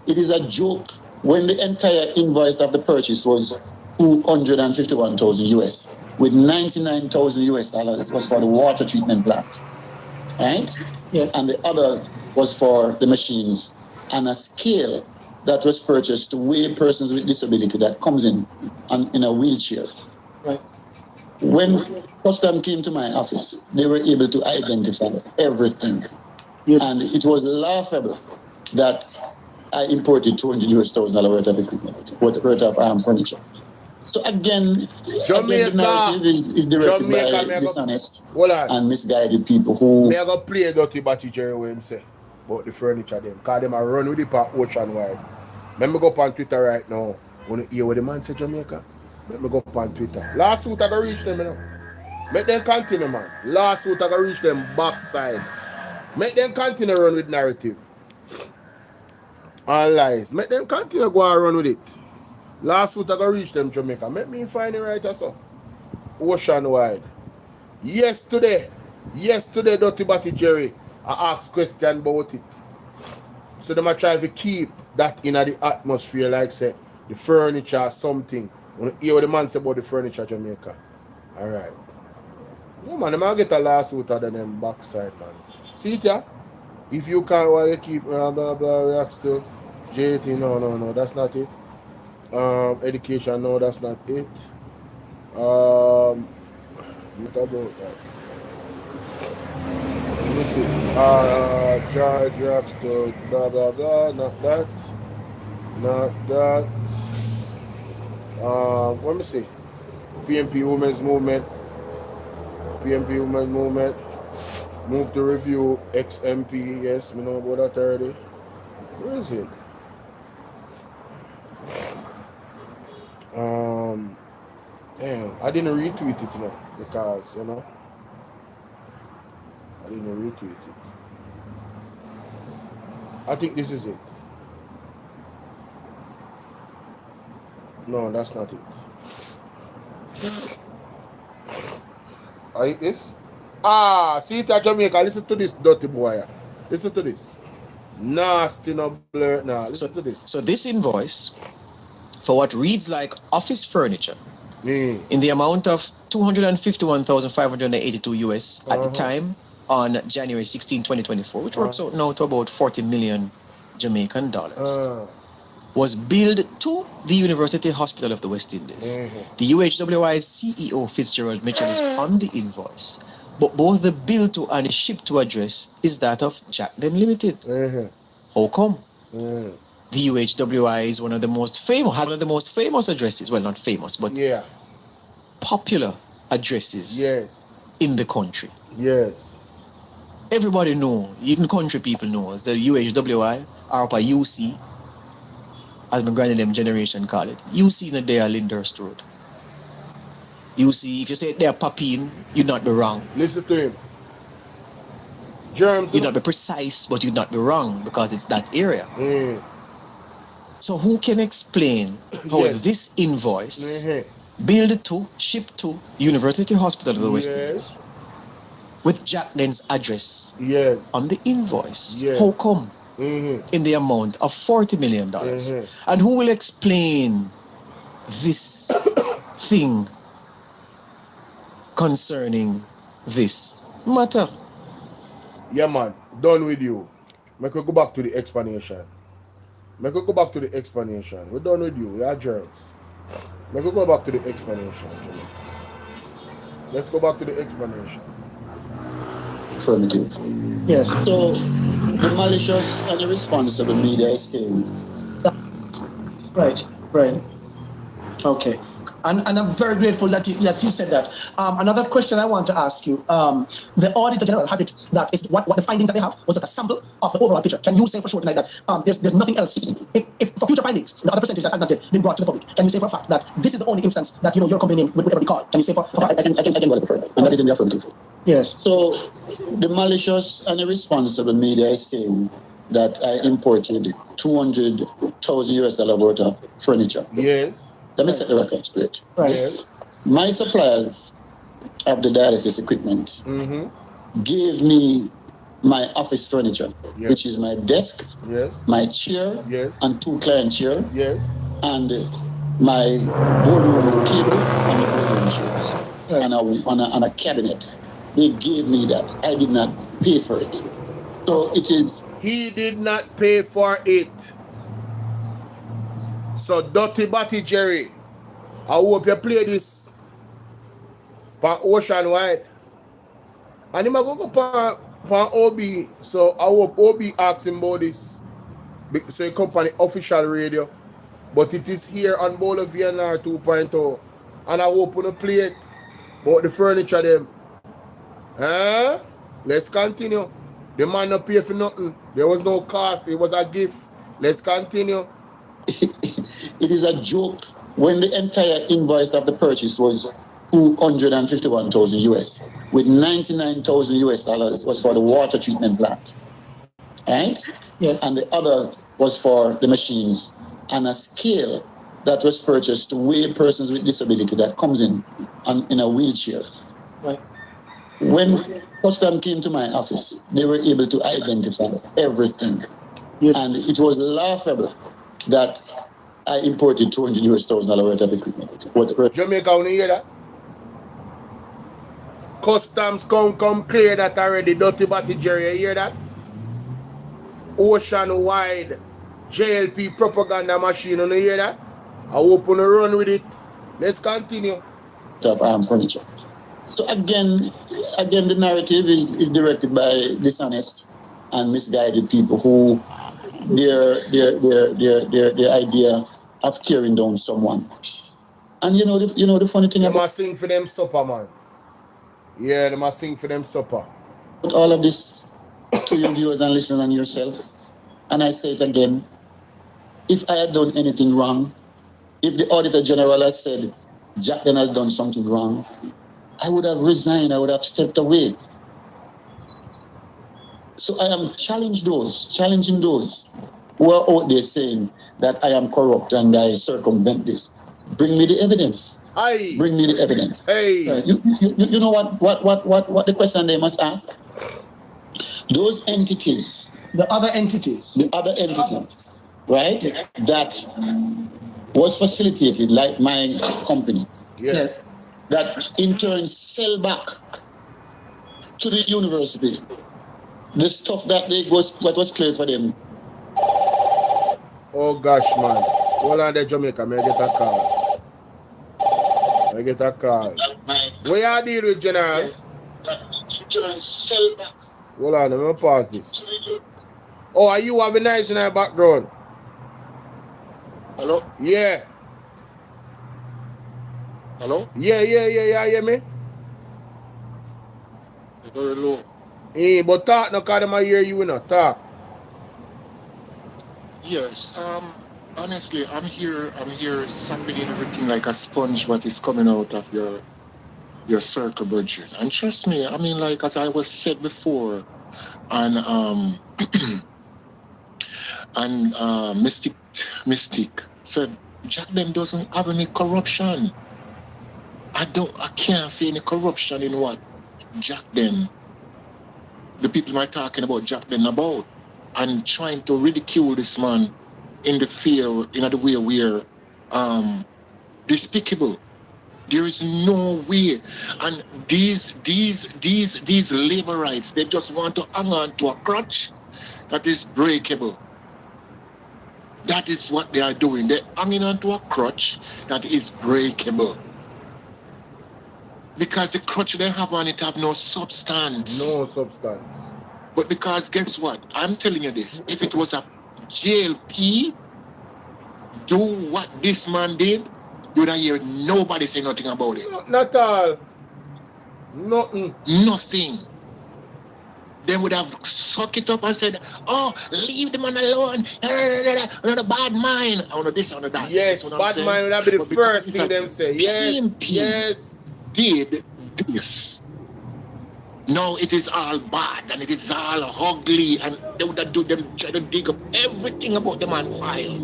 it is a joke when the entire invoice of the purchase was 251,000 US with 99,000 US dollars was for the water treatment plant. Right? Yes. And the other was for the machines and a scale that was purchased to weigh persons with disability that comes in a wheelchair. Right. When custom came to my office, they were able to identify everything. Yes. And it was laughable that I imported $200,000 worth of equipment, worth of furniture. So again, Jamaica, the narrative is directed Jamaica, by dishonest hold on. and misguided people who... Me go play dirty batty Jerry what him say about the furniture them. Cause them a run with it for ocean wide. Let me go up on Twitter right now. Wanna hear what the man say Jamaica? Let me go up on Twitter. Last suit I go reach them, you know. Make them continue, man. Last suit I go reach them backside. Make them continue run with narrative. And lies. Make them continue go and run with it. Last week I go reach them Jamaica. Make me find it right also. Ocean wide. Yesterday, Dirty Batty Jerry, I asked question about it. So them I try to keep that in the atmosphere, like say the furniture or something. When you hear what the man say about the furniture Jamaica. Alright. Yeah man, them I get a lawsuit out of them backside, man. See it yeah? If you can't why you keep blah blah blah reacts to JT, no, that's not it. Education, no, that's not it. What about that? Let me see. Charge reacts to blah blah blah, not that. Let me see. PMP Women's Movement. Move to review XMP, yes, we know about that already. Where is it? Damn, I didn't retweet it, you know, because, you know, I didn't retweet it. I think this is it. No, that's not it. I hit this? See it at Jamaica. Listen to this, dirty boy. Listen to this. Nasty, no blur. Nah, listen to this. So this invoice for what reads like office furniture in the amount of 251,582 US at the time on January 16, 2024, which works out now to about 40 million Jamaican dollars, was billed to the University Hospital of the West Indies. The UHWI's CEO Fitzgerald mentioned this on the invoice. But both the bill to and the ship to address is that of Jack Them Limited. How come? The UHWI is one of the most famous addresses. Well, not famous, but popular addresses in the country. Yes. Everybody know, even country people know, the UHWI or up a UC, as my granny them generation call it. UC in the day Lyndhurst Road. You see, if you say they're popping, you'd not be wrong. Listen to him. Germs. You'd not be precise, but you'd not be wrong because it's that area. So who can explain how this invoice, billed to, shipped to University Hospital of the West Indies, with Jack Den's address on the invoice, how come in the amount of $40 million? And who will explain this thing concerning this matter? Yeah, man. Done with you. Make we go back to the explanation. We're done with you. We are germs. Make we go back to the explanation. Let's go back to the explanation. Affirmative. Yes. So the malicious and irresponsible media is saying. Right. Okay. And I'm very grateful that you said that. Another question I want to ask you, the Auditor General has it that is what the findings that they have was just a sample of the overall picture. Can you say for sure tonight that there's nothing else? If for future findings, the other percentage that has not yet been brought to the public, can you say for a fact that this is the only instance that your company name would ever be called? Can you say for a fact? I can go further, and that is in the affirmative. Yes. So the malicious and irresponsible media is saying that I imported $200,000 worth of furniture. Yes. Let me set the record straight. Right. Yes. My suppliers of the dialysis equipment gave me my office furniture, Yes. which is my desk, Yes. my chair, Yes. and 2 client chairs, Yes. and my boardroom table and the boardroom chairs, and a cabinet. They gave me that. I did not pay for it. So it is. He did not pay for it. So Dirty Batty Jerry, I hope you play this for Ocean Wide. And him a go for OB. So I hope OB asks him about this. So he come on the official radio. But it is here on Bolo VNR 2.0. And I hope you play it about the furniture them. Huh? Let's continue. The man not pay for nothing. There was no cost. It was a gift. Let's continue. It is a joke when the entire invoice of the purchase was 251,000 US, with 99,000 US dollars was for the water treatment plant, right? Yes. And the other was for the machines and a scale that was purchased to weigh persons with disability that comes in a wheelchair. Right. When custom came to my office, they were able to identify everything. Yes. And it was laughable that I imported $200,000 worth of equipment. Jamaica, when you hear that? Customs come clear that already. Dirty Batty Jerry, you hear that? Ocean Wide JLP propaganda machine, you hear that? I hope you run with it. Let's continue. Of armed furniture. So again, the narrative is directed by dishonest and misguided people who their idea of tearing down someone. And you know the funny thing They about must sing for them supper, man. Yeah, they must sing for them supper. all of this to your viewers and listeners and yourself. And I say it again, if I had done anything wrong, if the Auditor General had said Jack then has done something wrong, I would have resigned, I would have stepped away. So I am challenging those who are out there saying that I am corrupt and I circumvent this. Bring me the evidence. Aye. Bring me the evidence. Hey. You know what the question they must ask? Those entities. The other entities. Right? That was facilitated, like my company. Yes. That in turn sell back to the university the stuff that was cleared for them. Oh gosh, man. Hold on there, Jamaica, may I get a call? Where you deal with, General? Hold on, let me pause this. Oh, are you having nice in our background? Hello? Yeah. Hello? Yeah, hear me? Very low. But talk, no, because them hear you, no, talk. Yes, honestly, I'm here sucking in everything like a sponge what is coming out of your circle, Virgin. And trust me, I mean, like as I was said before, and Mystic said Jack them doesn't have any corruption. I can't see any corruption in what Jack them, the people are talking about Jack them about, and trying to ridicule this man in the field in a way where despicable. There is no way. And these labor rights, they just want to hang on to a crutch that is breakable. That is what they are doing. They're hanging on to a crutch that is breakable. Because the crutch they have on it have no substance. No substance. But because guess what? I'm telling you this. If it was a JLP do what this man did, you would hear nobody say nothing about it. No, not all. Nothing. Nothing. They would have sucked it up and said, oh, leave the man alone. Another bad mind. I want to this, I want to that. Yes, bad mind would have been the first thing them say. Yes. Did this. Now it is all bad and it is all ugly, and they would do them try to dig up everything about the man file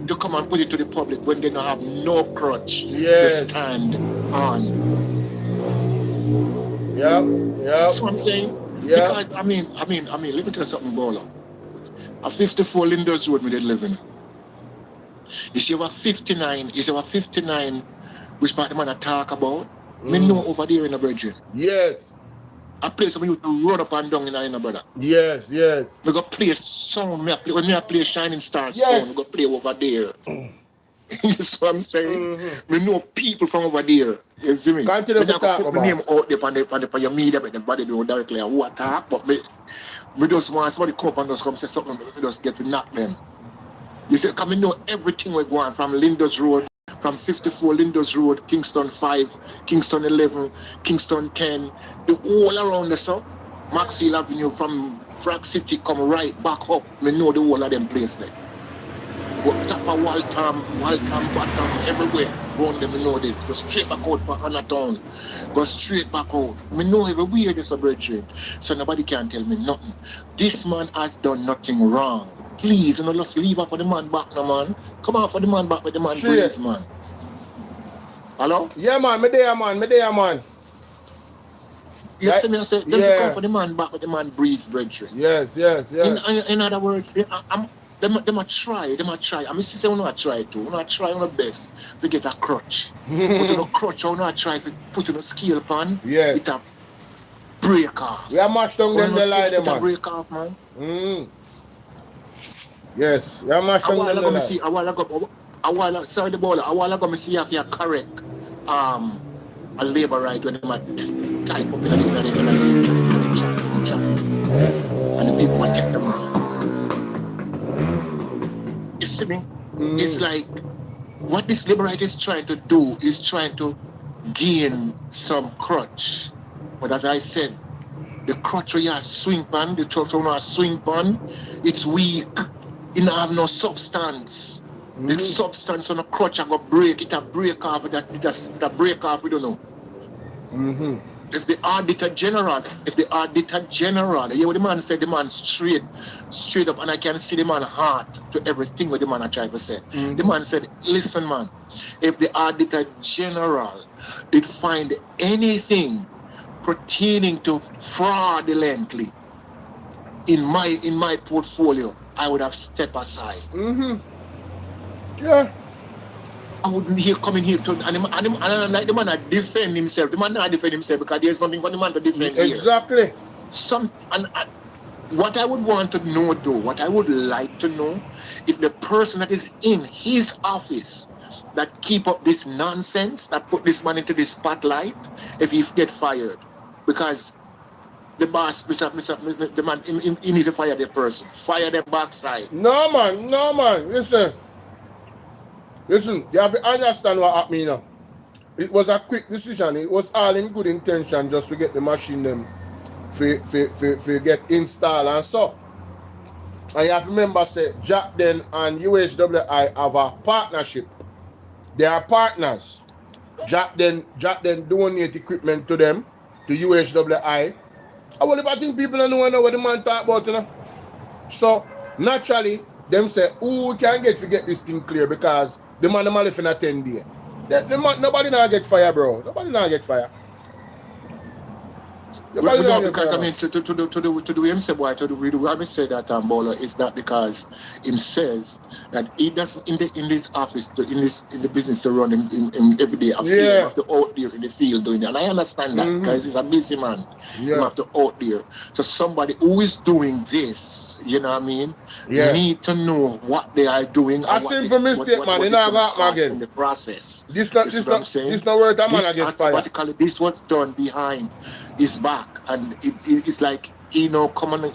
to come and put it to the public when they don't have no crutch Yes. to stand on. Yep. That's what I'm saying. Yeah. Because I mean, let me tell you something, Bolo. A 54 Linders Road, me did live in. You see, over 59, which part the man I talk about, me know over there in the Virgin. Yes. A place where you to run up and down in a brother. Yes. We go play sound. When I play Shining Star Yes. sound, we go play over there. That's what I'm saying. We know people from over there. You see me? Continue to talk put about my name out there on your media, but the body don't directly who attack. But me just want somebody come up and just come say something, me just get to knock them. You see, because we know everything we go on from Linders Road, from 54 Linders Road, Kingston 5, Kingston 11, Kingston 10, the all around the south, Maxwell Avenue from Frag City come right back up. We know the whole of them place there. But top of Waltham, bottom, everywhere. Round them, we know this. Go straight back out for Anatown. Go straight back out. We know everywhere there's a brethren. So nobody can tell me nothing. This man has done nothing wrong. Please, you know, just leave her for the man back now, man. Come on for the man back with the man breathe, man. Hello? Yeah, man. Me there, man. You see me, I say, them come for the man back with the man breathe, brethren. Yes. In other words, them a try. I'm say we not try to. We not try our best to get a crutch. Put in a crutch, we not try to put in a scale pan. Yes. It a break off. We are mashed down them the lie, man. It a break off, man. Yes, we are mashed down them the lie. A while ago, sorry the Bolo, a while ago, me see if you correct a labor right when they might type up in the chat. And the people want to take them. You see me? It's like what this labor right is trying to do is trying to gain some crutch. But as I said, the crutch where you have swing pan, the crutch where you have swing pan, it's weak. It don't have no substance. The substance on the crutch I go break, it a break off, it a break off, we don't know. If the auditor general, you hear what the man said, the man straight up, and I can see the man heart to everything what the man I try to say. The man said, listen man, if the auditor general did find anything pertaining to fraudulently in my portfolio, I would have stepped aside. Yeah. I wouldn't hear coming here to and like the man not defend himself. The man not defend himself because there's nothing for the man to defend exactly. Here. What I would want to know though, what I would like to know, if the person that is in his office that keep up this nonsense, that put this man into the spotlight, if he get fired. Because the boss, the man, he need to fire the person. Fire the backside. No man. Listen, you have to understand what happened now. It was a quick decision. It was all in good intention just to get the machine them for get installed and so. And you have to remember, say, Jack Den and UHWI have a partnership. They are partners. Jack Den donate equipment to them, to UHWI. I think people don't know what the man talk about, you know. So, naturally, them say, we can get this thing clear because the man left in a 10 day. Nobody now get fire, bro. Nobody now get fire. Because I mean, to the MC boy, to the way I say that Bolo is that because him says that he doesn't in this office, in the business to run in every day. You have to out there in the field doing it, and I understand that because he's a busy man. You have to out there. So somebody who is doing this, you know what I mean? You need to know what they are doing. A simple mistake, man. You know what again? In the process. This not worth a man get fired. Automatically, this what's done behind his back, and it's like come on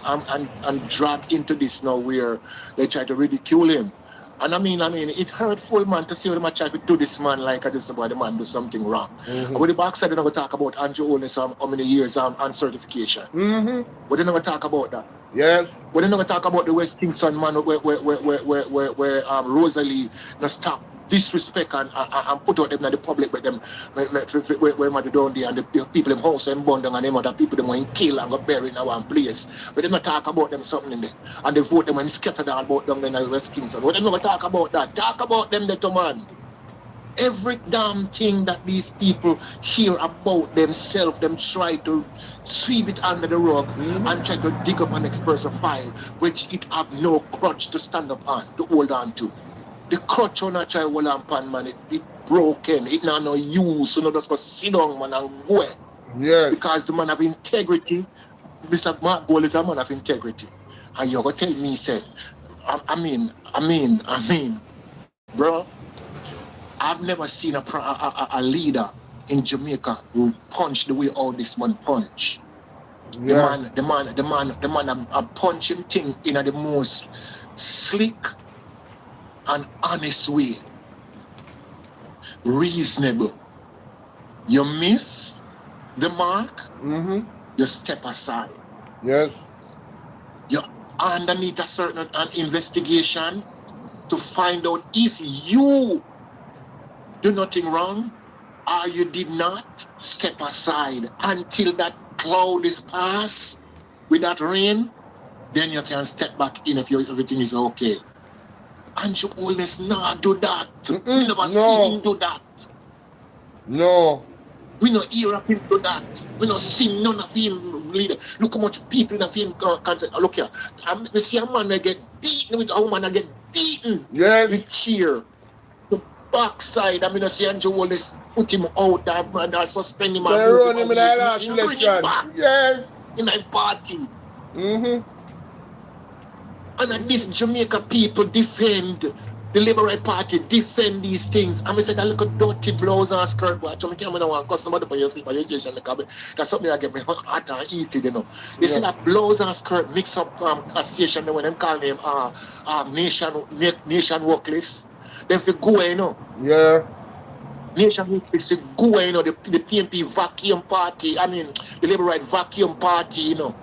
and drag into this now where they try to ridicule him. And I mean, it hurtful, man, to see how they try to do this man like I just about the man do something wrong. And with the backside, they never talk about Andrew Owens how many years on certification. But they never talk about that. Yes. But they never talk about the West Kingston man where Rosalie not stop disrespect and put out them in the public with them when they down there and the people them house and burn down and them other people them want kill and go bury in one place. But them not talk about them something in there. And they vote them and scatter down about them in the West Kingston. But them not talk about that. Talk about them that man. Every damn thing that these people hear about themselves, them try to sweep it under the rug and try to dig up an expressive file, which it have no crutch to stand up on, to hold on to. The crutch on a try hold on, man, it broken, it not no use, so no just go sit down, man, and go. Yes. Because the man have integrity, Mr. Mark Bolo is a man of integrity. And you're going to tell me, say, I mean, bro, I've never seen a leader in Jamaica who punch the way all this man punch. Yeah. The man a punch him thing in the most slick and honest way. Reasonable. You miss the mark, you step aside. Yes. You're underneath a certain investigation to find out if you do nothing wrong or you did not, step aside until that cloud is past with that rain, then you can step back in if everything is okay. And you always not do that. We never see him do that. No. We not hear of him do that. We not see none of him leader. Look how much people in him concert. Look here. We see a man that get beaten with a woman that get beaten. Yes. With cheer. The backside. I mean, I see Andrew Wallace put him out and suspend him. They run him in the last election. Yes. In a party. And these Jamaica people defend the Liberal Party, defend these things. I said that little dirty blouse and skirt, but I don't want customer to pay your station because that's something I get me hot and eat it, you know. They say that blouse and skirt mix up a station when them call them nation workless. Then if you go, you know. Yeah. Nation workless, you go, you know, the PNP vacuum party, the Liberal vacuum party, you know.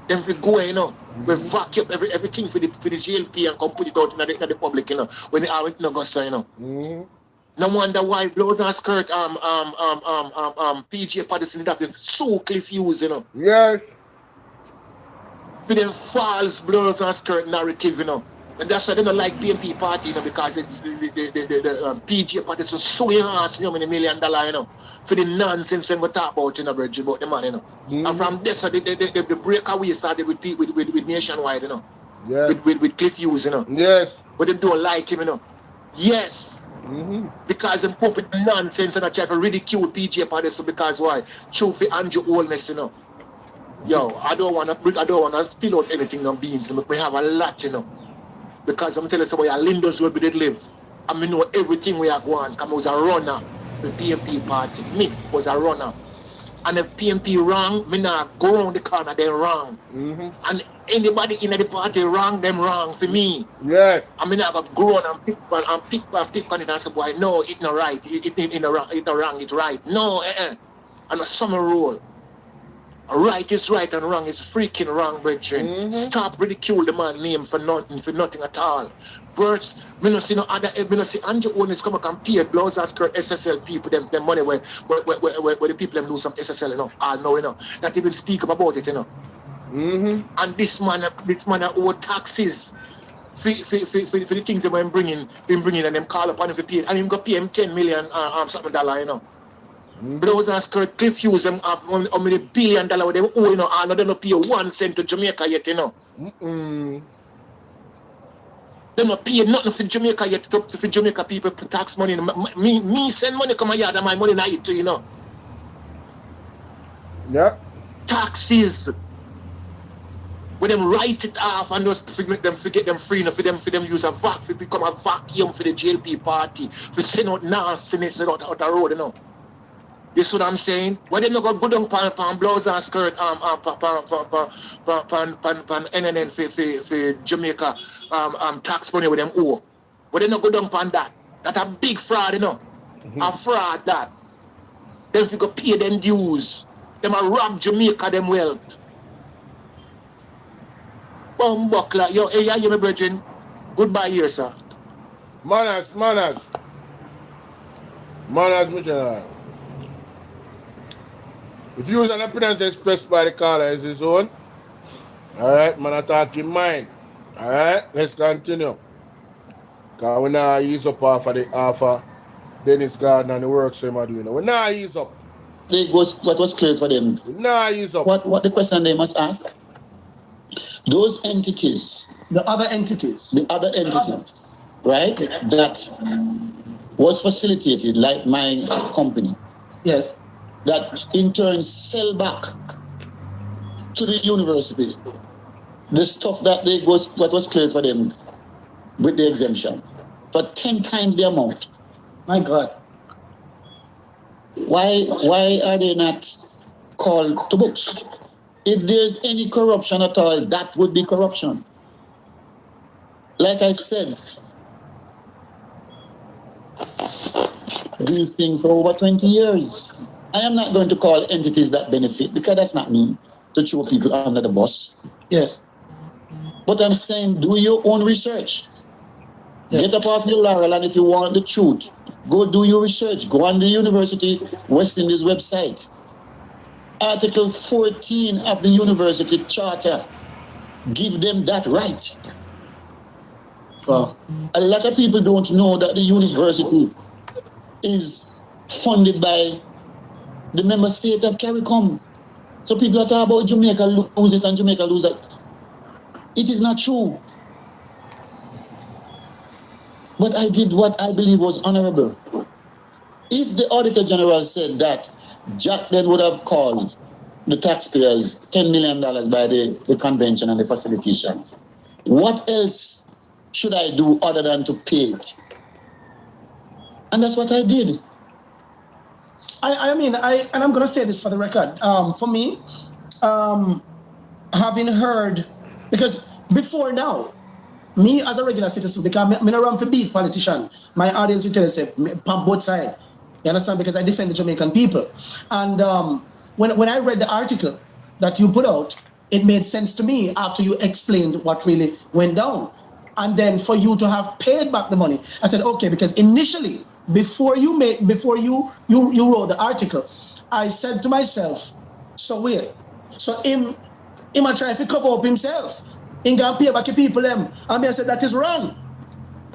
Then if you go, you know. We vacuum everything for the GLP and come put it out in the public, you know, when they are in Augusta, you know. No wonder why blouse and skirt PJ Patterson that is so confused, you know. Yes. For the false blouse and skirt narrative, you know. And that's why they don't like BNP party, you know, because the PJ Patterson so enhanced, you know, $1 million, you know, for the nonsense when we talk about, you know, about the man, you know. And from this, the breakaway started with Nationwide, you know. Yeah. With Cliff Hughes, you know. Yes. But they don't like him, you know. Yes. Because them pump with nonsense and I try to ridicule PJ Patterson because why? True for Andrew Holness, you know. Yo, I don't wanna spill out anything on beans. We have a lot, you know. Because I'm telling you somebody, Lindos where we did live. I know everything we are going. Because I was a runner. The PNP party. Me was a runner. And if PNP wrong, me not go around the corner, they wrong. And anybody in the party wrong, them wrong for me. Yes. I mean, I got go on and pick on it and say, boy, no, it's not right. It's not wrong, it's right. No, And a summer rule. Right is right and wrong is freaking wrong, brethren. Stop ridicule the man name for nothing at all. Birds, me no see no other, me no see Andrew Holness come and pay blouse and skirt SSL people them money where the people them do some SSL, you know, all know, you know. Not even speak about it, you know. And this man owe taxes for the things that I'm bringing and them call up and if he pay, and him go pay him $10 million something dollar, you know. Blouse and skirt, Cliff Hughes, them have how many $1 billion with them owe, you know, and they don't pay 1 cent to Jamaica yet, you know. They don't pay nothing for Jamaica yet, for Jamaica people for tax money. Me send money come here, and my money not it too, you know. Yeah. Taxes. When them write it off and just make them forget them free, for them use a vac, to become a vacuum for the JLP party, to send out nastiness out the road, you know. You see what I'm saying? Why they not go good on blouse and skirt NNN for Jamaica tax money with them owe? Why they not go down on that? That's a big fraud, you know. A fraud that. Then if you go pay them dues, them a rob Jamaica them wealth. Buckler, yo, hey, you my brethren. Goodbye here, sir. Manners. Manners, my general. If you use an opinions expressed by the caller is his own, alright, man, I talk in mind. Alright, let's continue. Because we now ease up off of Dennis Garden and the works him are doing. We now ease up. What was clear for them? We now ease up. What the question they must ask? Those entities. The other entities. Right? That was facilitated, like my company. Yes. That in turn sell back to the university the stuff that what was cleared for them with the exemption for 10 times the amount. My God. Why are they not called to books? If there's any corruption at all, that would be corruption. Like I said, these things for over 20 years. I am not going to call entities that benefit because that's not me to throw people under the bus. Yes. But I'm saying do your own research. Yes. Get up off your laurel, and if you want the truth, go do your research. Go on the University West Indies website. Article 14 of the University Charter give them that right. Wow. A lot of people don't know that the university is funded by the member state of CARICOM. So people are talking about Jamaica loses and Jamaica loses that. It is not true. But I did what I believe was honorable. If the Auditor General said that Jack then would have called the taxpayers $10 million by the convention and the facilitation, what else should I do other than to pay it? And that's what I did. And I'm going to say this for the record. For me, having heard, because before now, me as a regular citizen, because I'm not run for beat politician, my audience will tell you, say, on both sides. You understand? Because I defend the Jamaican people. And when I read the article that you put out, it made sense to me after you explained what really went down. And then for you to have paid back the money, I said, okay, because initially, before you wrote the article, I said to myself, so wait, so him trying to cover up himself. He gonna pay back the people them. And I said that is wrong.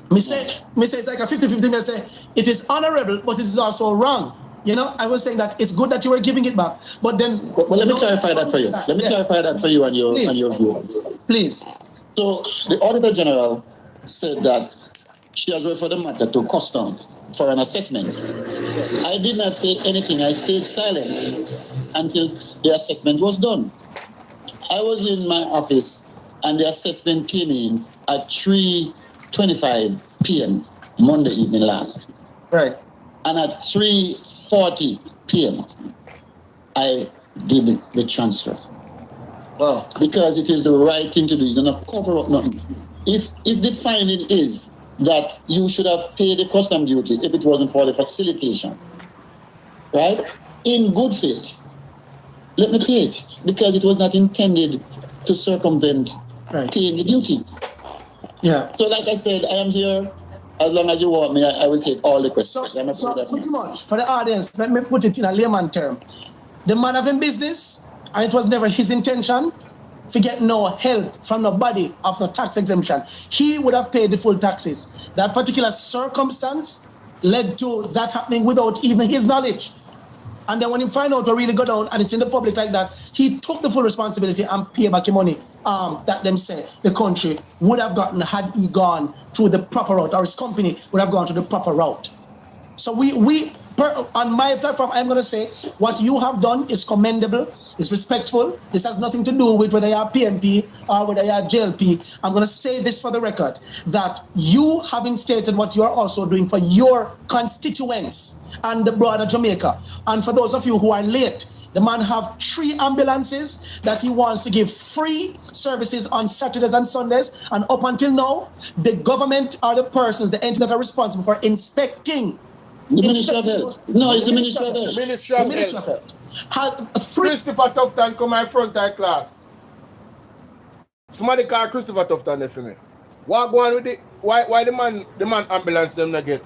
Me say it's like a 50-50. I say it is honorable, but it is also wrong. You know, I was saying that it's good that you were giving it back, but then. Well, let me clarify that for you. Let me clarify that for you and your viewers. Please. So the Auditor General said that she has referred the matter to custom for an assessment. I did not say anything. I stayed silent until the assessment was done. I was in my office and the assessment came in at 3:25 p.m. Monday evening last. Right. And at 3:40 p.m. I did the transfer. Wow. Because it is the right thing to do. It's not cover up nothing. If the finding is that you should have paid the custom duty if it wasn't for the facilitation, right? In good faith, let me pay it because it was not intended to circumvent paying the duty. Yeah. So like I said, I am here. As long as you want me, I will take all the questions. So pretty much, for the audience, let me put it in a layman term. The man having business, and it was never his intention to get no help from nobody of no tax exemption. He would have paid the full taxes. That particular circumstance led to that happening without even his knowledge. And then when he find out what really go down and it's in the public like that, he took the full responsibility and paid back the money that them say the country would have gotten had he gone through the proper route, or his company would have gone to the proper route. So on my platform, I'm going to say what you have done is commendable, is respectful. This has nothing to do with whether you are PNP or whether you are JLP. I'm going to say this for the record, that you having stated what you are also doing for your constituents and the broader Jamaica. And for those of you who are late, the man have 3 ambulances that he wants to give free services on Saturdays and Sundays. And up until now, the government are the persons, the entities that are responsible for inspecting. The Ministry of Health. No, it's the Ministry of Health. Ministry of Health. Christopher Tufton come my front eye class. Somebody call Christopher Tufton there for me. What go on with it? Why the man ambulance them not get?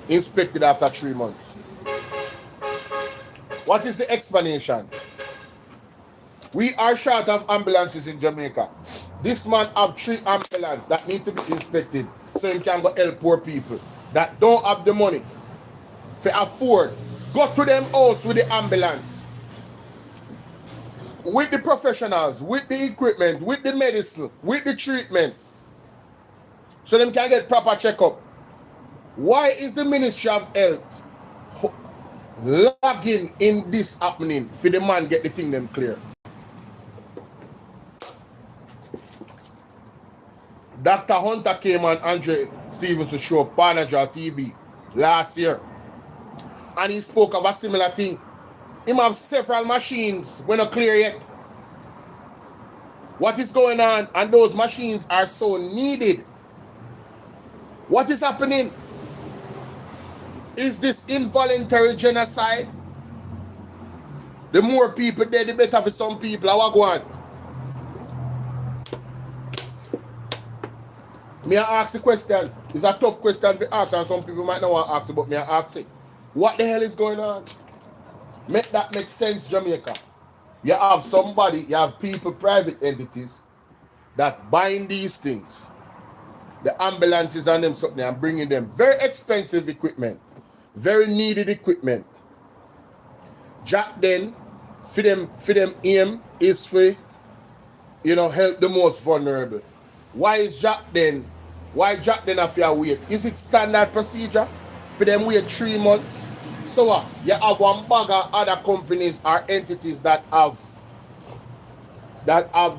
inspected after 3 months. What is the explanation? We are short of ambulances in Jamaica. This man have 3 ambulances that need to be inspected so he can go help poor people that don't have the money to afford. Go to them house with the ambulance, with the professionals, with the equipment, with the medicine, with the treatment, so them can get proper checkup. Why is the Ministry of Health lagging in this happening for the man get the thing them clear? Dr. Hunter came on Andre Stevens' show, Panager TV, last year. And he spoke of a similar thing. He have several machines when not clear yet. What is going on? And those machines are so needed. What is happening? Is this involuntary genocide? The more people dead, the better for some people. I go on. May I ask a question? It's a tough question to ask, and some people might not want to ask it, but may I ask it? What the hell is going on? Make that make sense, Jamaica. You have somebody, you have people, private entities that buying these things, the ambulances and them something, and bringing them very expensive equipment, very needed equipment. Jack then, for them aim is for, help the most vulnerable. Why is Jack then? Why Jack then have to wait? Is it standard procedure for them wait 3 months? So you have one bag of other companies or entities that have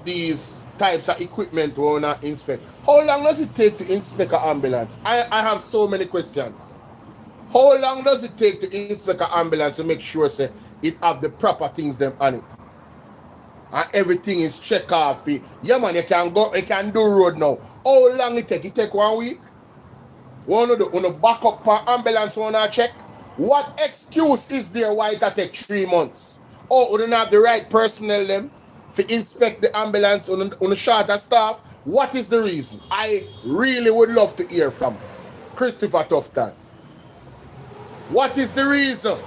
these types of equipment we want to inspect. How long does it take to inspect an ambulance? I have so many questions. How long does it take to inspect an ambulance to make sure say it have the proper things them on it? And everything is check off. Yeah man, you can do road now. How long it take? It take 1 week? Want to back up per ambulance wanna check? What excuse is there why it take 3 months? Or we don't have the right personnel them to inspect the ambulance on the shorter staff? What is the reason? I really would love to hear from Christopher Tufton. What is the reason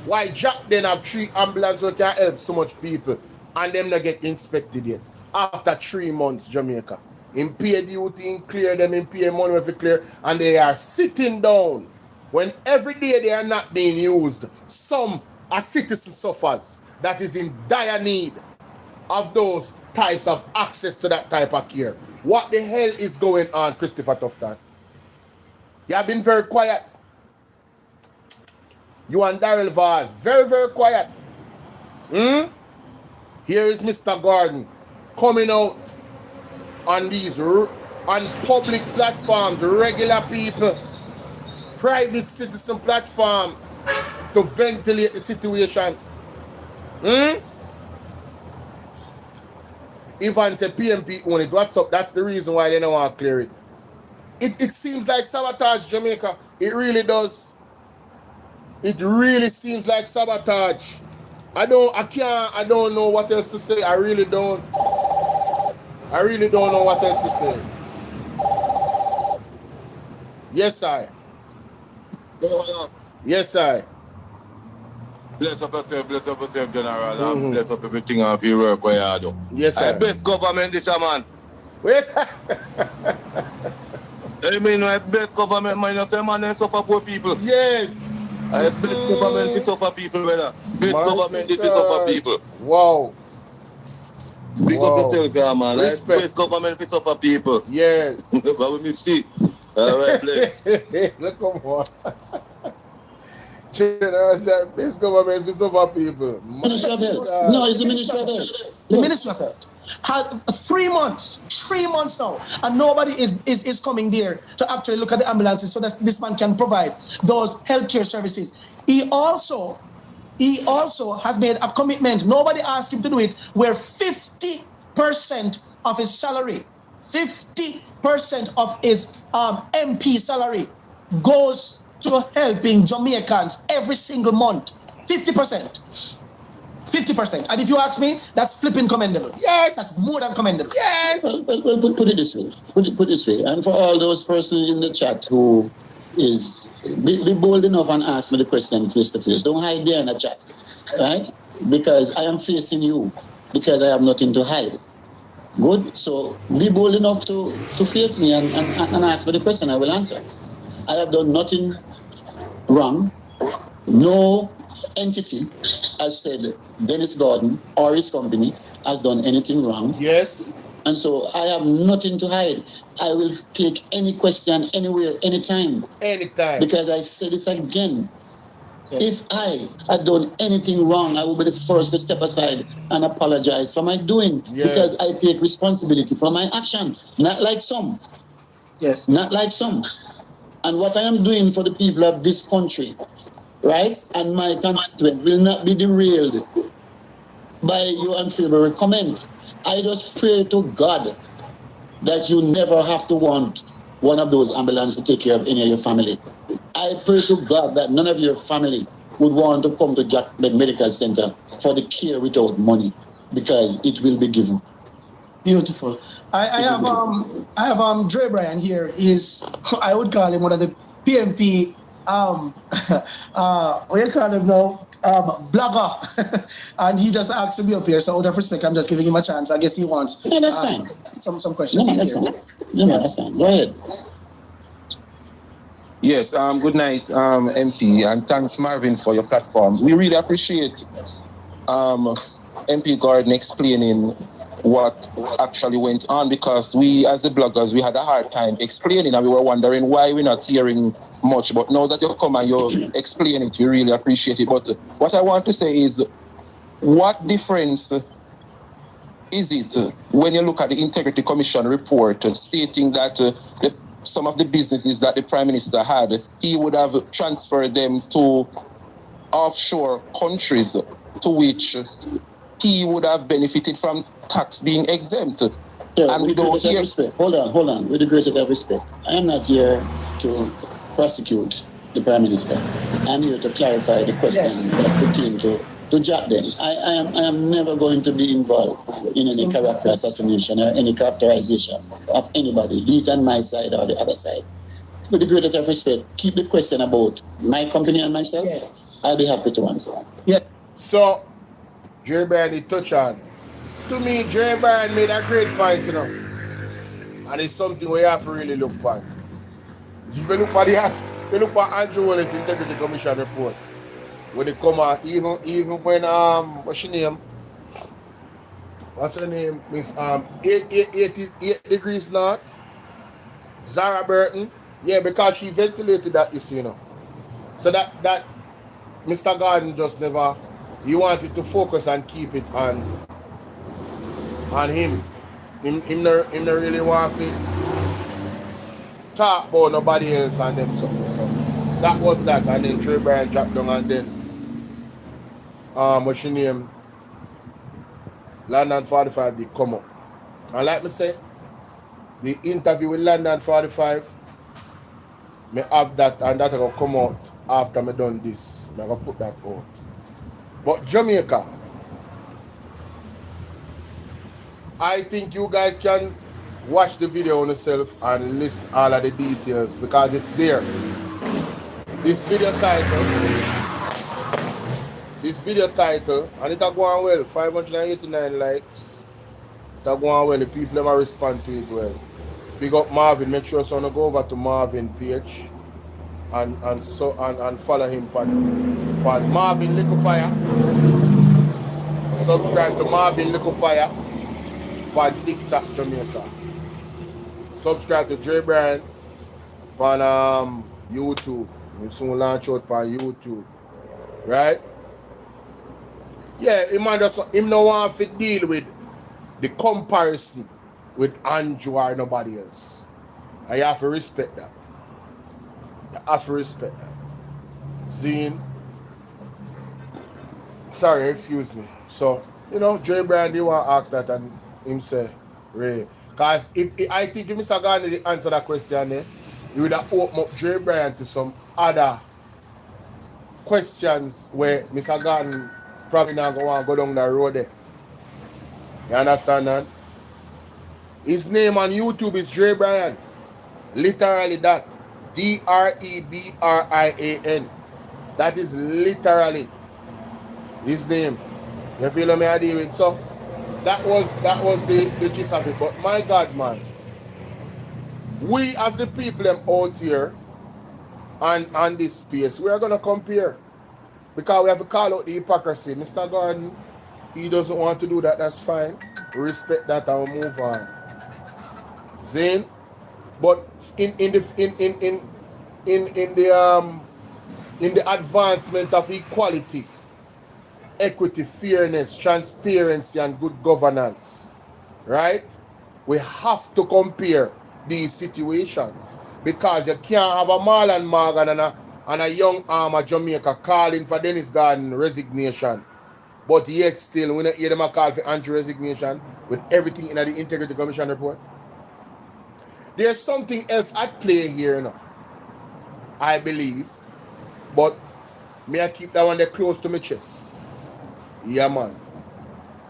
why Jack then have 3 ambulances that can help so much people and them not get inspected yet? After 3 months, Jamaica. In pay duty, in clear them, in pay money if it clear, and they are sitting down when every day they are not being used. Some a citizen suffers that is in dire need of those types of access to that type of care. What the hell is going on, Christopher Tufton? You have been very quiet. You and Daryl Vaz, very, very quiet. Here is Mr. Gordon coming out on these on public platforms, regular people, private citizen platform to ventilate the situation. Ivan said PMP own it. What's up? That's the reason why they don't want to clear it. It seems like sabotage, Jamaica. It really does. It really seems like sabotage. I don't know what else to say. I really don't know what else to say. Yes, I. Yes, I. Bless up yourself, General, and bless up everything of your work where you do. Yes, sir. Best government this man. Yes. I mean, best government, man, you say, man, they suffer poor people. Yes. Best government is suffer people, brother. Best government is suffer people. Wow. Big up yourself, yeah, man. Respect. Best government is suffer people. Yes. But we see. All right, play. Look on. General said, best government is suffer people. Ministry of Health. No, it's the Ministry of Health. The Ministry of Health. Had 3 months now, and nobody is coming there to actually look at the ambulances so that this man can provide those healthcare services. He also has made a commitment. Nobody asked him to do it, where 50% of his salary, 50% of his MP salary goes to helping Jamaicans every single month. 50%. 50%. And if you ask me, that's flipping commendable. Yes. That's more than commendable. Yes. Well, put it this way. Put it this way. And for all those persons in the chat who is be bold enough and ask me the question face to face. Don't hide there in a chat, right? Because I am facing you, because I have nothing to hide. Good. So be bold enough to face me and ask me the question. I will answer. I have done nothing wrong. No entity has said Dennis Gordon or his company has done anything wrong. Yes. And so I have nothing to hide. I will take any question anywhere, anytime. Anytime. Because I say this again. If I had done anything wrong, I would be the first to step aside and apologize for my doing. Yes. Because I take responsibility for my action. Not like some. Yes. Not like some. And what I am doing for the people of this country, right, and my constituent will not be derailed by your unfavorable comment. I just pray to God that you never have to want one of those ambulances to take care of any of your family. I pray to God that none of your family would want to come to Jack Medical Center for the care without money, because it will be given. Beautiful. I have Dre Bryan here. Is I would call him one of the PMP what you call him now? Blogger. And he just asked to be up here, so out of respect, I'm just giving him a chance. I guess he wants that's fine. Some questions. That's fine. That's fine. Go ahead. Yes, good night, MP, and thanks, Marvin, for your platform. We really appreciate MP Gordon explaining what actually went on, because we, as the bloggers, we had a hard time explaining, and we were wondering why we're not hearing much. But now that you come and you explain it, we really appreciate it. But what I want to say is, what difference is it when you look at the Integrity Commission report stating that some of the businesses that the Prime Minister had, he would have transferred them to offshore countries to which he would have benefited from tax being exempt. Yeah, and we don't hear... Hold on. With the greatest of respect, I am not here to prosecute the Prime Minister. I'm here to clarify the question that pertain to Jack then. I am never going to be involved in any character assassination or any characterization of anybody, be it on my side or the other side. With the greatest of respect, keep the question about my company and myself. Yes. I'll be happy to answer. Yeah. So, Jerry Bryan did touch on. To me, Jerry Bryan made a great point, you know. And it's something we have to really look at. If you look at Andrew Wallace's Integrity Commission report, when it come out, even when what's her name? Miss 88 degrees north, Zara Burton, yeah, because she ventilated that issue, you know. So that Mr. Gordon just never, he wanted to focus and keep it on him. Him not really want to talk about nobody else and them something. So that was that, and then Trey Bryan dropped down, and then what's your name? London 45 did come up. And like me say, the interview with London 45, me have that, and that will come out after me done this. I'm going to put that out. But Jamaica, I think you guys can watch the video on yourself and list all of the details, because it's there. This video title, and it a go on well, 589 likes. It a go on well, the people them a respond to it well. Big up Marvin, make sure someone go over to Marvin page and follow him on Marvin Liquefire. Subscribe to Marvin Liquefire on TikTok Jamaica. Subscribe to Dre Bryan on YouTube. We soon launch out on YouTube. Right? Yeah, him no want to deal with the comparison with Andrew or nobody else. And you have to respect that. Zine. Sorry, excuse me. So, you know, Dre Bryan did want to ask that, and him say, Ray. Because I think if Mr. Gardner did answer that question, he would have opened up Dre Bryan to some other questions where Mr. Gardner probably not going to want to go down the road there. You understand that? His name on YouTube is Dre Bryan. Literally that. Drebrian. That is literally his name. You feel me? I deal with. So that was the gist of it. But my God, man, we as the people them out here and on this space, we are gonna compare. Because we have to call out the hypocrisy. Mr. Gordon, he doesn't want to do that, that's fine. We respect that and we move on. Zane? But in the advancement of equality, equity, fairness, transparency, and good governance, right? We have to compare these situations because you can't have a Marlon Morgan and a young arm of Jamaica calling for Dennis Gordon resignation, but yet still we don't hear them a call for anti-resignation with everything in the Integrity Commission report. There's something else at play here now, I believe, but may I keep that one there close to my chest. Yeah, man.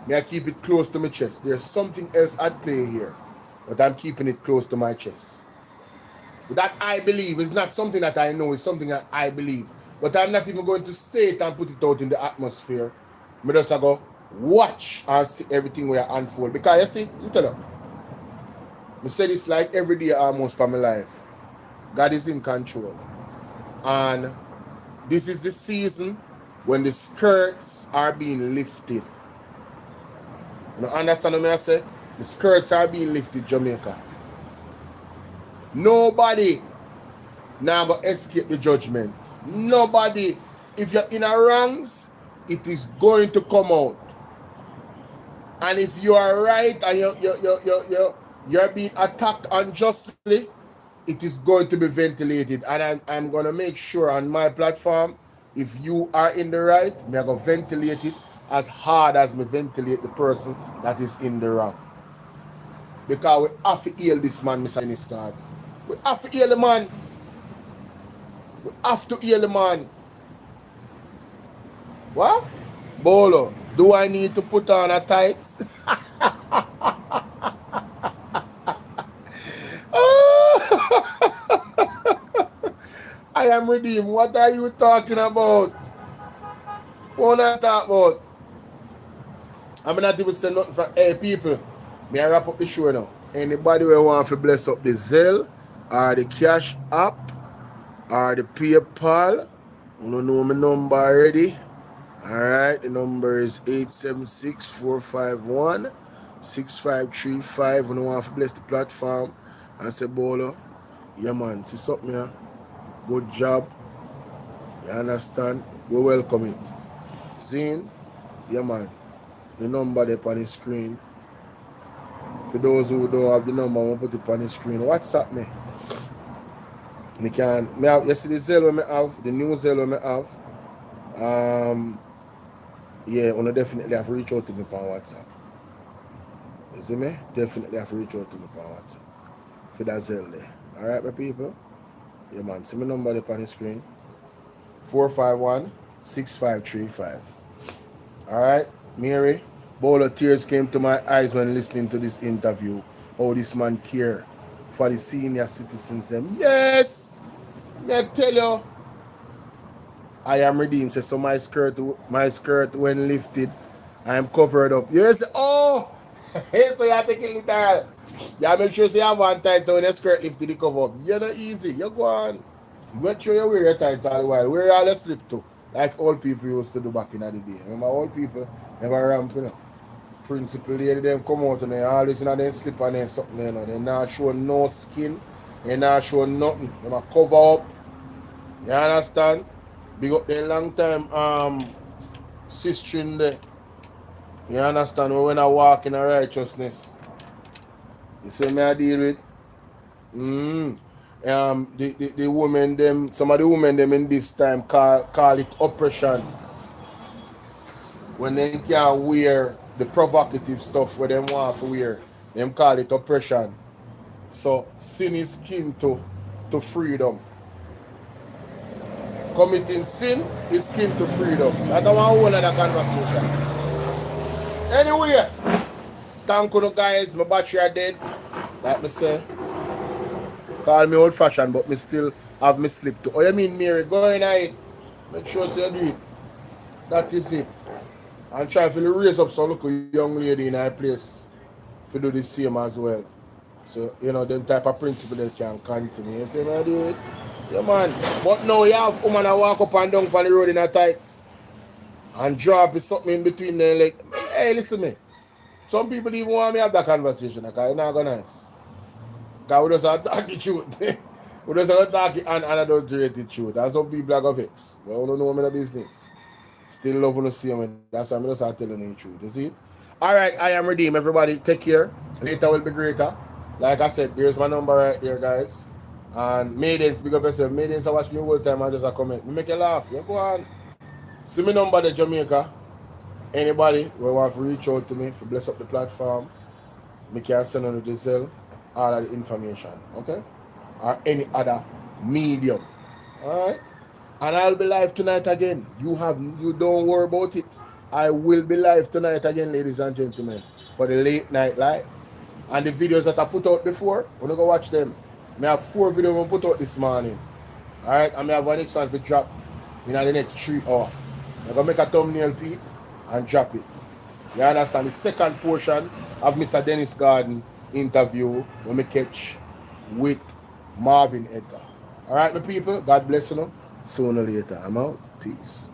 May I keep it close to my chest. There's something else at play here, but I'm keeping it close to my chest. That I believe is not something that I know, it's something that I believe. But I'm not even going to say it and put it out in the atmosphere. I just go watch and see everything where I unfold. Because you see, I tell you, I say this like every day almost for my life. God is in control. And this is the season when the skirts are being lifted. You understand what I say? The skirts are being lifted, Jamaica. Nobody now go escape the judgment. Nobody. If you're in a wrongs, it is going to come out. And if you are right and you're being attacked unjustly, it is going to be ventilated. And I'm going to make sure on my platform, if you are in the right, I'm going to ventilate it as hard as me ventilate the person that is in the wrong. Because we have to heal this man, Mr. Dennis Gordon. We have to heal the man. We have to heal the man. What? Bolo, do I need to put on a tights? I am redeemed. What are you talking about? What are you talking about? I'm not even saying nothing for hey people. May I wrap up the show now? Anybody who want to bless up the Zelle or the Cash App or the PayPal, you don't know my number already. Alright, the number is 876-451-6535. When you want to bless the platform and say Bolo, yeah man, see something here. Good job. You understand? We welcome it. Zine, yeah man. The number there on the screen. For those who don't have the number, I'm gonna put it on the screen. WhatsApp me. You see the Zelle I have, the new Zelle I have. Yeah, I definitely have to reach out to me on WhatsApp. You see me? Definitely have to reach out to me on WhatsApp. For that Zelle there. Alright, my people? Yeah, man. See my number there on the screen. 451-6535. Alright, Mary. Bolo, tears came to my eyes when listening to this interview. How this man care for the senior citizens them. Yes! May I tell you, I am redeemed. So my skirt when lifted, I am covered up. Yes, oh! So you have to kill it all. You make sure you have one tight so when your skirt lifted, it cover up. You're not easy. You go on. Make sure you wear your tights all the while. Wear all the slip too. Like old people used to do back in the day. Remember old people never ramp, you know. Principal lady them come out and they always in them slip and then something, you know. They not show no skin. They not show nothing. They might cover up. You understand? Big up there long time sister in there. You understand? When I walk in a righteousness. You see me I deal with? The women them, some of the women them in this time call it oppression. When they can't wear the provocative stuff where them want to wear, them call it oppression. So sin is kin to freedom. Committing sin is kin to freedom. That's one whole other conversation. Anyway, thank you guys, my battery are dead. Like me say, call me old fashioned, but me still have me slip to. Oh, you mean Mary? Go in it. Make sure you do it. That is it. And try to raise up some local young lady in our place to do the same as well. So, you know, them type of principle they can continue. You see me do it? Yeah, man. But now you have woman that walk up and down on the road in her tights and drop something in between them like, hey, listen me. Some people even want me to have that conversation because it's not going nice. Because we just attack the truth. We just attack the unadulterated truth. And some people are going to vex. But I don't know me the business. Still love to see me. That's why I'm just telling you the truth. You see? Alright, I am redeemed. Everybody, take care. Later will be greater. Like I said, there's my number right there, guys. And maidens, big up yourself. Maidens, I watch me all the time and just a comment. Me make you laugh. You go on. See me number the Jamaica. Anybody who want to reach out to me for bless up the platform, me can send on the Zelle all of the information, okay? Or any other medium. Alright? And I'll be live tonight again. You don't worry about it. I will be live tonight again, ladies and gentlemen, for the late night live. And the videos that I put out before, when you go watch them, I have 4 videos I put out this morning. Alright, and I have one next one to drop in the next 3 hours. I'm going to make a thumbnail for it and drop it. You understand? The second portion of Mr. Dennis Garden interview when we catch with Marvin Edgar. Alright, my people, God bless you. Sooner or later, I'm out. Peace.